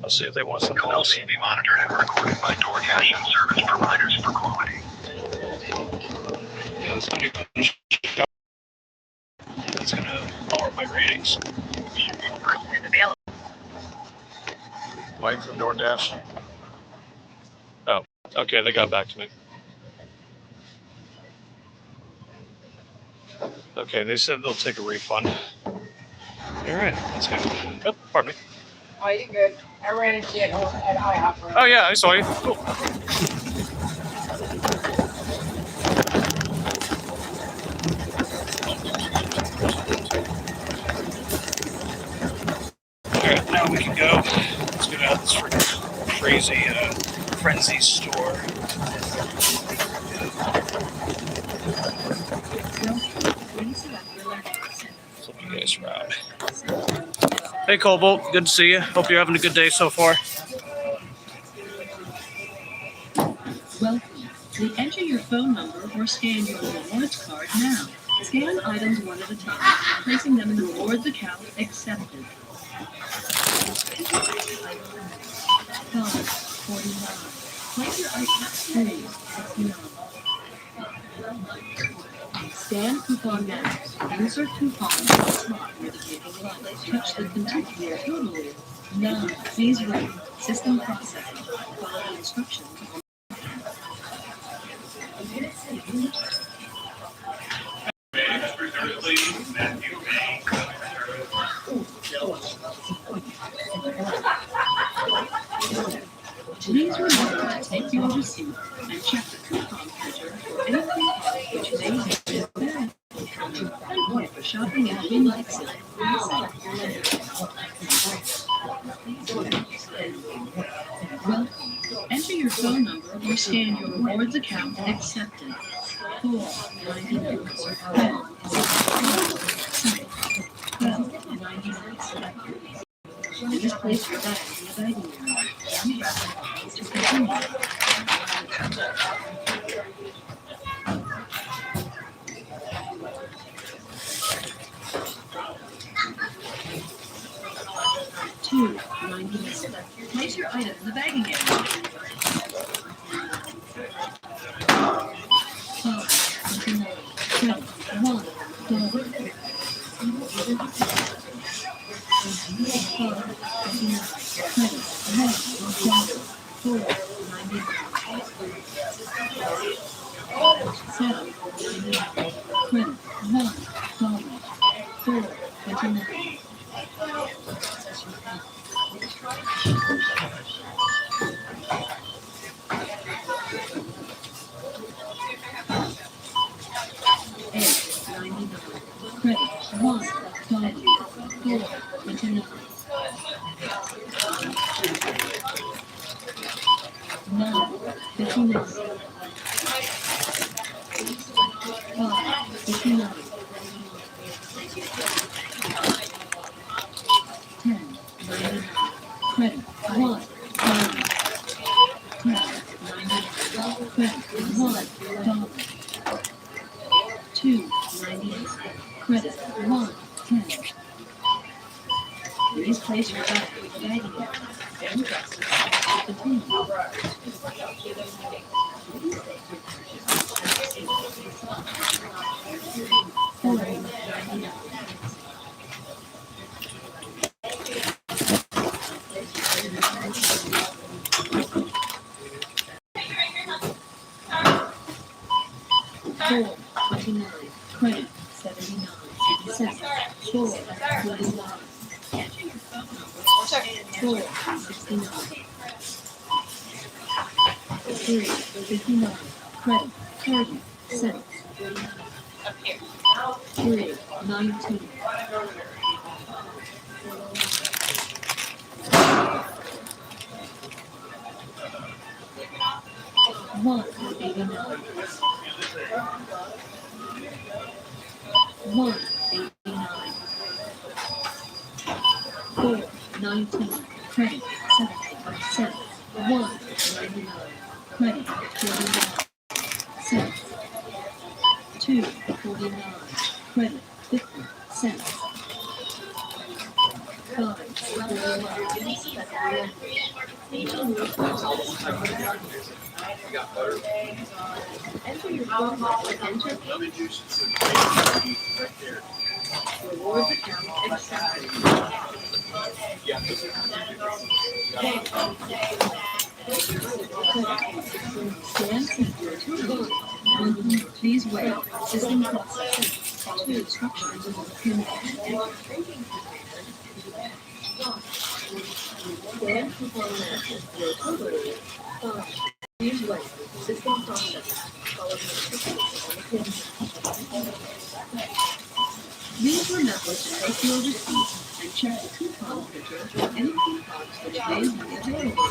I'll see if they want something Calls else. can be monitored and recorded by DoorDash and service providers for quality. Yeah, that's gonna lower my ratings. Mike from DoorDash. Oh, okay, they got back to me. Okay, they said they'll take a refund. All right, that's good. Oh, pardon me. Oh, you're good. I ran into you at IHOP. Oh yeah, I saw you. Cool. All right, now we can go. Let's get out of this freaking crazy frenzy store. Flip you guys around. Hey Cobalt, good to see you. Hope you're having a good day so far. Welcome. Please enter your phone number or scan your rewards card now. Scan items one at a time, placing them in the rewards account accepted. 549. Place your item 369. Scan coupon now. Insert coupon in the slot indicating light. Touch the continue total. Now, please wait. System processing. Follow the instructions. Please remember to take your receipt and check the coupon printer for any coupons which may have been bad. And point for shopping at Winlexi. Welcome. Enter your phone number or scan your rewards account accepted. 499. Please place your bag in the bagging area. To continue. $2.99. Place your item in the bagging area. Credit $1.10. Please place your bag in the bagging area and process to continue. $4.99. $4.29. Credit $79.50. $4.49. $4.69. $3.59. Credit $30 cents. 319. 189. 189. 419. 20. 70 cents. 199. 20. 49 cents. 249. 20. 50 cents. 541. Enter your phone number and enter Lemon juice and right there. rewards account accepted. Yeah. Scan sector 2. Please wait. System processing. 2 instructions on the pin. Scan coupon matches your total. 5. Please wait. System processing. Follow the instructions on the pin. Please remember to take your receipt and check the coupon printer for any coupons which may be available.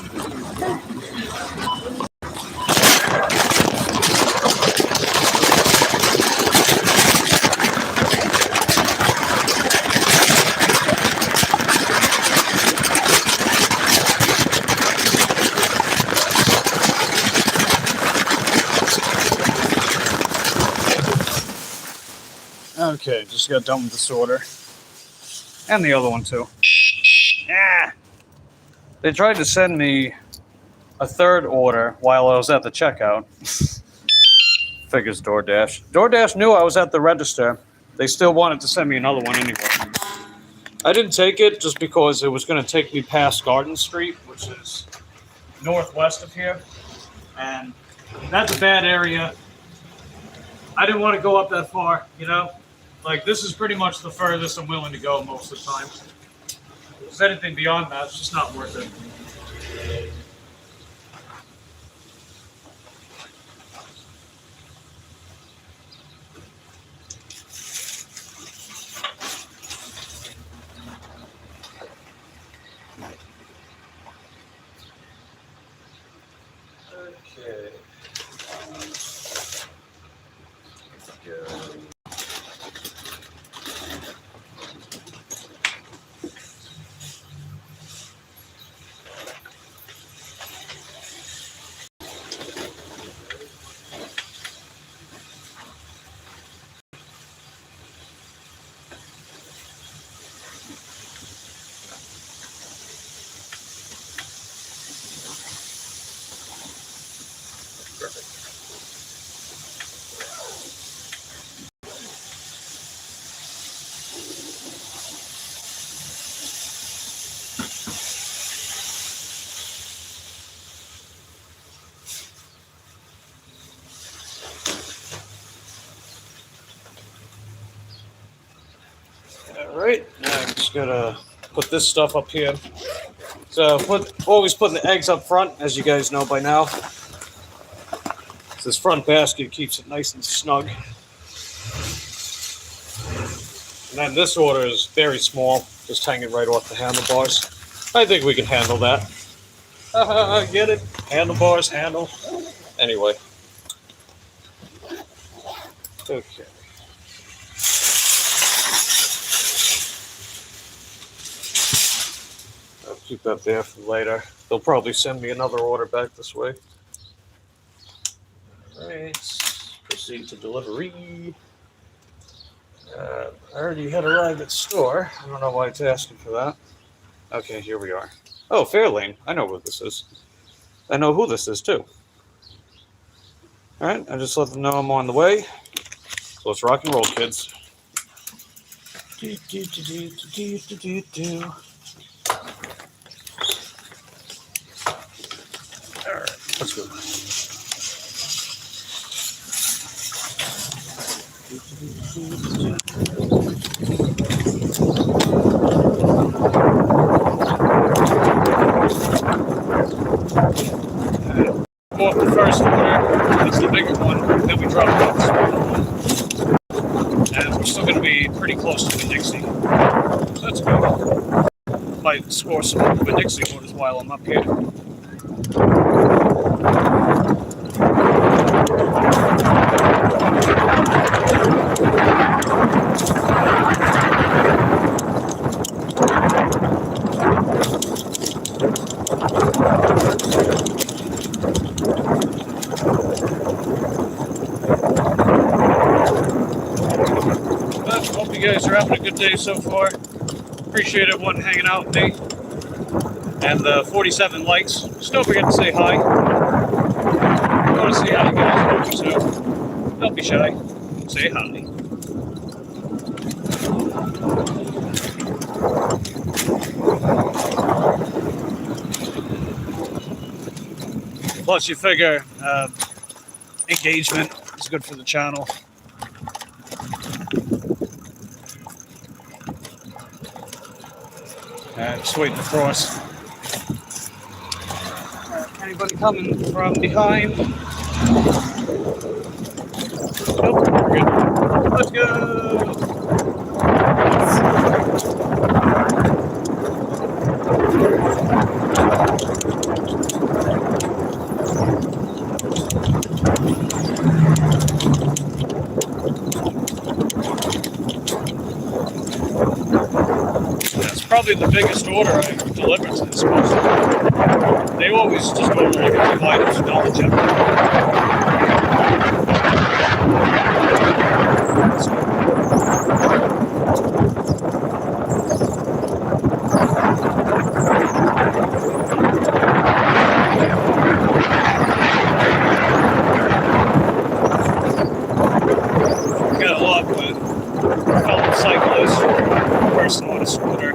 Okay, just got done with this order. And the other one too. Yeah. They tried to send me a third order while I was at the checkout. Figures DoorDash. DoorDash knew I was at the register. They still wanted to send me another one anyway. I didn't take it just because it was going to take me past Garden Street, which is northwest of here. And that's a bad area. I didn't want to go up that far, you know? Like, this is pretty much the furthest I'm willing to go most of the time. If there's anything beyond that, it's just not worth it. Okay. All right, now I'm just gonna put this stuff up here. So always putting the eggs up front, as you guys know by now. This front basket keeps it nice and snug. And then this order is very small, just hanging right off the handlebars. I think we can handle that. Get it? Handlebars, handle. Anyway. Okay. I'll keep that there for later. They'll probably send me another order back this way. All right. Proceed to delivery. I already had arrived at store. I don't know why it's asking for that. Okay, here we are. Oh, Fairlane. I know what this is. I know who this is, too. All right, I just let them know I'm on the way. So let's rock and roll, kids. All right, let's go. Bought the first order. It's the bigger one. Then we dropped off the smaller one. And we're still going to be pretty close to the Dixie. That's good. Might score some Uber Dixie orders while I'm up here. But hope you guys are having a good day so far. Appreciate everyone hanging out with me. And the 47 likes. Just don't forget to say hi. I want to see how you guys are, so don't be shy. Say hi. Plus, you figure engagement is good for the channel. Just waiting to cross. Anybody coming from behind? Nope, we're good. Let's go! That's probably the biggest order I delivered to this place. They always just go to like a few items and Dollar General. Got a lot with fellow cyclists, person on a scooter.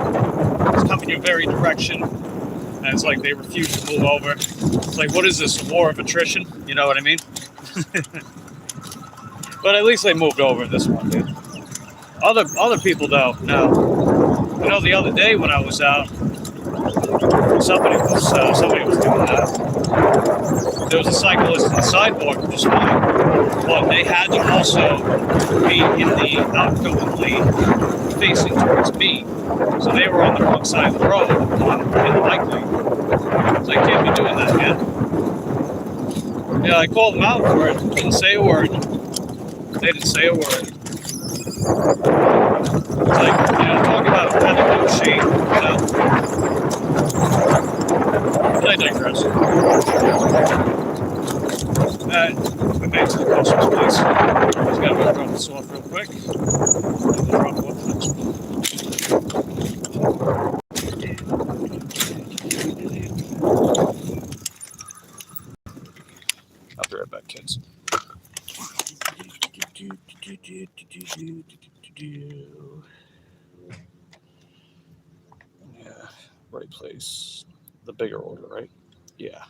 It's coming your very direction. And it's like they refuse to move over. It's like, what is this, a war of attrition? You know what I mean? But at least they moved over this one, dude. Other people, though, no. I know the other day when I was out, somebody was doing that. There was a cyclist on the sidewalk just fine. But they had to also be in the outgoing lane facing towards me. So they were on the wrong side of the road in the bike lane. So they can't be doing that, man. Yeah, I called them out for it. Didn't say a word. They didn't say a word. It's like, talk about having no shame, But I digress. We made it to the customer's place. Just gotta go drop this off real quick. And we'll drop off the next one. I'll be right back, kids. Yeah, right place. The bigger order, right? Yeah.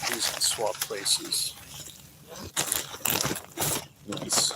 These can swap places. Nice.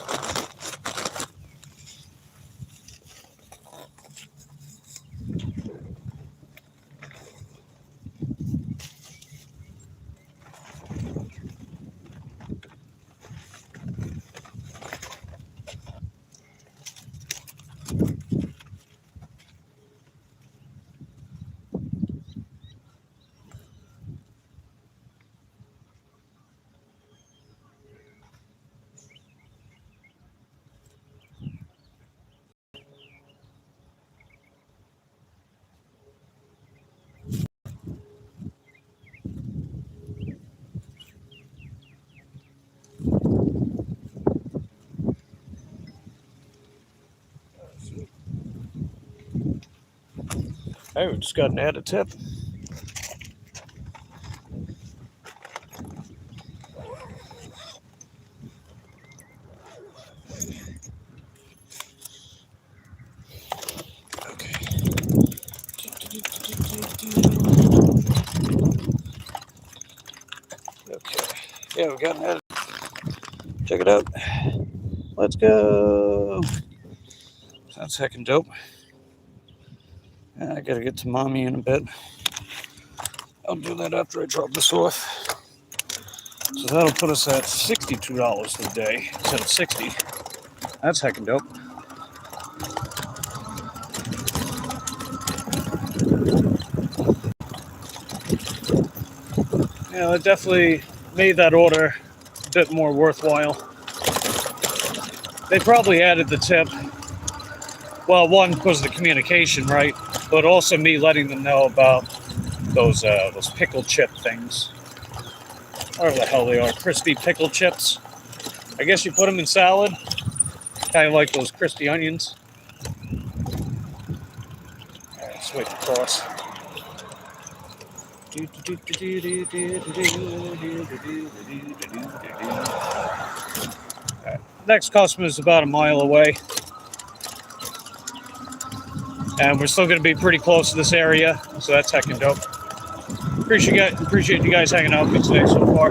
Hey, we just got an added tip. Okay. Okay. Yeah, we got an added. Check it out. Let's go. Sounds heckin' dope. I gotta get to mommy in a bit. I'll do that after I drop this off. So that'll put us at $62 for the day instead of 60. That's heckin' dope. Yeah, it definitely made that order a bit more worthwhile. They probably added the tip. Well, one because of the communication, right? But also me letting them know about those pickle chip things. Whatever the hell they are, crispy pickle chips. I guess you put them in salad, kind of like those crispy onions. All right, let's wait to cross. Right. Next customer is about a mile away, and we're still going to be pretty close to this area, so that's heckin' dope. Appreciate you guys hanging out with me today so far.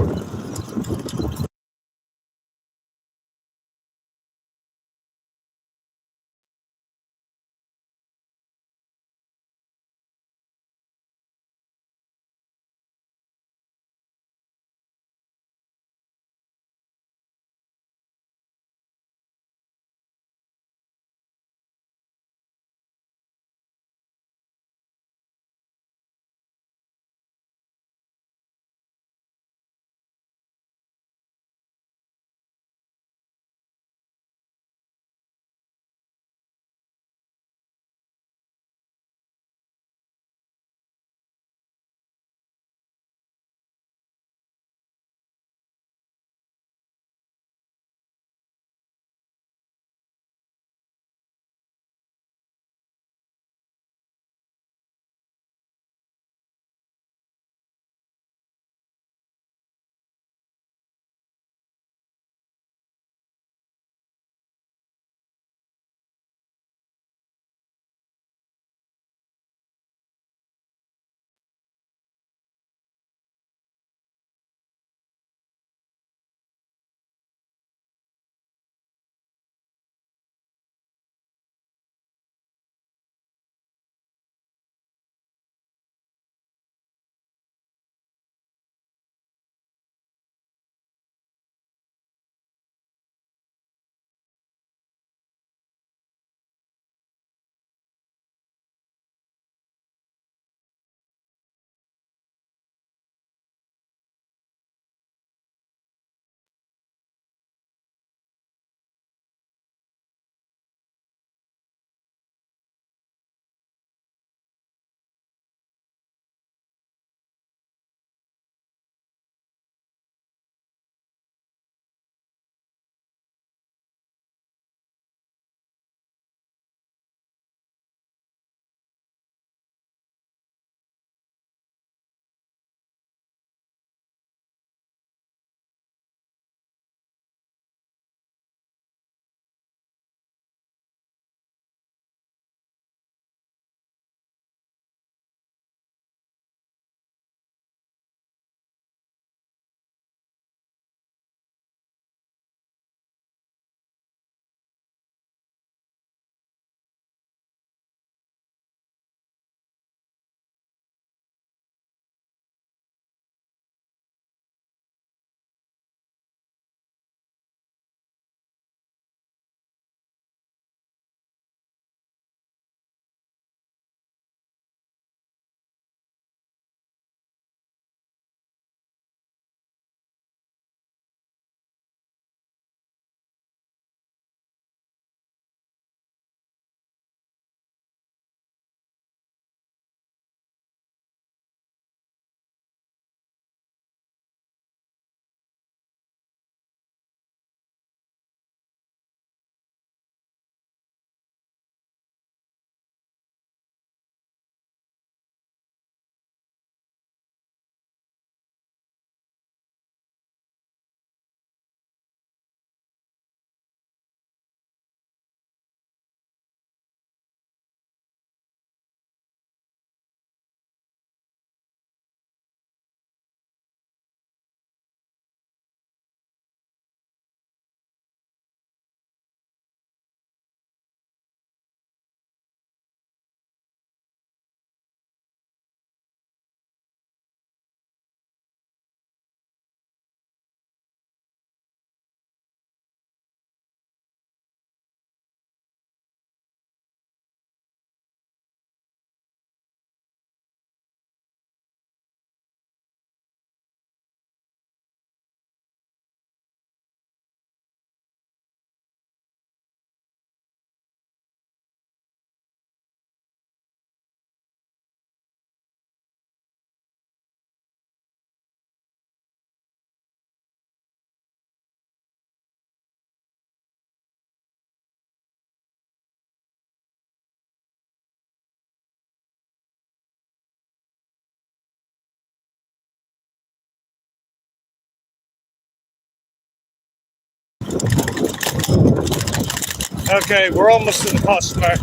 Okay, we're almost to the customer.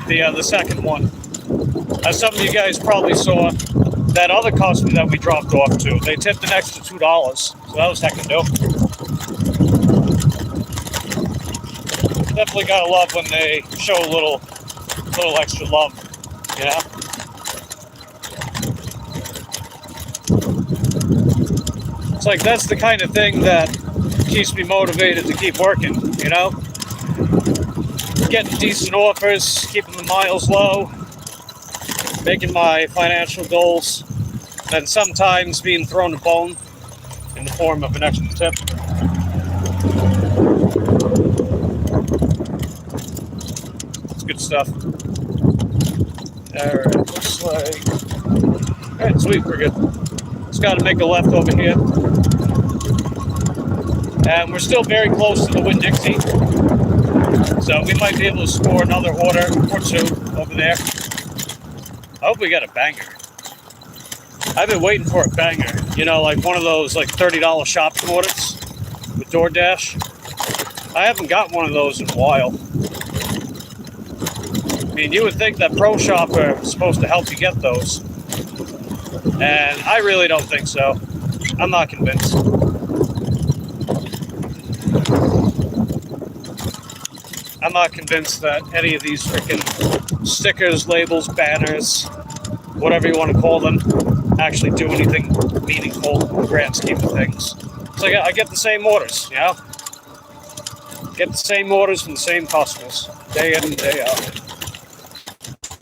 The second one. As some of you guys probably saw, that other customer that we dropped off to, they tipped an extra $2, so that was heckin' dope. Definitely gotta love when they show a little extra love, you know? It's like that's the kind of thing that keeps me motivated to keep working, you know? Getting decent offers, keeping the miles low, making my financial goals, and sometimes being thrown a bone in the form of an extra tip. It's good stuff. Alright, looks like... Alright, sweet, we're good. Just gotta make a left over here. And we're still very close to the Winn-Dixie. So we might be able to score another order or two over there. I hope we got a banger. I've been waiting for a banger. You know, like one of those like $30 shopping orders with DoorDash. I haven't got one of those in a while. I mean, you would think that Pro Shopper is supposed to help you get those. And I really don't think so. I'm not convinced. I'm not convinced that any of these freaking stickers, labels, banners, whatever you want to call them, actually do anything meaningful in the grand scheme of things. So I get the same orders, you know? Get the same orders from the same customers, day in and day out.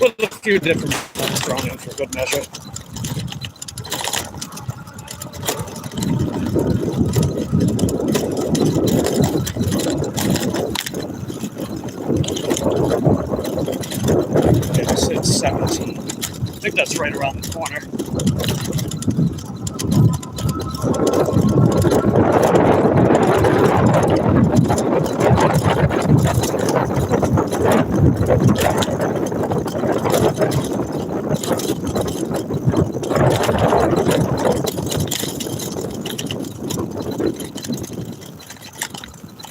With a few different ones thrown in for good measure. It's 17. I think that's right around the corner.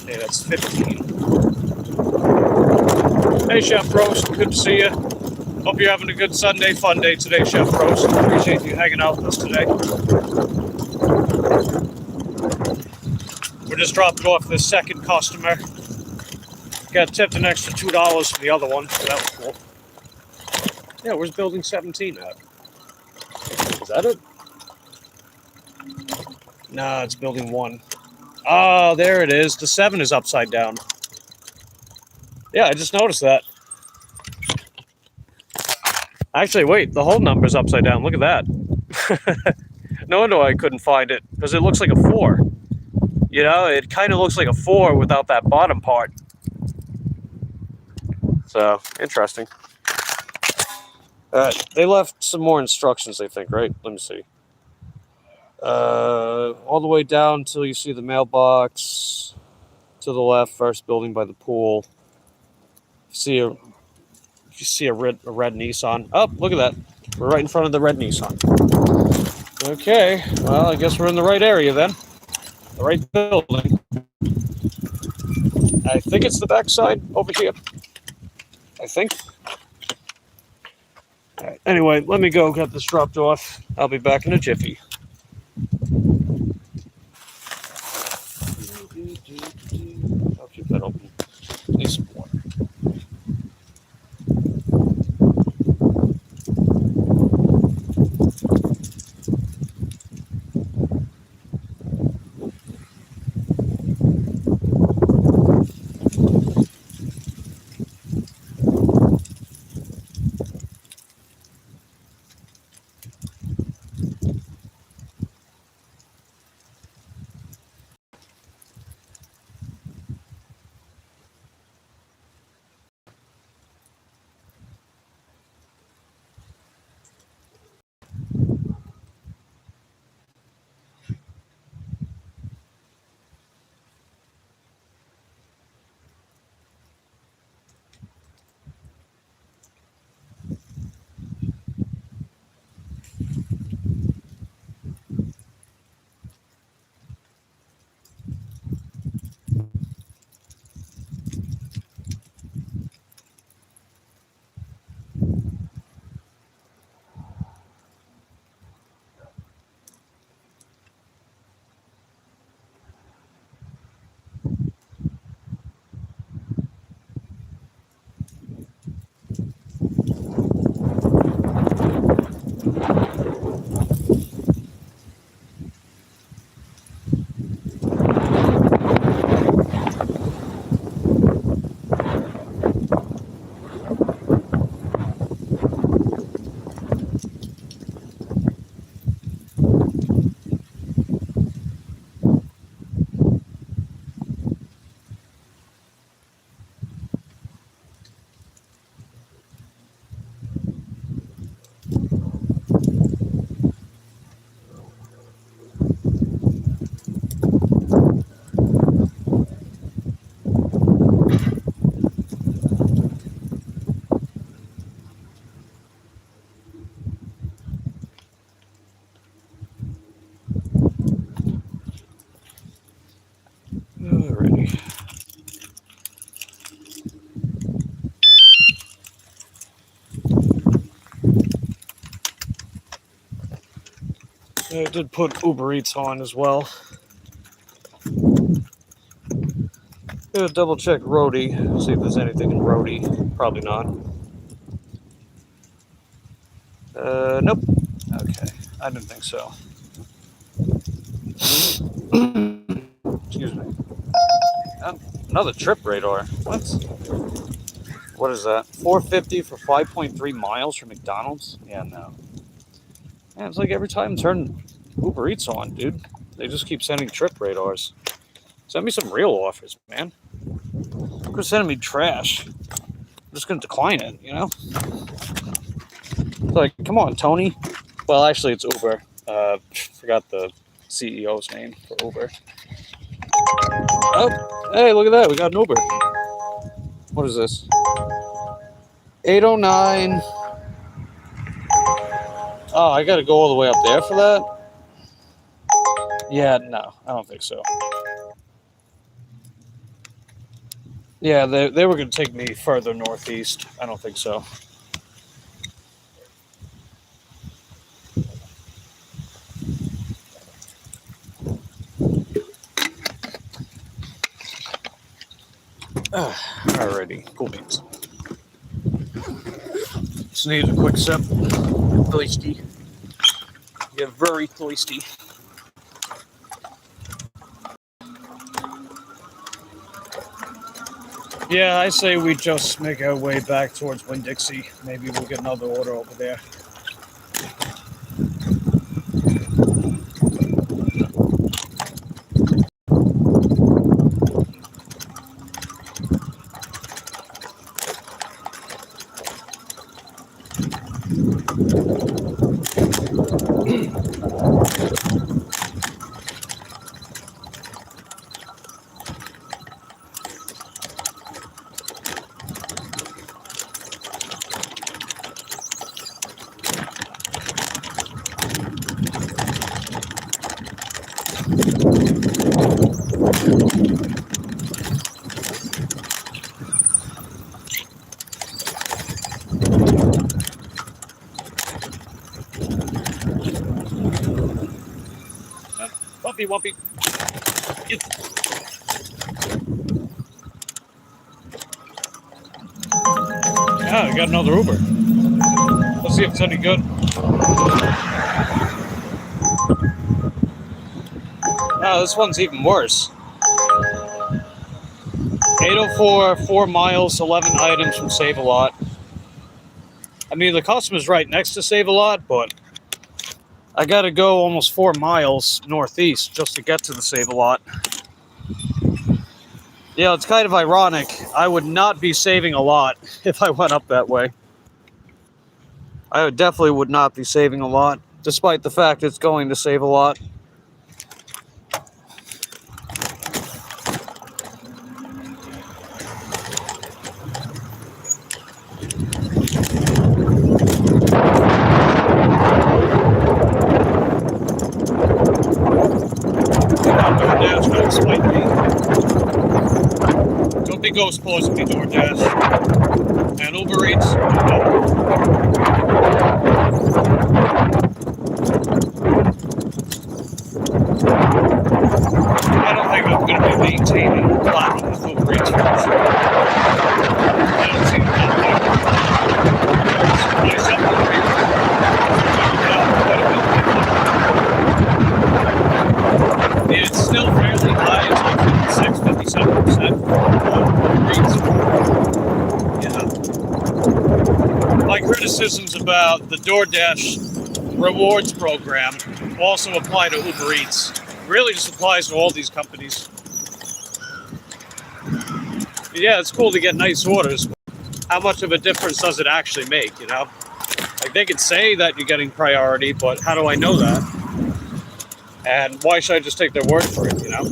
Okay, that's 15. Hey, Chef Roast, good to see you. Hope you're having a good Sunday fun day today, Chef Roast. Appreciate you hanging out with us today. We're just dropping off the second customer. Got tipped an extra $2 for the other one, so that was cool. Yeah, where's building 17 at? Is that it? Nah, it's building 1. Oh, there it is. The 7 is upside down. Yeah, I just noticed that. Actually, wait, the whole number's upside down. Look at that. No wonder I couldn't find it, because it looks like a 4. You know, it kind of looks like a 4 without that bottom part. So, interesting. They left some more instructions, I think, right? Let me see. All the way down until you see the mailbox. To the left, first building by the pool. You see a red Nissan. Oh, look at that. We're right in front of the red Nissan. Okay, well, I guess we're in the right area then. The right building. I think it's the back side over here. I think. All right. Anyway, let me go get this dropped off. I'll be back in a jiffy. I'll keep that open. Need some water. I did put Uber Eats on as well. Gonna double check Roadie, see if there's anything in Roadie. Probably not. Nope. Okay, I didn't think so. Excuse me. Oh, another trip radar. What? What is that? $4.50 for 5.3 miles from McDonald's? Yeah, no. Man, it's like every time I turn Uber Eats on, dude, they just keep sending trip radars. Send me some real offers, man. Quit sending me trash. I'm just gonna decline it, you know? It's like, come on, Tony. Well, actually, it's Uber. Forgot the CEO's name for Uber. Oh, hey, look at that. We got an Uber. What is this? 809. Oh, I gotta go all the way up there for that? Yeah, no, I don't think so. Yeah, they were gonna take me further northeast. I don't think so. Alrighty, cool beans. Just need a quick sip. Thirsty. Yeah, very thirsty. Yeah, I say we just make our way back towards Winn-Dixie. Maybe we'll get another order over there. Wumpy. Yeah, I got another Uber. Let's see if it's any good. Oh, this one's even worse. 804, 4 miles, 11 items from Save-A-Lot. I mean, the customer's right next to Save-A-Lot, but I gotta go almost 4 miles northeast just to get to the Save-A-Lot. Yeah, it's kind of ironic. I would not be saving a lot if I went up that way. I definitely would not be saving a lot, despite the fact it's going to Save-A-Lot. DoorDash got spite me. Don't be ghost closing me, DoorDash. And Uber Eats, I don't think I'm going to be maintaining platinum with Uber Eats for sure. I don't see that. It's still fairly high. It's like 56, 57% Yeah. My criticisms about the DoorDash rewards program also apply to Uber Eats. It really just applies to all these companies. Yeah, it's cool to get nice orders. How much of a difference does it actually make, you know? Like, they could say that you're getting priority, but how do I know that? And why should I just take their word for it, you know?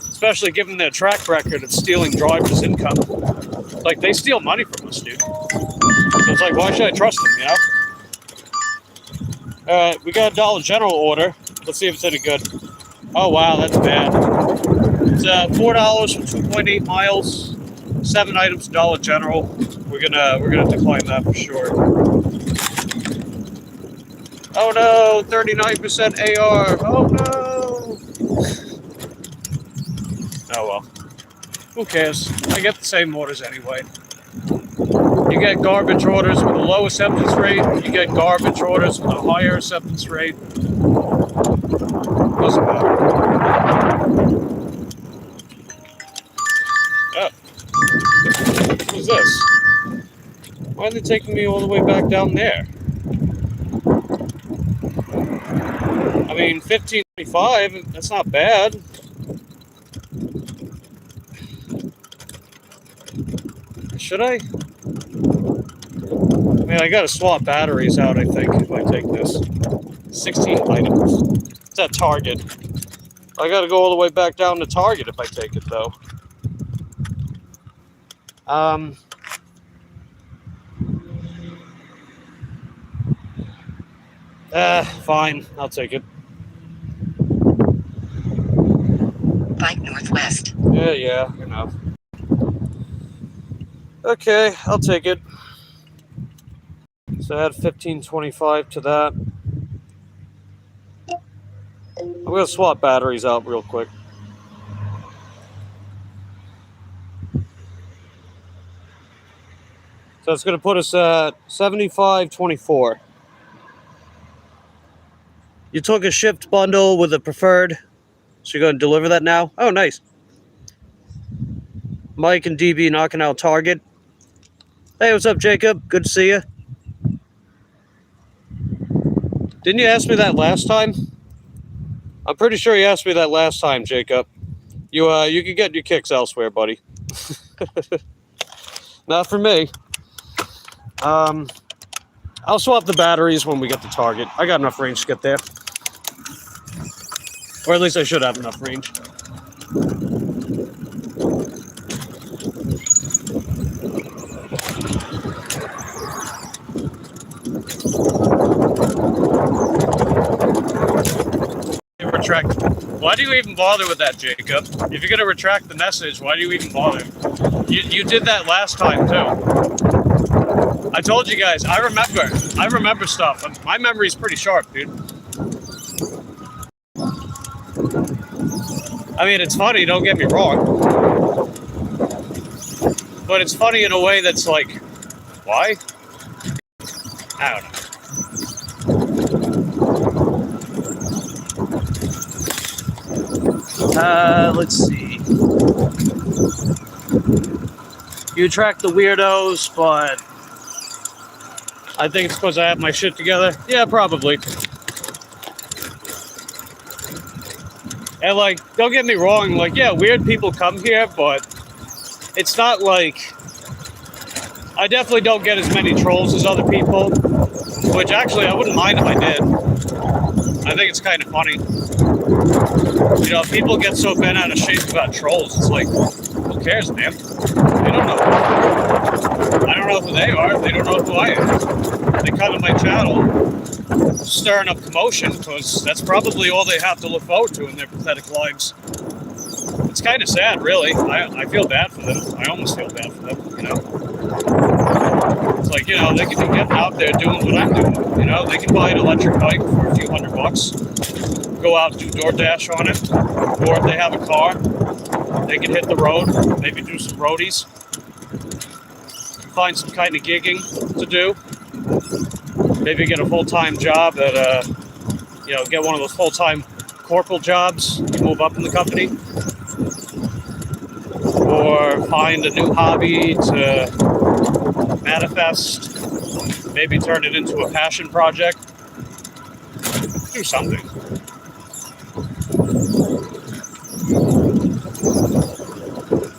Especially given their track record of stealing drivers' income. Like, they steal money from us, dude. So it's like, why should I trust them, you know? We got a Dollar General order. Let's see if it's any good. Oh, wow, that's bad. It's $4 for 2.8 miles, 7 items, Dollar General. We're gonna decline that for sure. Oh no, 39% AR. Oh no. Oh well. Who cares? I get the same orders anyway. You get garbage orders with a low acceptance rate. You get garbage orders with a higher acceptance rate. Doesn't matter. Oh. Who's this? Why are they taking me all the way back down there? I mean, 1525, that's not bad. Should I? I mean, I gotta swap batteries out, I think, if I take this. 16 items. It's at Target. I gotta go all the way back down to Target if I take it, though. Fine. I'll take it. Bike northwest. Yeah, enough. Okay, I'll take it. So add 1525 to that. I'm gonna swap batteries out real quick. So it's gonna put us at 7524. You took a shipped bundle with a preferred, so you're gonna deliver that now? Oh, nice. Mike and DB knocking out Target. Hey, what's up, Jacob? Good to see you. Didn't you ask me that last time? I'm pretty sure you asked me that last time, Jacob. You can get your kicks elsewhere, buddy. Not for me. I'll swap the batteries when we get to Target. I got enough range to get there. Or at least I should have enough range. Retract. Why do you even bother with that, Jacob? If you're gonna retract the message, why do you even bother? You did that last time too. I told you guys. I remember stuff. My memory's pretty sharp, dude. I mean, it's funny. Don't get me wrong, but it's funny in a way that's like, why? I don't know. Let's see. You track the weirdos, but I think it's because I have my shit together. Yeah, probably. And like, don't get me wrong, like, yeah, weird people come here, but it's not like, I definitely don't get as many trolls as other people, which actually I wouldn't mind if I did. I think it's kind of funny. You know, people get so bent out of shape about trolls. It's like, who cares, man? They don't know. I don't know who they are. They don't know who I am. They come to my channel, stirring up commotion, because that's probably all they have to look forward to in their pathetic lives. It's kind of sad, really. I feel bad for them. I almost feel bad for them, you know? It's like, you know, they can be getting out there doing what I'm doing. You know, they can buy an electric bike for a few $100. Go out and do DoorDash on it, or if they have a car, they can hit the road, maybe do some roadies, find some kind of gigging to do, maybe get a full-time job at you know, get one of those full-time corporal jobs, you move up in the company, or find a new hobby to manifest, maybe turn it into a passion project, do something.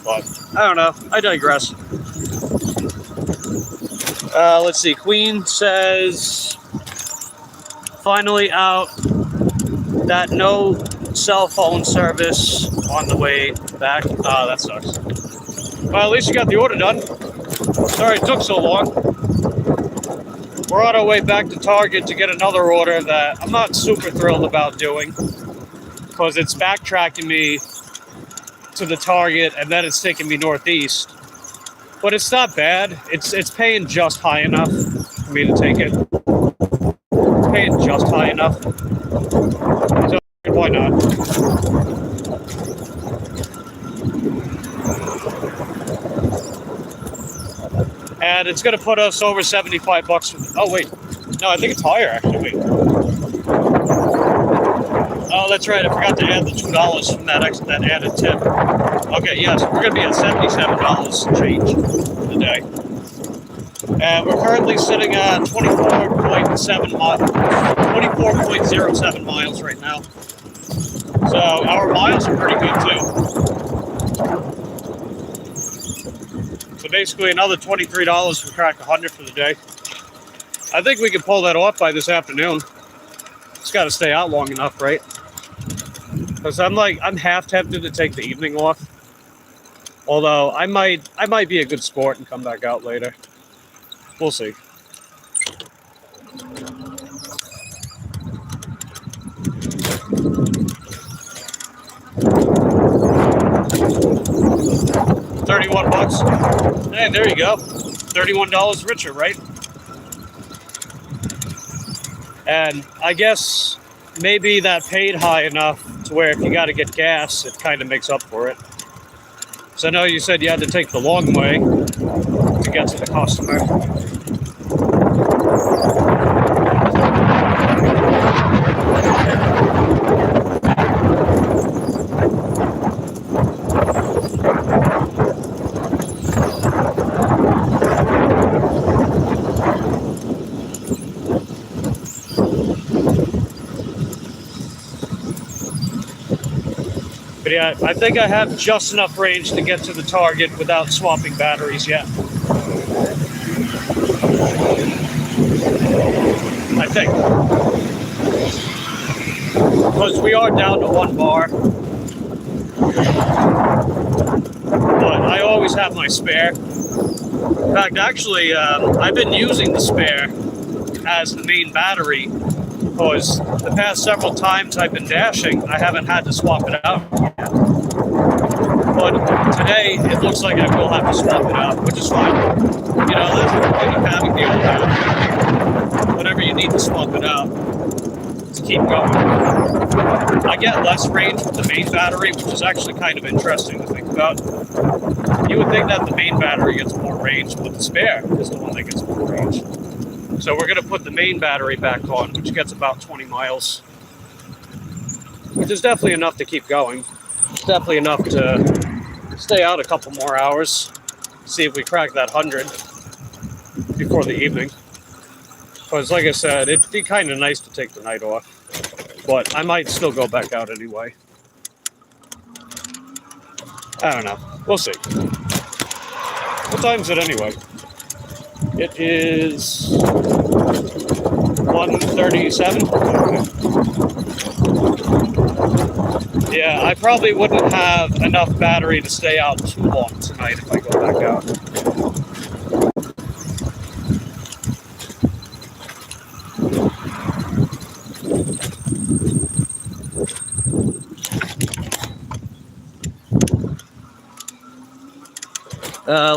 But I don't know. I digress. Let's see. Queen says, finally out that no cell phone service on the way back. That sucks. Well, at least you got the order done. Sorry it took so long. We're on our way back to Target to get another order that I'm not super thrilled about doing, because it's backtracking me to the Target and then it's taking me northeast. But it's not bad. It's paying just high enough for me to take it. paying just high enough. So why not? And it's going to put us over 75 bucks. Oh, wait. No, I think it's higher, actually. Wait. Oh, that's right. I forgot to add the $2 from that added tip. Okay, yes, we're going to be at $77 change today. And we're currently sitting at 24.07 miles right now. So our miles are pretty good too. So basically another $23 to crack 100 for the day. I think we can pull that off by this afternoon. Just got to stay out long enough, right? Because I'm half tempted to take the evening off. Although I might be a good sport and come back out later. We'll see. $31. Hey, there you go. $31 richer, right? And I guess maybe that paid high enough to where if you got to get gas, it kind of makes up for it. So I know you said you had to take the long way to get to the customer. But yeah, I think I have just enough range to get to the target without swapping batteries yet. I think. Because we are down to 1 bar. But I always have my spare. In fact, actually, I've been using the spare as the main battery because the past several times I've been dashing, I haven't had to swap it out yet. But today, it looks like I will have to swap it out, which is fine. You know, that's the point of having the old battery. Whenever you need to swap it out, just keep going. I get less range with the main battery, which is actually kind of interesting to think about. You would think that the main battery gets more range, but the spare is the one that gets more range. So we're going to put the main battery back on, which gets about 20 miles, which is definitely enough to keep going. It's definitely enough to stay out a couple more hours, see if we crack that 100 before the evening. Because like I said, it'd be kind of nice to take the night off, but I might still go back out anyway. I don't know. We'll see. What time is it anyway? It is 1:37. Yeah, I probably wouldn't have enough battery to stay out too long tonight if I go back out.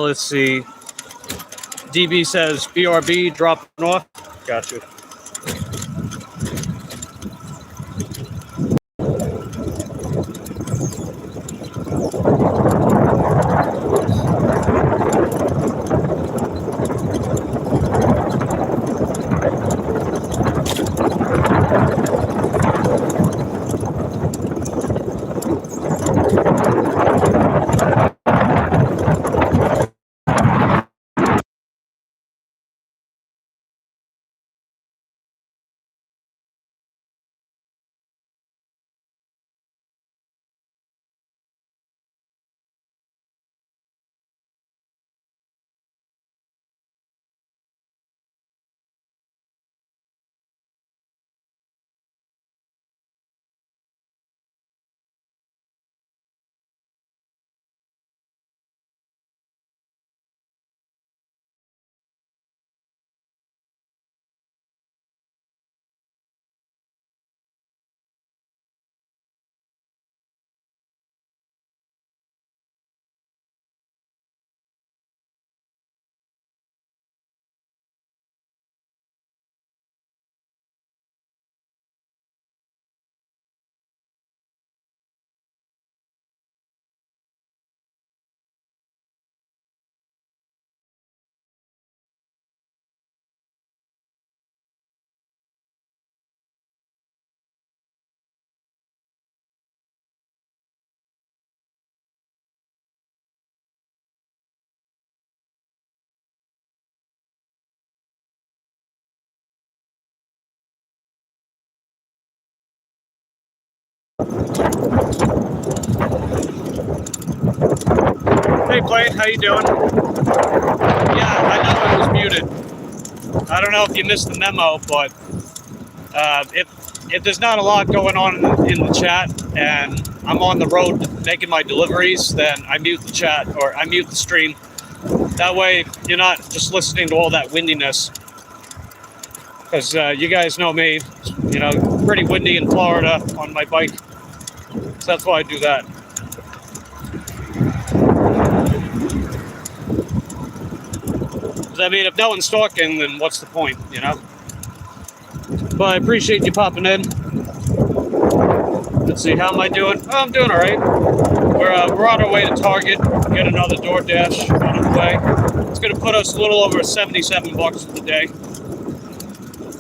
Let's see. DB says BRB dropping off. Gotcha. Hey, Blade, how you doing? Yeah, I know I was muted. I don't know if you missed the memo, but if there's not a lot going on in the chat and I'm on the road making my deliveries, then I mute the chat or I mute the stream. That way you're not just listening to all that windiness. Because you guys know me, you know, pretty windy in Florida on my bike. So that's why I do that. I mean, if no one's talking, then what's the point, you know? But I appreciate you popping in. Let's see, how am I doing? Oh, I'm doing all right. We're on our way to Target, get another DoorDash on the way. It's going to put us a little over $77 for the day.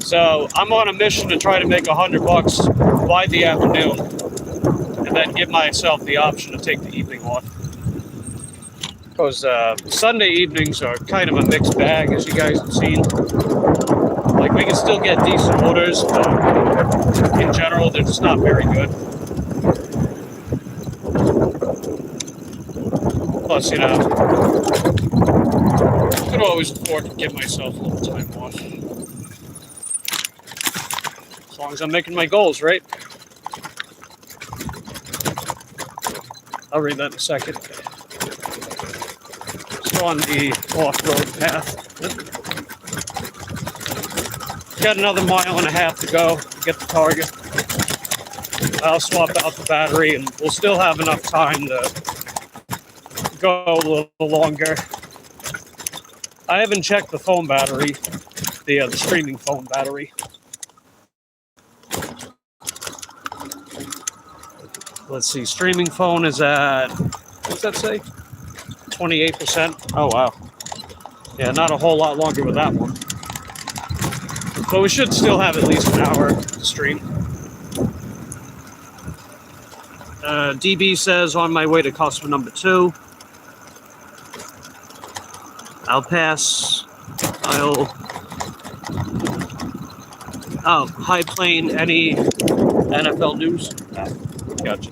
So I'm on a mission to try to make $100 by the afternoon, and then give myself the option to take the evening off. Because Sunday evenings are kind of a mixed bag, as you guys have seen. Like, we can still get decent orders, but in general, they're just not very good. Plus, you know, I could always afford to give myself a little time off. As long as I'm making my goals, right? I'll read that in a second. Just on the off-road path. Got another 1.5 miles to go to get to Target. I'll swap out the battery and we'll still have enough time to go a little longer. I haven't checked the phone battery, the streaming phone battery. Let's see, streaming phone is at, what's that say? 28%. Oh, wow. Yeah, not a whole lot longer with that one. But we should still have at least an hour to stream. DB says, on my way to customer number 2. I'll pass. Oh, High Plane, any NFL news? Ah, gotcha.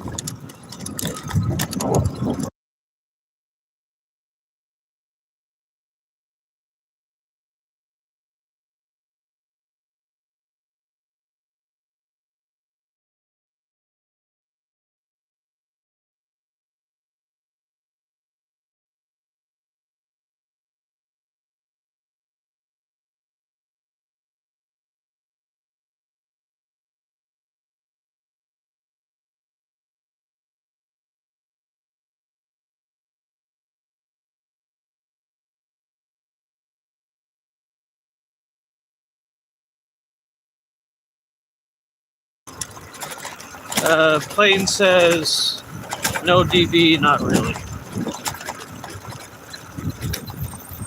Plane says, no DB, not really.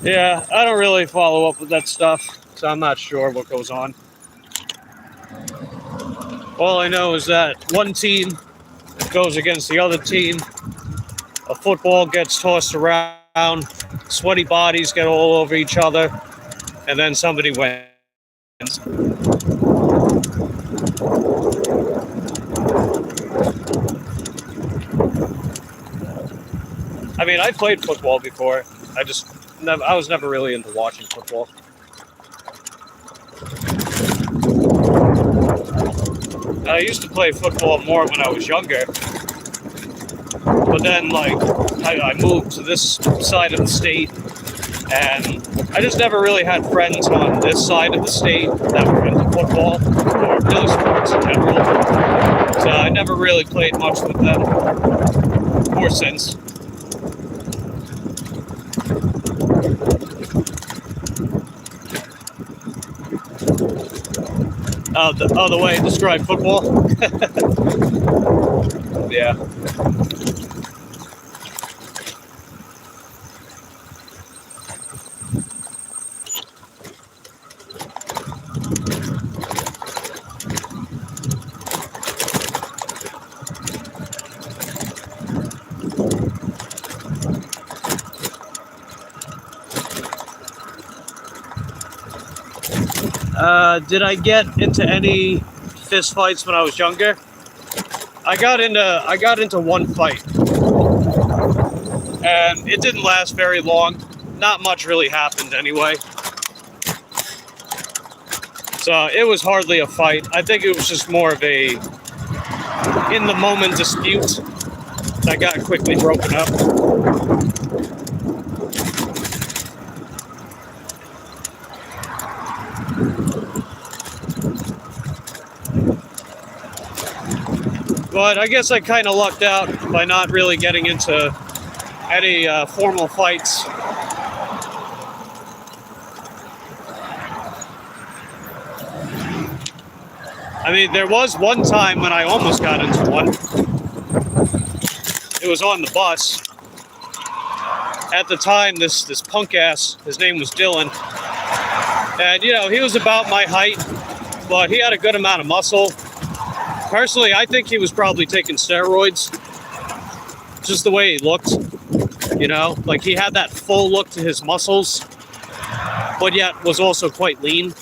Yeah, I don't really follow up with that stuff, so I'm not sure what goes on. All I know is that one team goes against the other team, a football gets tossed around, sweaty bodies get all over each other, and then somebody wins. I mean, I played football before. I was never really into watching football. I used to play football more when I was younger. But then, like, I moved to this side of the state, and I just never really had friends on this side of the state that were into football, or really sports in general. So I never really played much with them, or since. The way I describe football? Yeah. Did I get into any fist fights when I was younger? I got into one fight, and it didn't last very long. Not much really happened anyway. So it was hardly a fight. I think it was just more of a in-the-moment dispute that got quickly broken up. But I guess I kind of lucked out by not really getting into any formal fights. I mean, there was one time when I almost got into one. It was on the bus. At the time, this punk ass, his name was Dylan. And, you know, he was about my height, but he had a good amount of muscle. Personally, I think he was probably taking steroids. Just the way he looked, you know? Like, he had that full look to his muscles, but yet was also quite lean.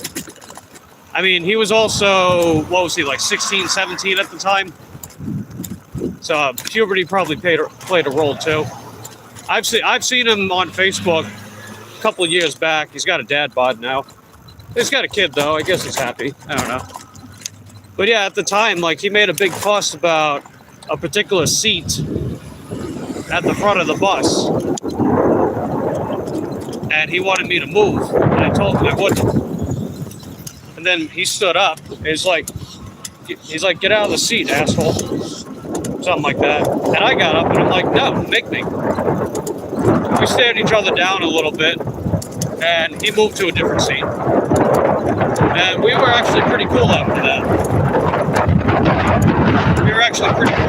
I mean, he was also, what was he, like 16, 17 at the time? So puberty probably played a role too. I've seen him on Facebook a couple of years back. He's got a dad bod now. He's got a kid though. I guess he's happy. I don't know. But yeah, at the time, like, he made a big fuss about a particular seat at the front of the bus, and he wanted me to move, and I told him I wouldn't. And then he stood up. And he's like, "Get out of the seat, asshole," something like that. And I got up, and I'm like, "No, make me." We stared each other down a little bit, and he moved to a different seat. And we were actually pretty cool after that. We were actually pretty cool.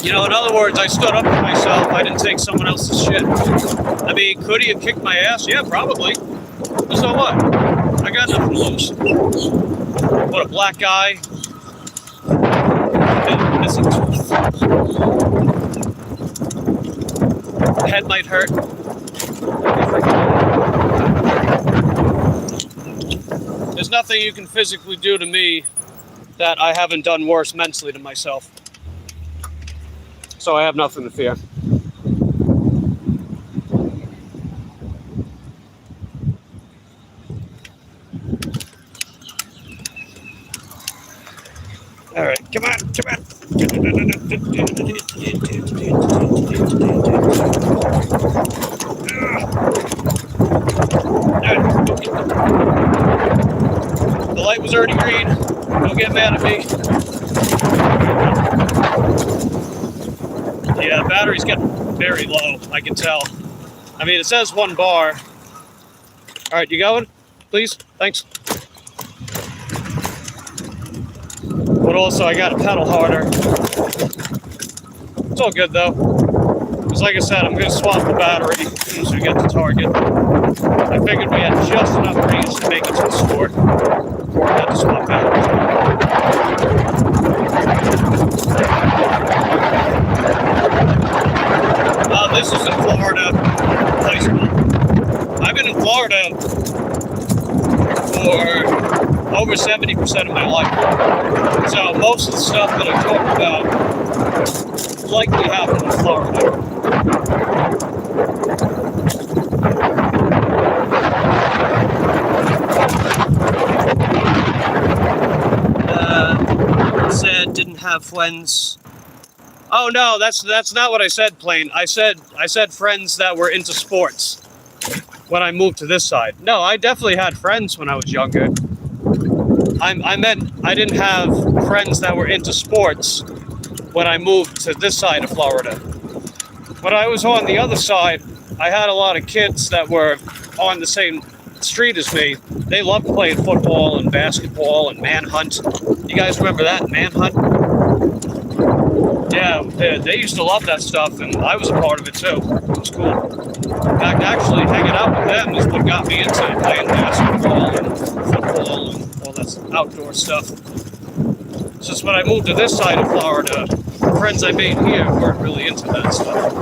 You know, in other words, I stood up for myself. I didn't take someone else's shit. I mean, could he have kicked my ass? Yeah, probably. So what? I got nothing to lose. What, a black guy? Missing tooth. Head might hurt. There's nothing you can physically do to me that I haven't done worse mentally to myself. So I have nothing to fear. All right, come on. The light was already green. Don't get mad at me. Yeah, battery's getting very low, I can tell. I mean, it says 1 bar. All right, you going? Please? Thanks. But also, I got to pedal harder. It's all good, though. Because like I said, I'm going to swap the battery as soon as we get to Target. I figured we had just enough range to make it to the store before I had to swap batteries. This is in Florida high school. I've been in Florida for over 70% of my life. So most of the stuff that I talk about likely happened in Florida. Said didn't have friends. Oh no, that's not what I said, Plain. I said friends that were into sports when I moved to this side. No, I definitely had friends when I was younger. I meant I didn't have friends that were into sports when I moved to this side of Florida. When I was on the other side, I had a lot of kids that were on the same street as me. They loved playing football and basketball and manhunt. You guys remember that, manhunt? Yeah, they used to love that stuff, and I was a part of it too. It was cool. In fact, actually, hanging out with them is what got me into playing basketball and football and all that outdoor stuff. It's just when I moved to this side of Florida, the friends I made here weren't really into that stuff.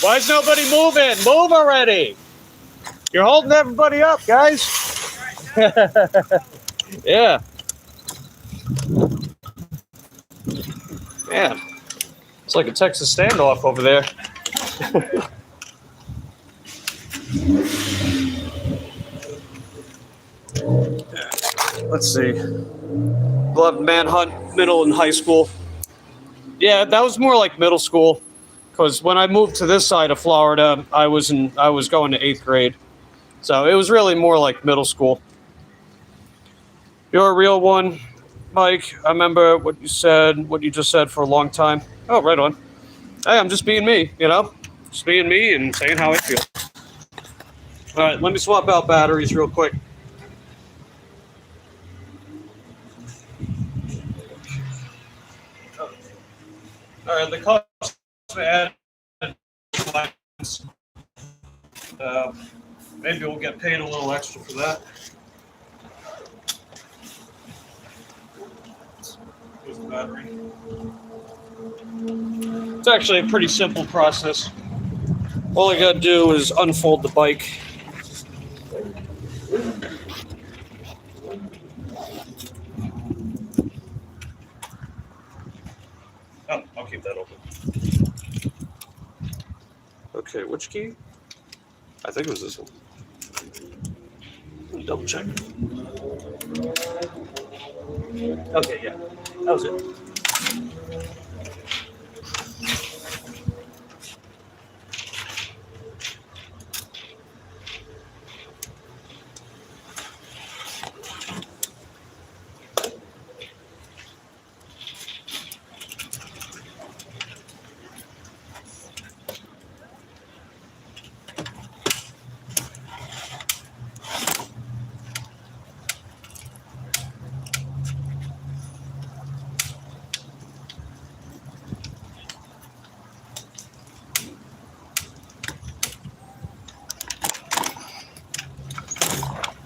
Why is nobody moving? Move already. You're holding everybody up, guys. Yeah. Man, it's like a Texas standoff over there. Let's see. Glove manhunt, middle and high school. Yeah, that was more like middle school. Because when I moved to this side of Florida, I was going to 8th grade. So it was really more like middle school. You're a real one, Mike. I remember what you just said for a long time. Oh, right on. Hey, I'm just being me, Just being me and saying how I feel. All right, let me swap out batteries real quick. All right, the cost added. Maybe we'll get paid a little extra for that. Here's the battery. It's actually a pretty simple process. All I gotta do is unfold the bike. Oh, I'll keep that open. Okay, which key? I think it was this one. Let me double check. Okay, yeah, that was it.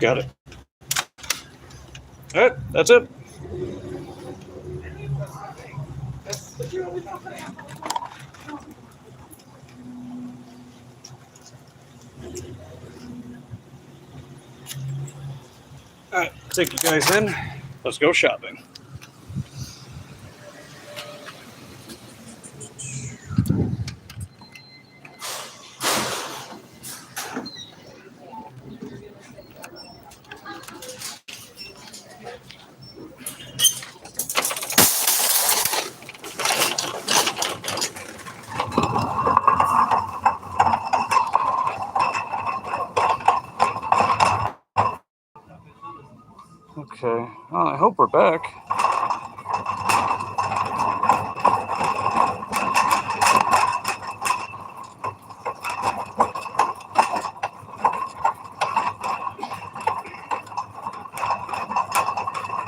Got it. All right, that's it. All right, take you guys in. Let's go shopping. Okay, well, I hope we're back.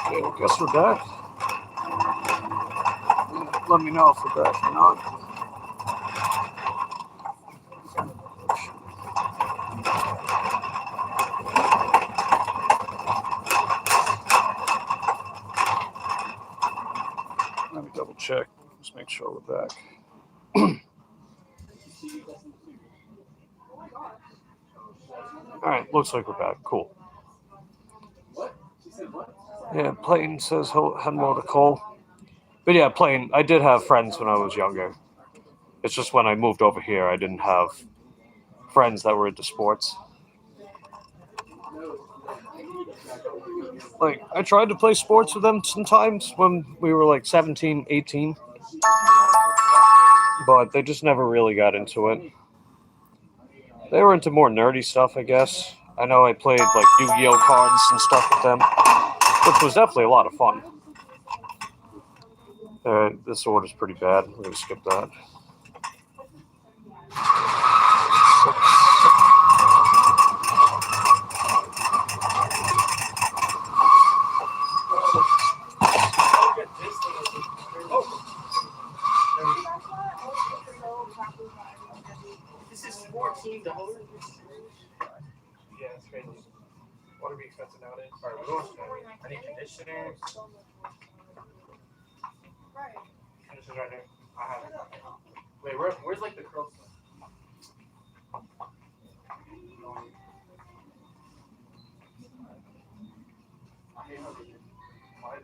Okay, I guess we're back. Let me know if we're back or not. Let me double check. Just make sure we're back. All right, looks like we're back. Cool. Yeah, Plain says hello to Cole. But yeah, Plain, I did have friends when I was younger. It's just when I moved over here, I didn't have friends that were into sports. Like, I tried to play sports with them sometimes when we were like 17, 18. But they just never really got into it. They were into more nerdy stuff, I guess. I know I played like Yu-Gi-Oh cards and stuff with them, which was definitely a lot of fun. Alright, this order's pretty bad. We're gonna skip that. This is 14 dollars. Yeah, it's crazy. Water be expensive nowadays. Alright, we're going to I need conditioners. Conditioners right there. I have it. Wait, where's like the curl stuff?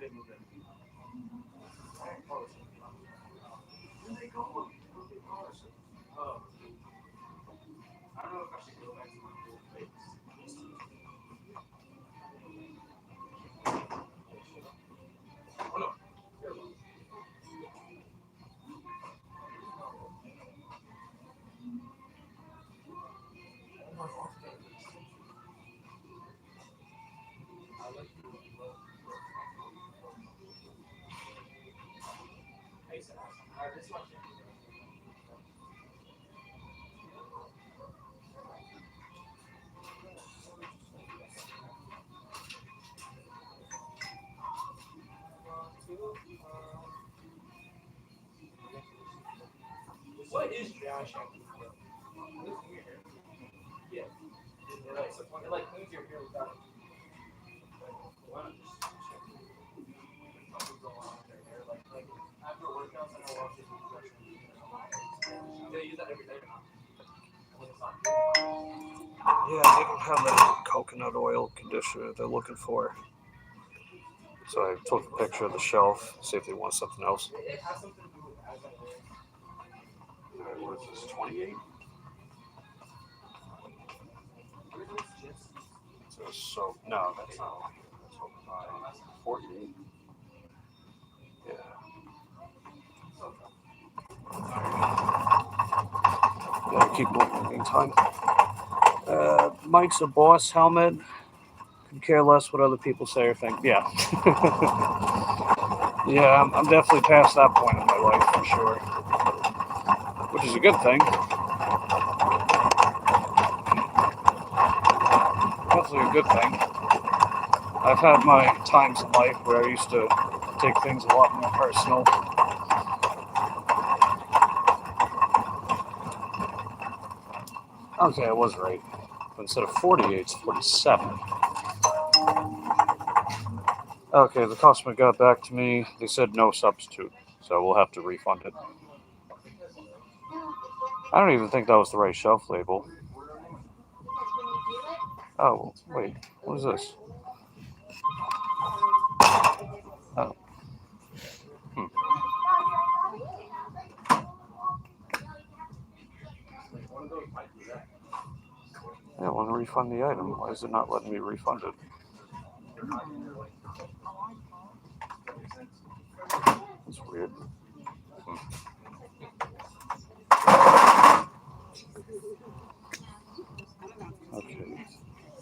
they moved it? Oh. I don't know if I should go back to my old place. Oh no. What is Josh actually? Yeah. It like cleans your hair without. Why not just check? Something go on with their hair. Like after workouts, I know wash it with brush. They use that every day. When it's not. Yeah, they don't have that coconut oil conditioner they're looking for. So I took a picture of the shelf, see if they want something else. It has something to do with as I wear. Alright, what is this, 28? So, no, that's not. That's 48. Yeah. Yeah, keep looking in the meantime. Mike's a boss helmet. Could care less what other people say or think. Yeah. Yeah, I'm definitely past that point in my life for sure. Which is a good thing. Definitely a good thing. I've had my times in life where I used to take things a lot more personal. Okay, I was right. But instead of 48, it's 47. Okay, the customer got back to me. They said no substitute, so we'll have to refund it. I don't even think that was the right shelf label. Oh, wait. What is this? Oh. Yeah, I want to refund the item. Why is it not letting me refund it? That's weird. Okay.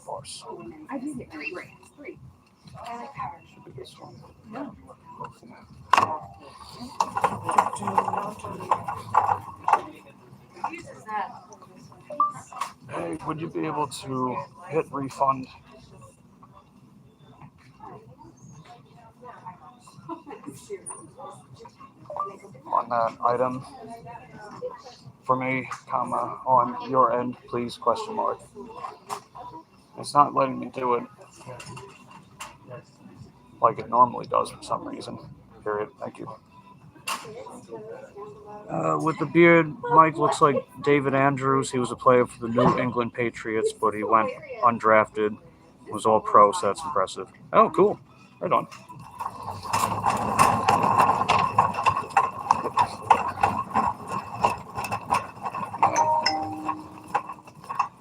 Farce. I do get three. Should be this one. Hey, would you be able to hit refund? On that item for me, comma, on your end, please, question mark. It's not letting me do it like it normally does for some reason. Period. Thank you. With the beard, Mike looks like David Andrews. He was a player for the New England Patriots, but he went undrafted. Was all pro, so that's impressive. Oh, cool. Right on.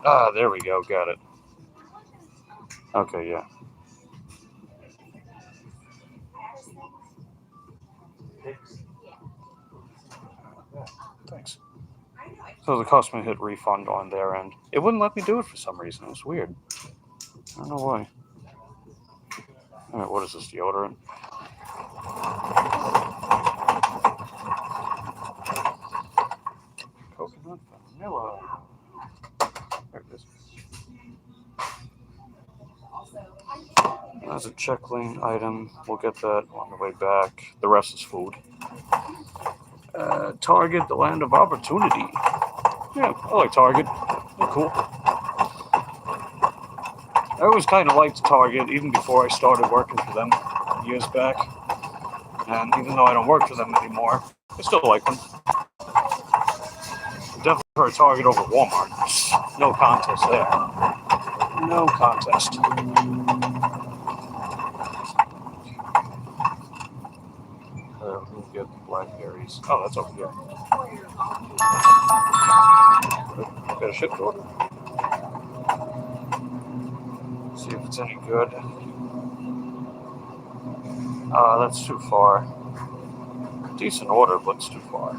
Ah, there we go. Got it. Okay, yeah. Thanks. So the customer hit refund on their end. It wouldn't let me do it for some reason. It was weird. I don't know why. Alright, what is this, deodorant? Coconut vanilla. There it is. That's a check lane item. We'll get that on the way back. The rest is food. Target, the land of opportunity. Yeah, I like Target. They're cool. I always kind of liked Target, even before I started working for them years back. And even though I don't work for them anymore, I still like them. I definitely prefer Target over Walmart. No contest there. No contest. Let me get the blackberries. Oh, that's over here. Got a ship to order. See if it's any good. That's too far. Decent order, but it's too far.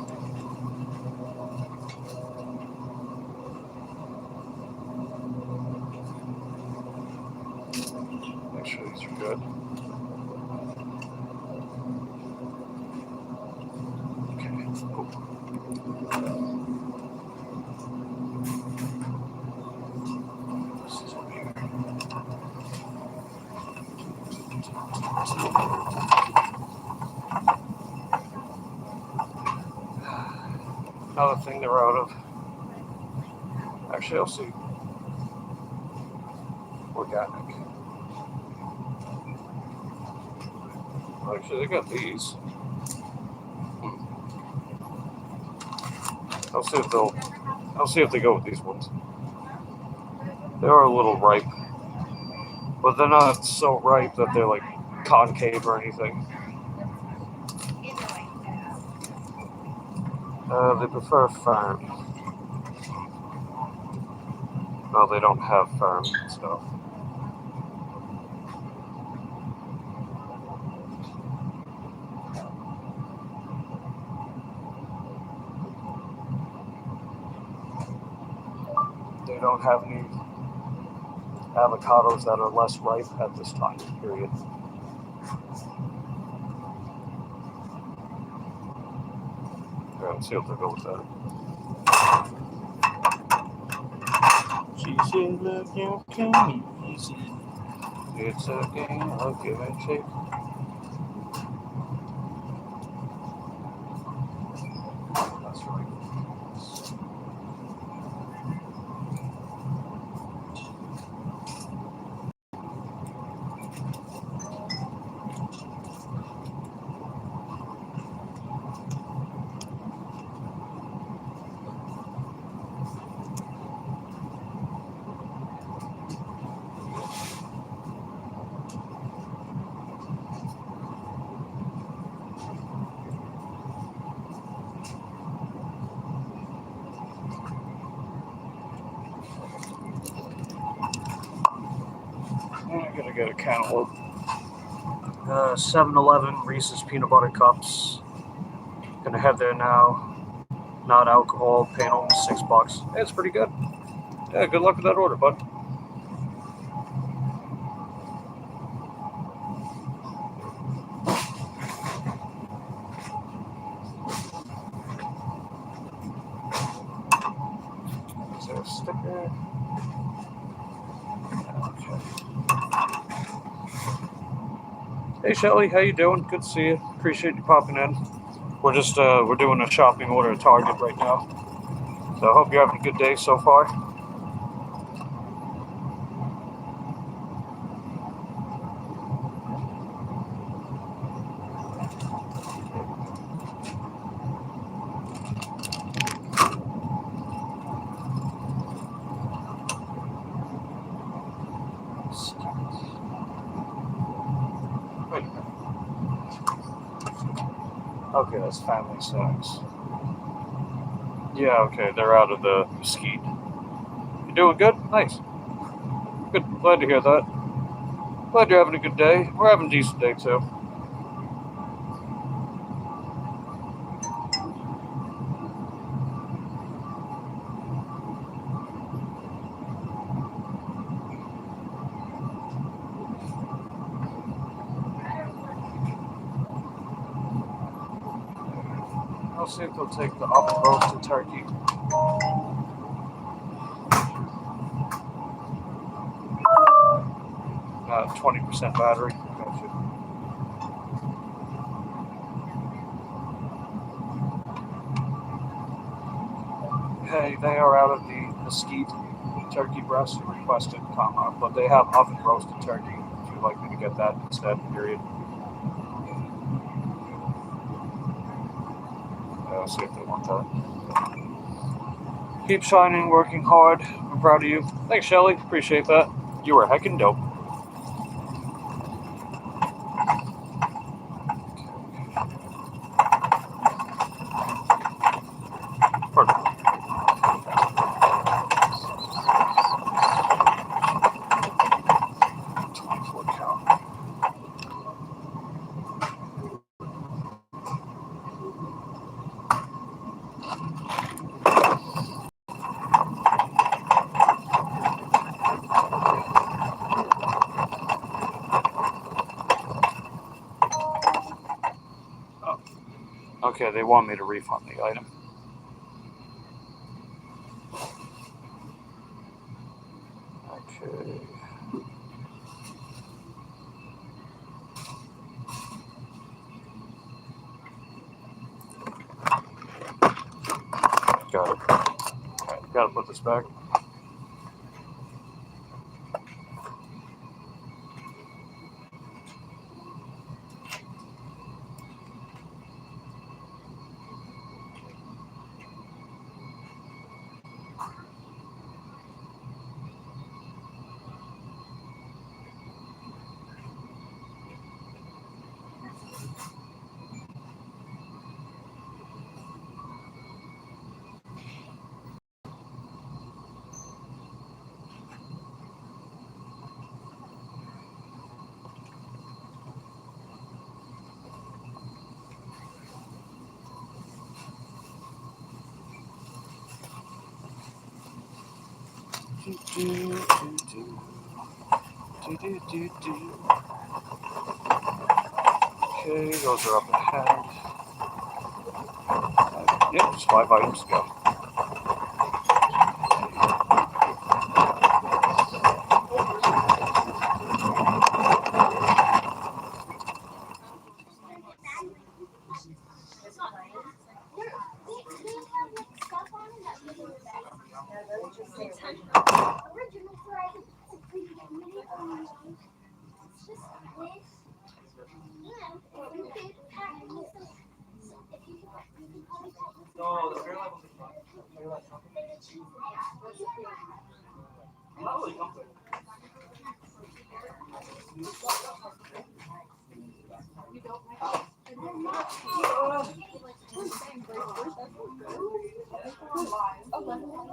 Make sure these are good. Okay. This is over here. Another thing they're out of. Actually, I'll see. Organic. Actually, they got these. I'll see if they go with these ones. They are a little ripe, but they're not so ripe that they're like concave or anything. They prefer firm. No, they don't have firm stuff. They don't have any avocados that are less ripe at this time period. Yeah, let's see if they'll go with that. She said, look, you can easy. It's a game of give and take. That's right. I'm gonna get a cantaloupe. 7-Eleven Reese's peanut butter cups. Gonna head there now. Not alcohol, paying almost $6. Hey, it's pretty good. Yeah, good luck with that order, bud. Is there a sticker? Okay. Hey Shelly, how you doing? Good to see you. Appreciate you popping in. We're just we're doing a shopping order at Target right now. So I hope you're having a good day so far. Wait a minute. Okay, that's family size. Yeah, okay, they're out of the mesquite. You doing good? Nice. Good. Glad to hear that. Glad you're having a good day. We're having a decent day too. I'll see if they'll take the oven roasted turkey. 20% battery. Gotcha. Hey, they are out of the mesquite turkey breast requested, but they have oven roasted turkey. If you'd like me to get that instead, period. I'll see if they want that. Keep shining, working hard. I'm proud of you. Thanks, Shelly. Appreciate that. You were heckin' dope. Okay, they want me to refund the item. Okay. Got it. Okay, gotta put this back. Okay, those are up ahead. Yep, just 5 items to go. No, the real level is fine. I'm not really comfortable.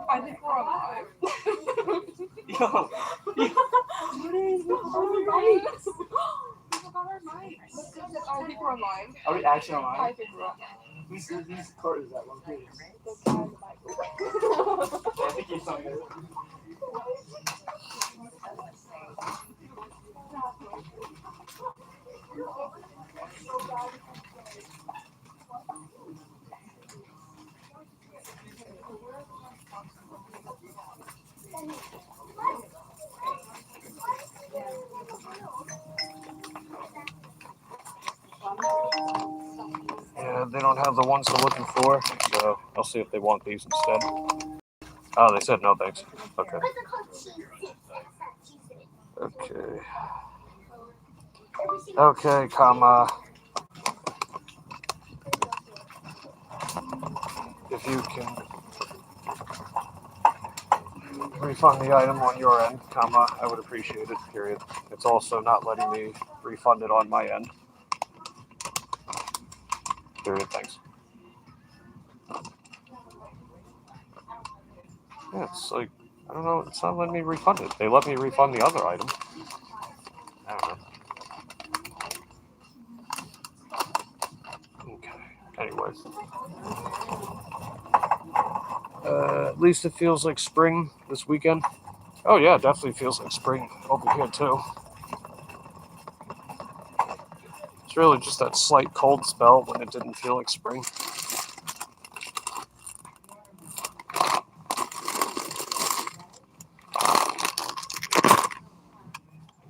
I think we're alive. Yo, I think we're alive. are we actually online? I think we're alive. Whose card is that one? Please. I think you're something. Yeah, they don't have the ones they're looking for, so I'll see if they want these instead. Oh, they said no thanks. Okay. Okay. Okay, comma. If you can refund the item on your end, comma, I would appreciate it, period. It's also not letting me refund it on my end. Period, thanks. Yeah, it's like, I don't know, it's not letting me refund it. They let me refund the other item. I don't know. Okay, anyways. At least it feels like spring this weekend. Oh yeah, it definitely feels like spring over here too. It's really just that slight cold spell when it didn't feel like spring.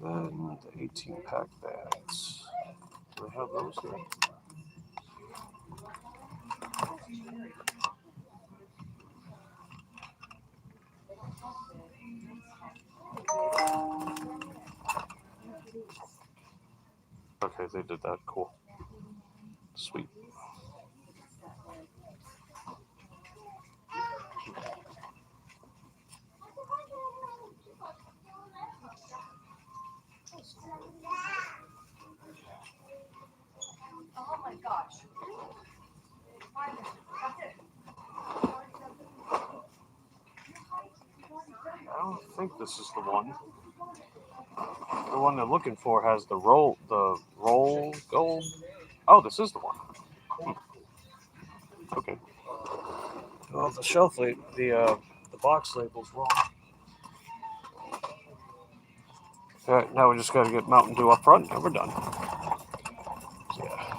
Then the 18-pack bags. Do I have those here? Okay, they did that. Cool. Sweet. Oh my gosh. I don't think this is the one. The one they're looking for has the roll gold. Oh, this is the one. Okay. Well, the shelf the box label's wrong. All right, now we just got to get Mountain Dew up front, and we're done. Yeah.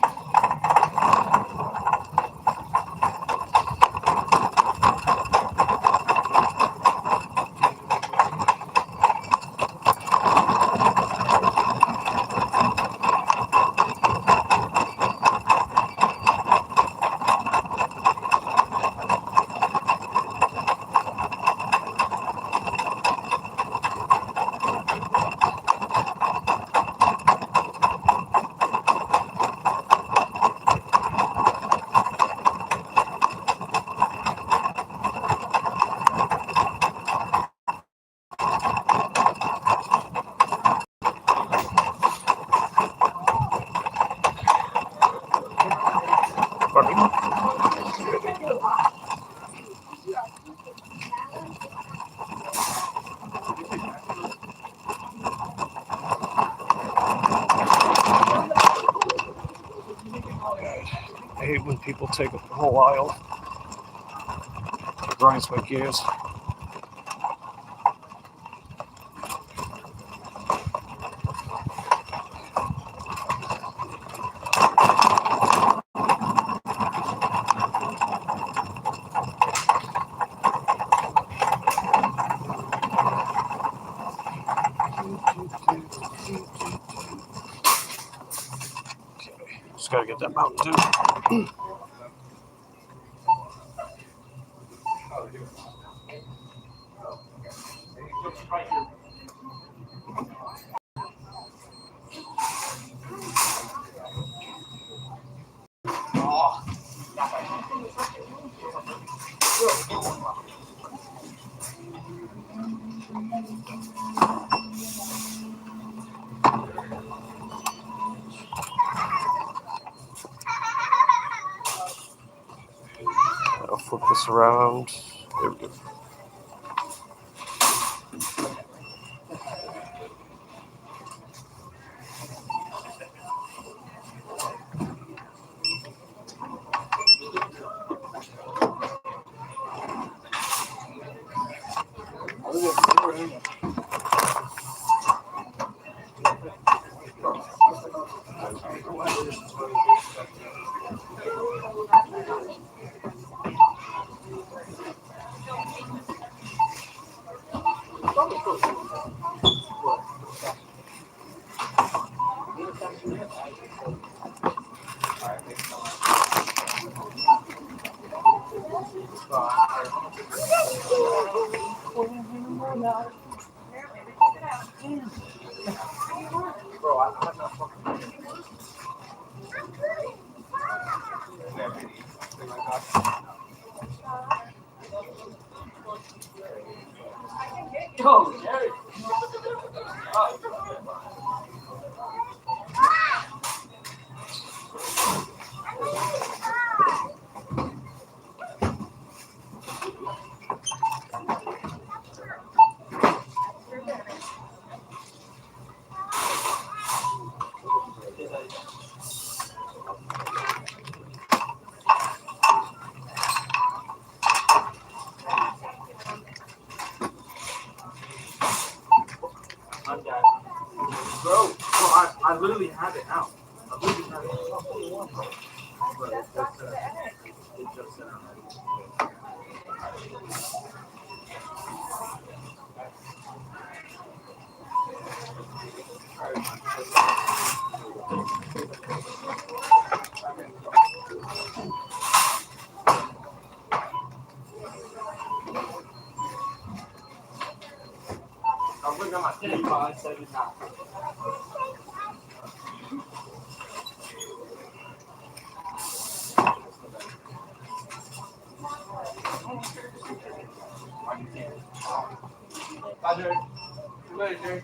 funny. I hate when people take a whole while. It grinds my gears. Just gotta get that Mountain Dew. I'll flip this around. There we go. Bro, I literally have it out. I literally have it out. But it just sent out. I'm looking at my 10.579. Bye, Jerry. See you later, Jerry.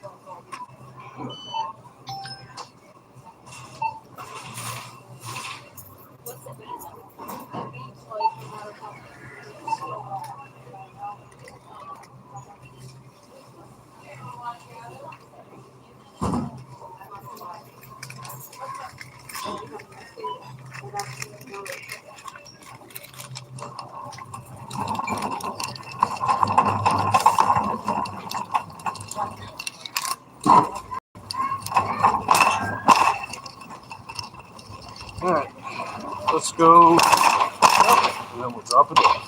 Alright, let's go. And then we'll drop it off.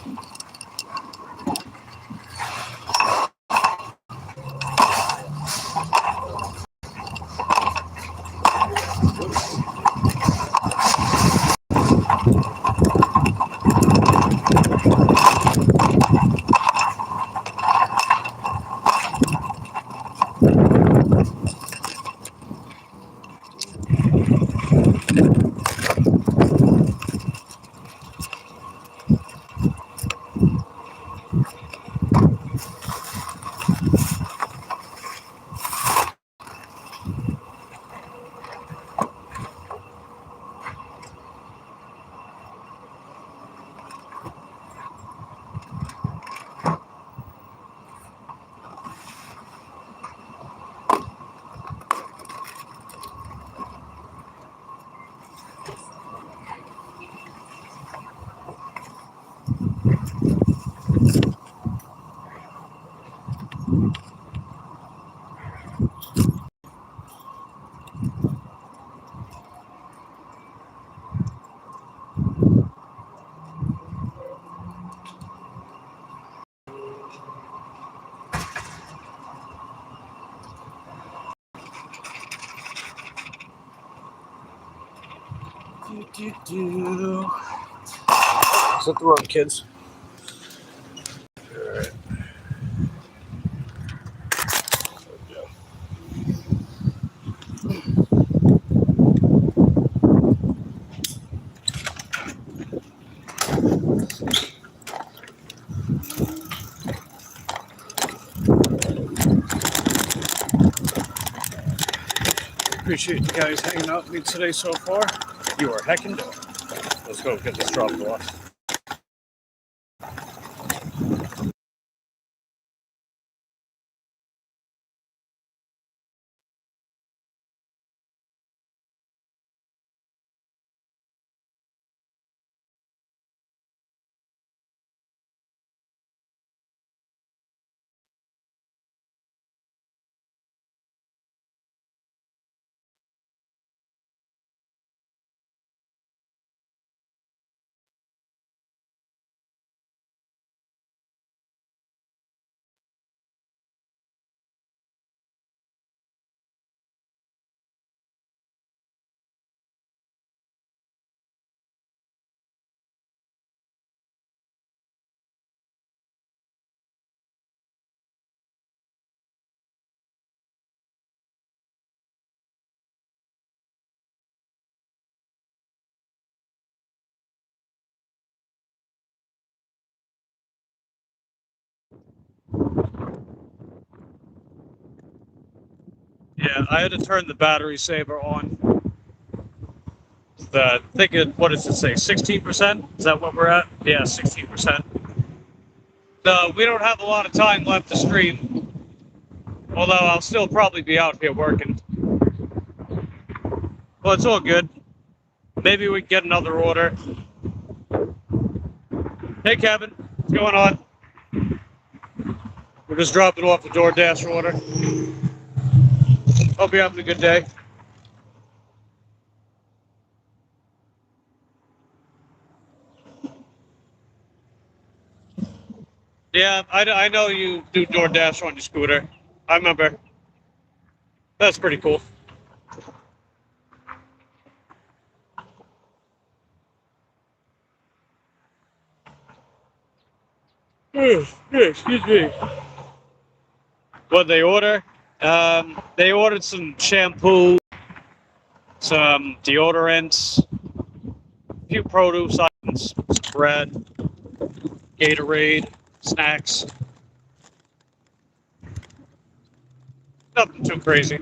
Hit the road, kids. All right. Appreciate you guys hanging out with me today so far. You are heckin' dope. Let's go get this dropped off. Yeah, I had to turn the battery saver on. What does it say? 16%? Is that what we're at? Yeah, 16%. No, we don't have a lot of time left to stream. Although I'll still probably be out here working. Well, it's all good. Maybe we can get another order. Hey, Kevin. What's going on? We're just dropping off the DoorDash order. Hope you're having a good day. Yeah, I know you do DoorDash on your scooter. I remember. That's pretty cool. Excuse me. What they order? They ordered some shampoo, some deodorants, a few produce items, some bread, Gatorade, snacks. Nothing too crazy.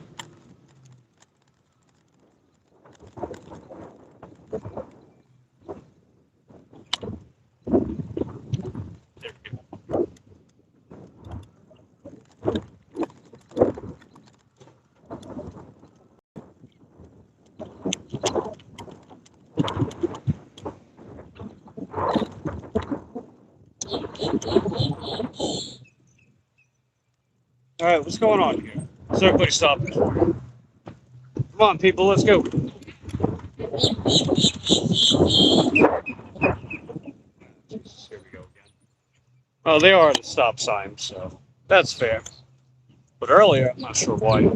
There we go. All right, what's going on here? Is everybody stopping? Come on, people, let's go. Here we go again. Oh, they are at a stop sign, so that's fair. But earlier, I'm not sure why.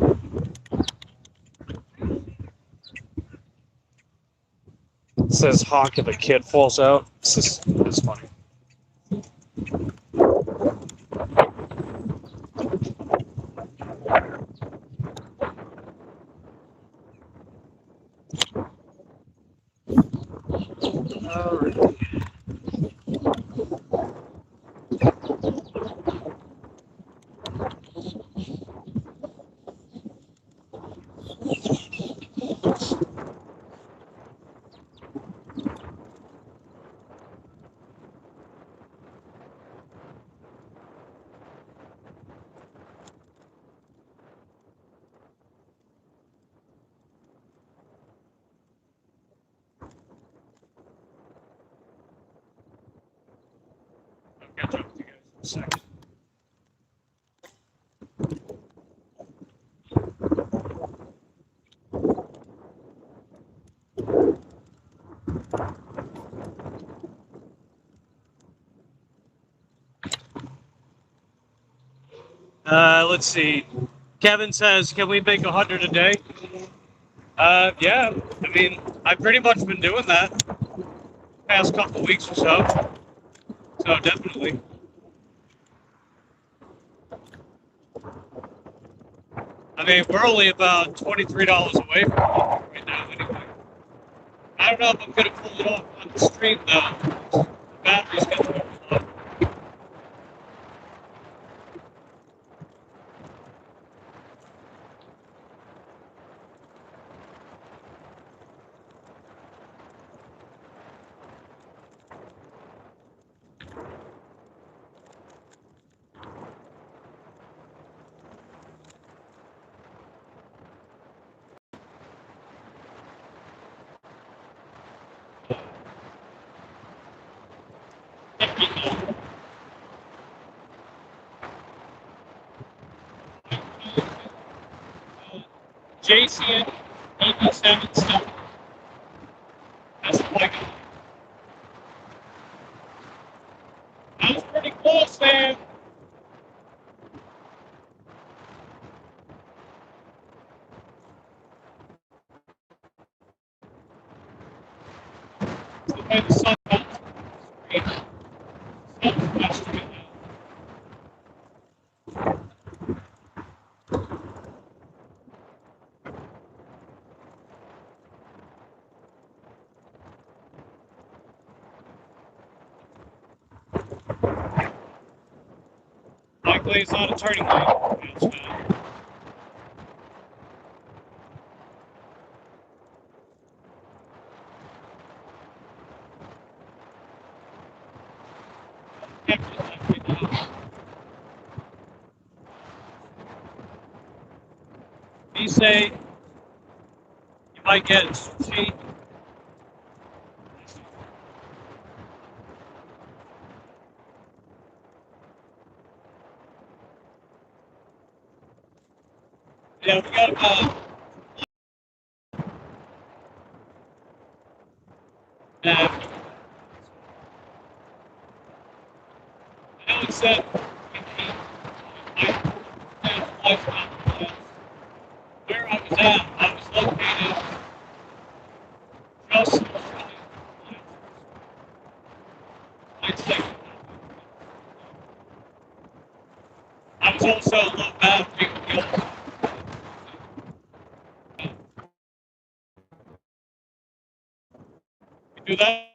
It says honk if a kid falls out. It's funny. All right. I'll catch up with you guys in a second. Let's see. Kevin says, can we make 100 a day? Yeah. I mean, I've pretty much been doing that. past couple of weeks or so. So definitely. I mean, we're only about $23 away from it right now, anyway. I don't know if I'm gonna pull it off on the stream though. The battery's gonna overflow. JCN 87 stuff. That's like that was pretty close, man. The way the sun comes on the screen. Sun's flashing right now. Likely it's not a turning lane. That's fine. You say you might get sushi. Yeah, we got about I know it said where I was at. I was located just I'd say I was also low battery. You do that.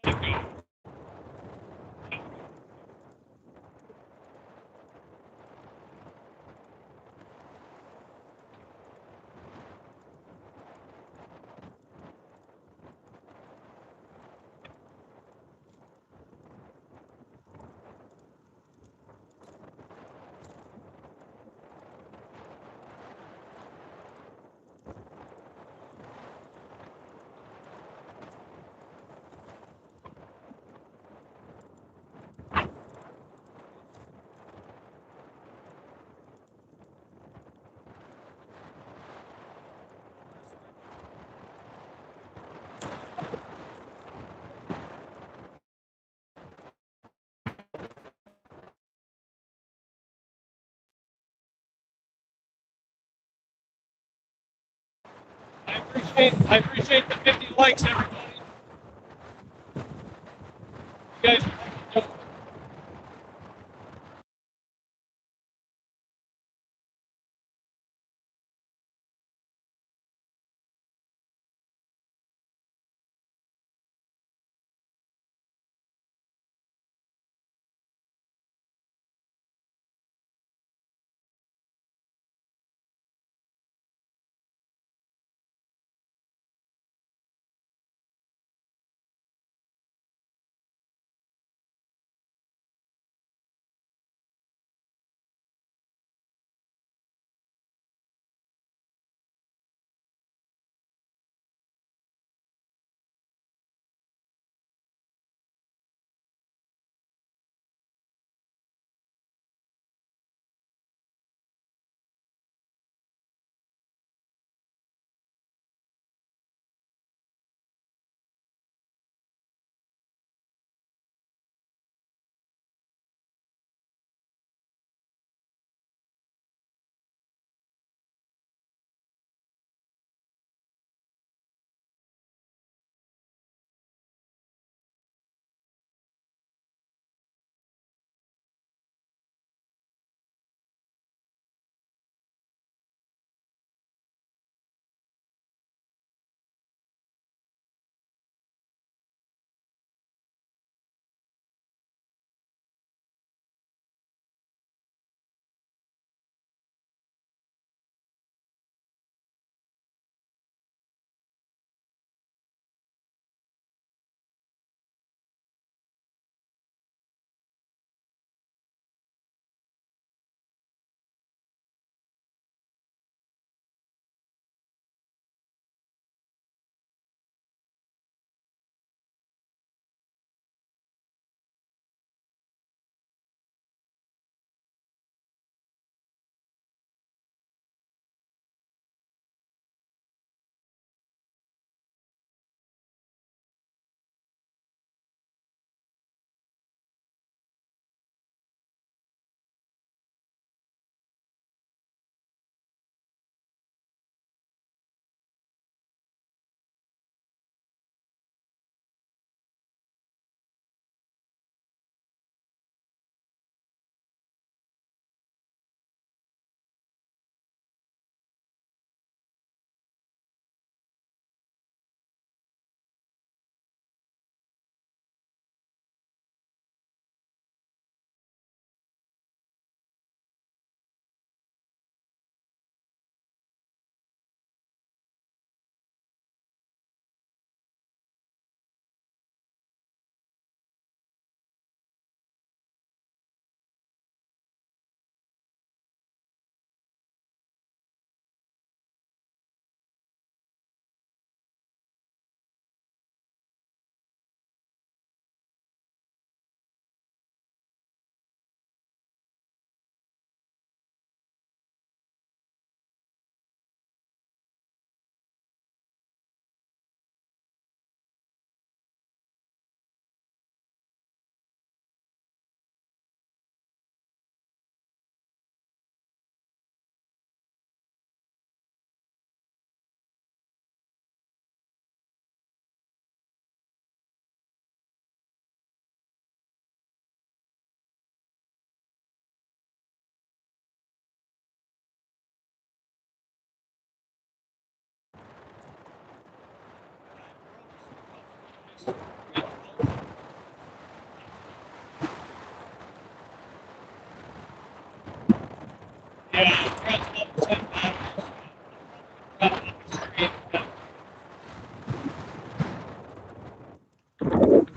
I appreciate the 50 likes, everybody. You guys.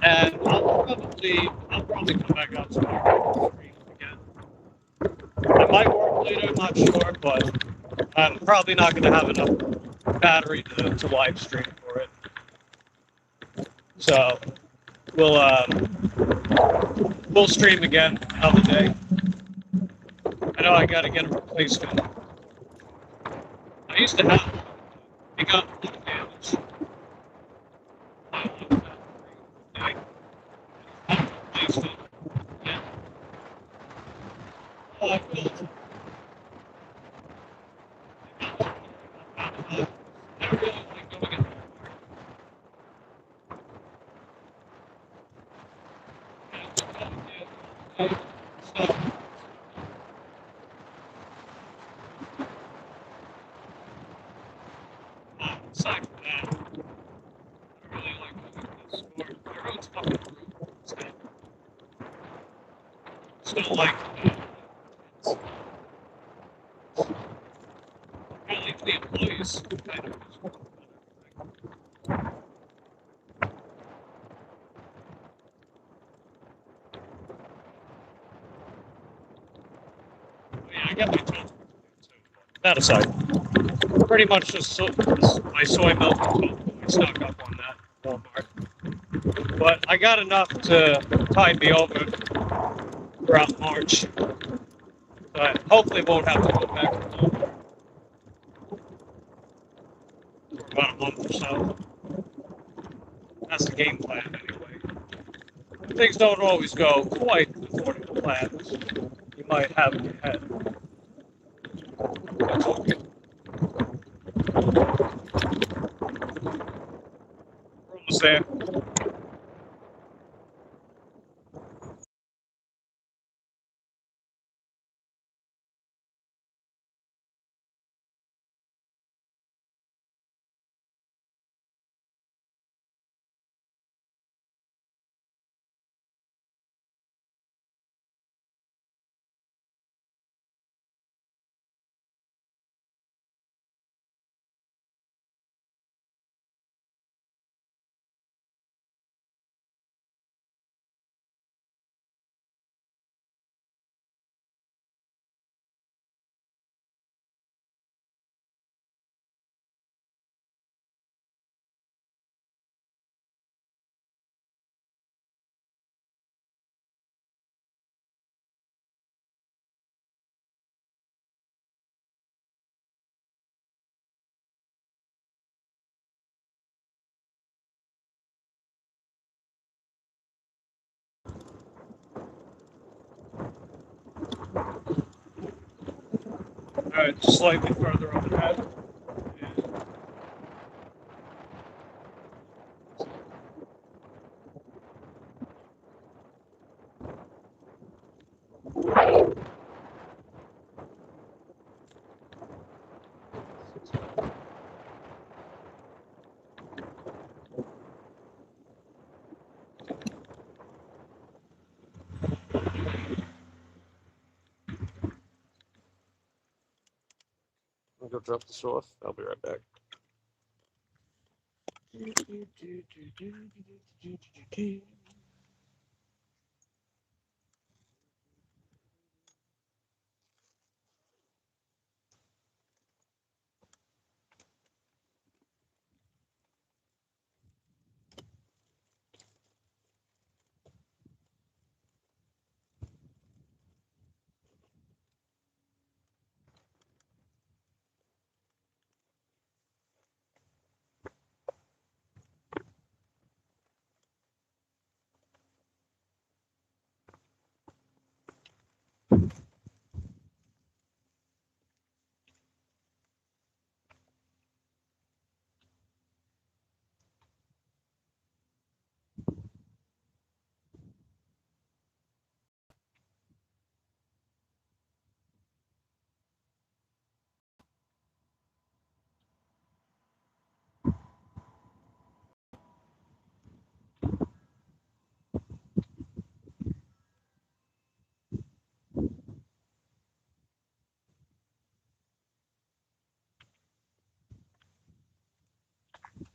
And I'll probably come back out tomorrow and stream again. I might work later, I'm not sure, but I'm probably not going to have enough battery to live stream for it. So we'll stream again another day. I know I got to get a replacement. I used to have one. It got damaged. I replaced it. Yeah. Oh, I built it. I really like going in the stuff. Aside from that, I really like going to the store. My road's fucking brutal. Still like it. Apparently the employees kind of miserable about everything. Yeah, I got my transport to do too. That aside, pretty much just my soy milk and tofu. I stock up on that at Walmart. But I got enough to tide me over throughout March. But hopefully won't have to go back to Walmart for about a month or so. That's the game plan anyway. Things don't always go quite according to plans. You might have in your head. That's okay. We're almost there. Alright, just slightly further up ahead. I'll go drop this off. I'll be right back.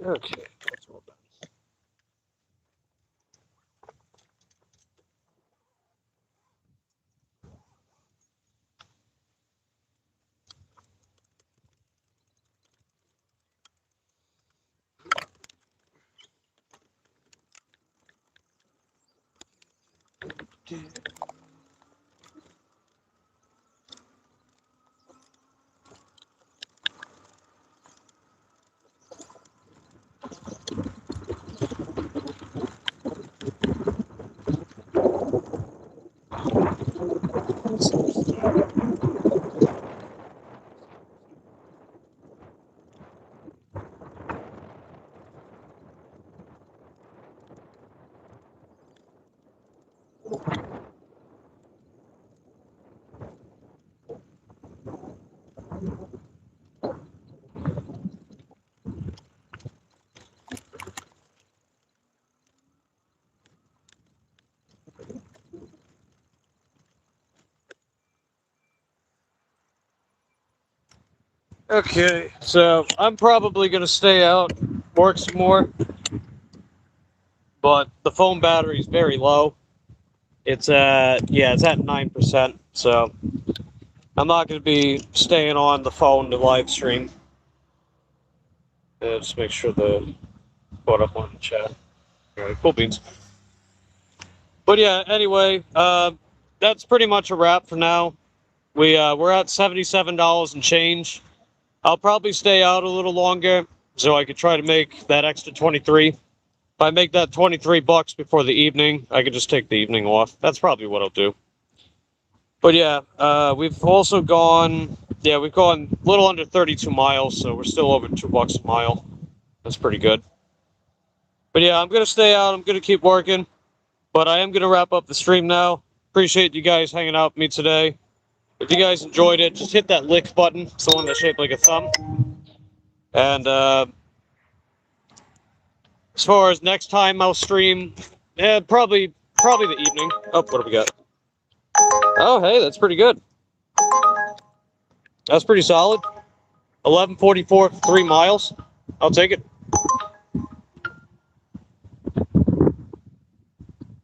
Okay. That's all done. Okay, so I'm probably gonna stay out, work some more, but the phone battery is very low. It's at 9%, so I'm not gonna be staying on the phone to live stream. Just make sure the put up on the chat. All right, cool beans. But yeah, anyway, that's pretty much a wrap for now. We're at $77 and change. I'll probably stay out a little longer so I could try to make that extra 23. If I make that 23 bucks before the evening, I could just take the evening off. That's probably what I'll do. But yeah, we've also gone a little under 32 miles, so we're still over $2 a mile. That's pretty good. But yeah, I'm gonna stay out. I'm gonna keep working, but I am gonna wrap up the stream now. Appreciate you guys hanging out with me today. If you guys enjoyed it, just hit that like button. It's the one that's shaped like a thumb. And as far as next time I'll stream, probably the evening. Oh, what do we got? Oh, hey, that's pretty good. That's pretty solid. 11:44 for 3 miles. I'll take it.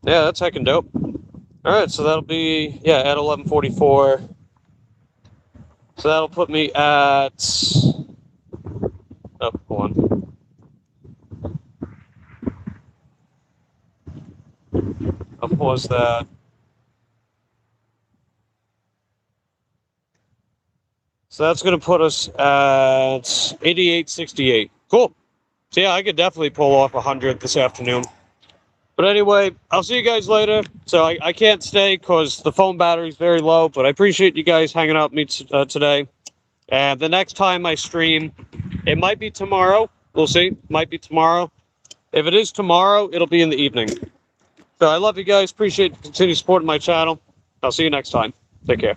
Yeah, that's heckin' dope. All right, so that'll be at 11:44. So that'll put me at. Oh, hold on. I'll pause that. So that's going to put us at 88.68. Cool. So yeah, I could definitely pull off 100 this afternoon. But anyway, I'll see you guys later. So I can't stay because the phone battery is very low, but I appreciate you guys hanging out with me today. And the next time I stream, it might be tomorrow. We'll see. Might be tomorrow. If it is tomorrow, it'll be in the evening. So I love you guys. Appreciate the continued support of my channel. I'll see you next time. Take care.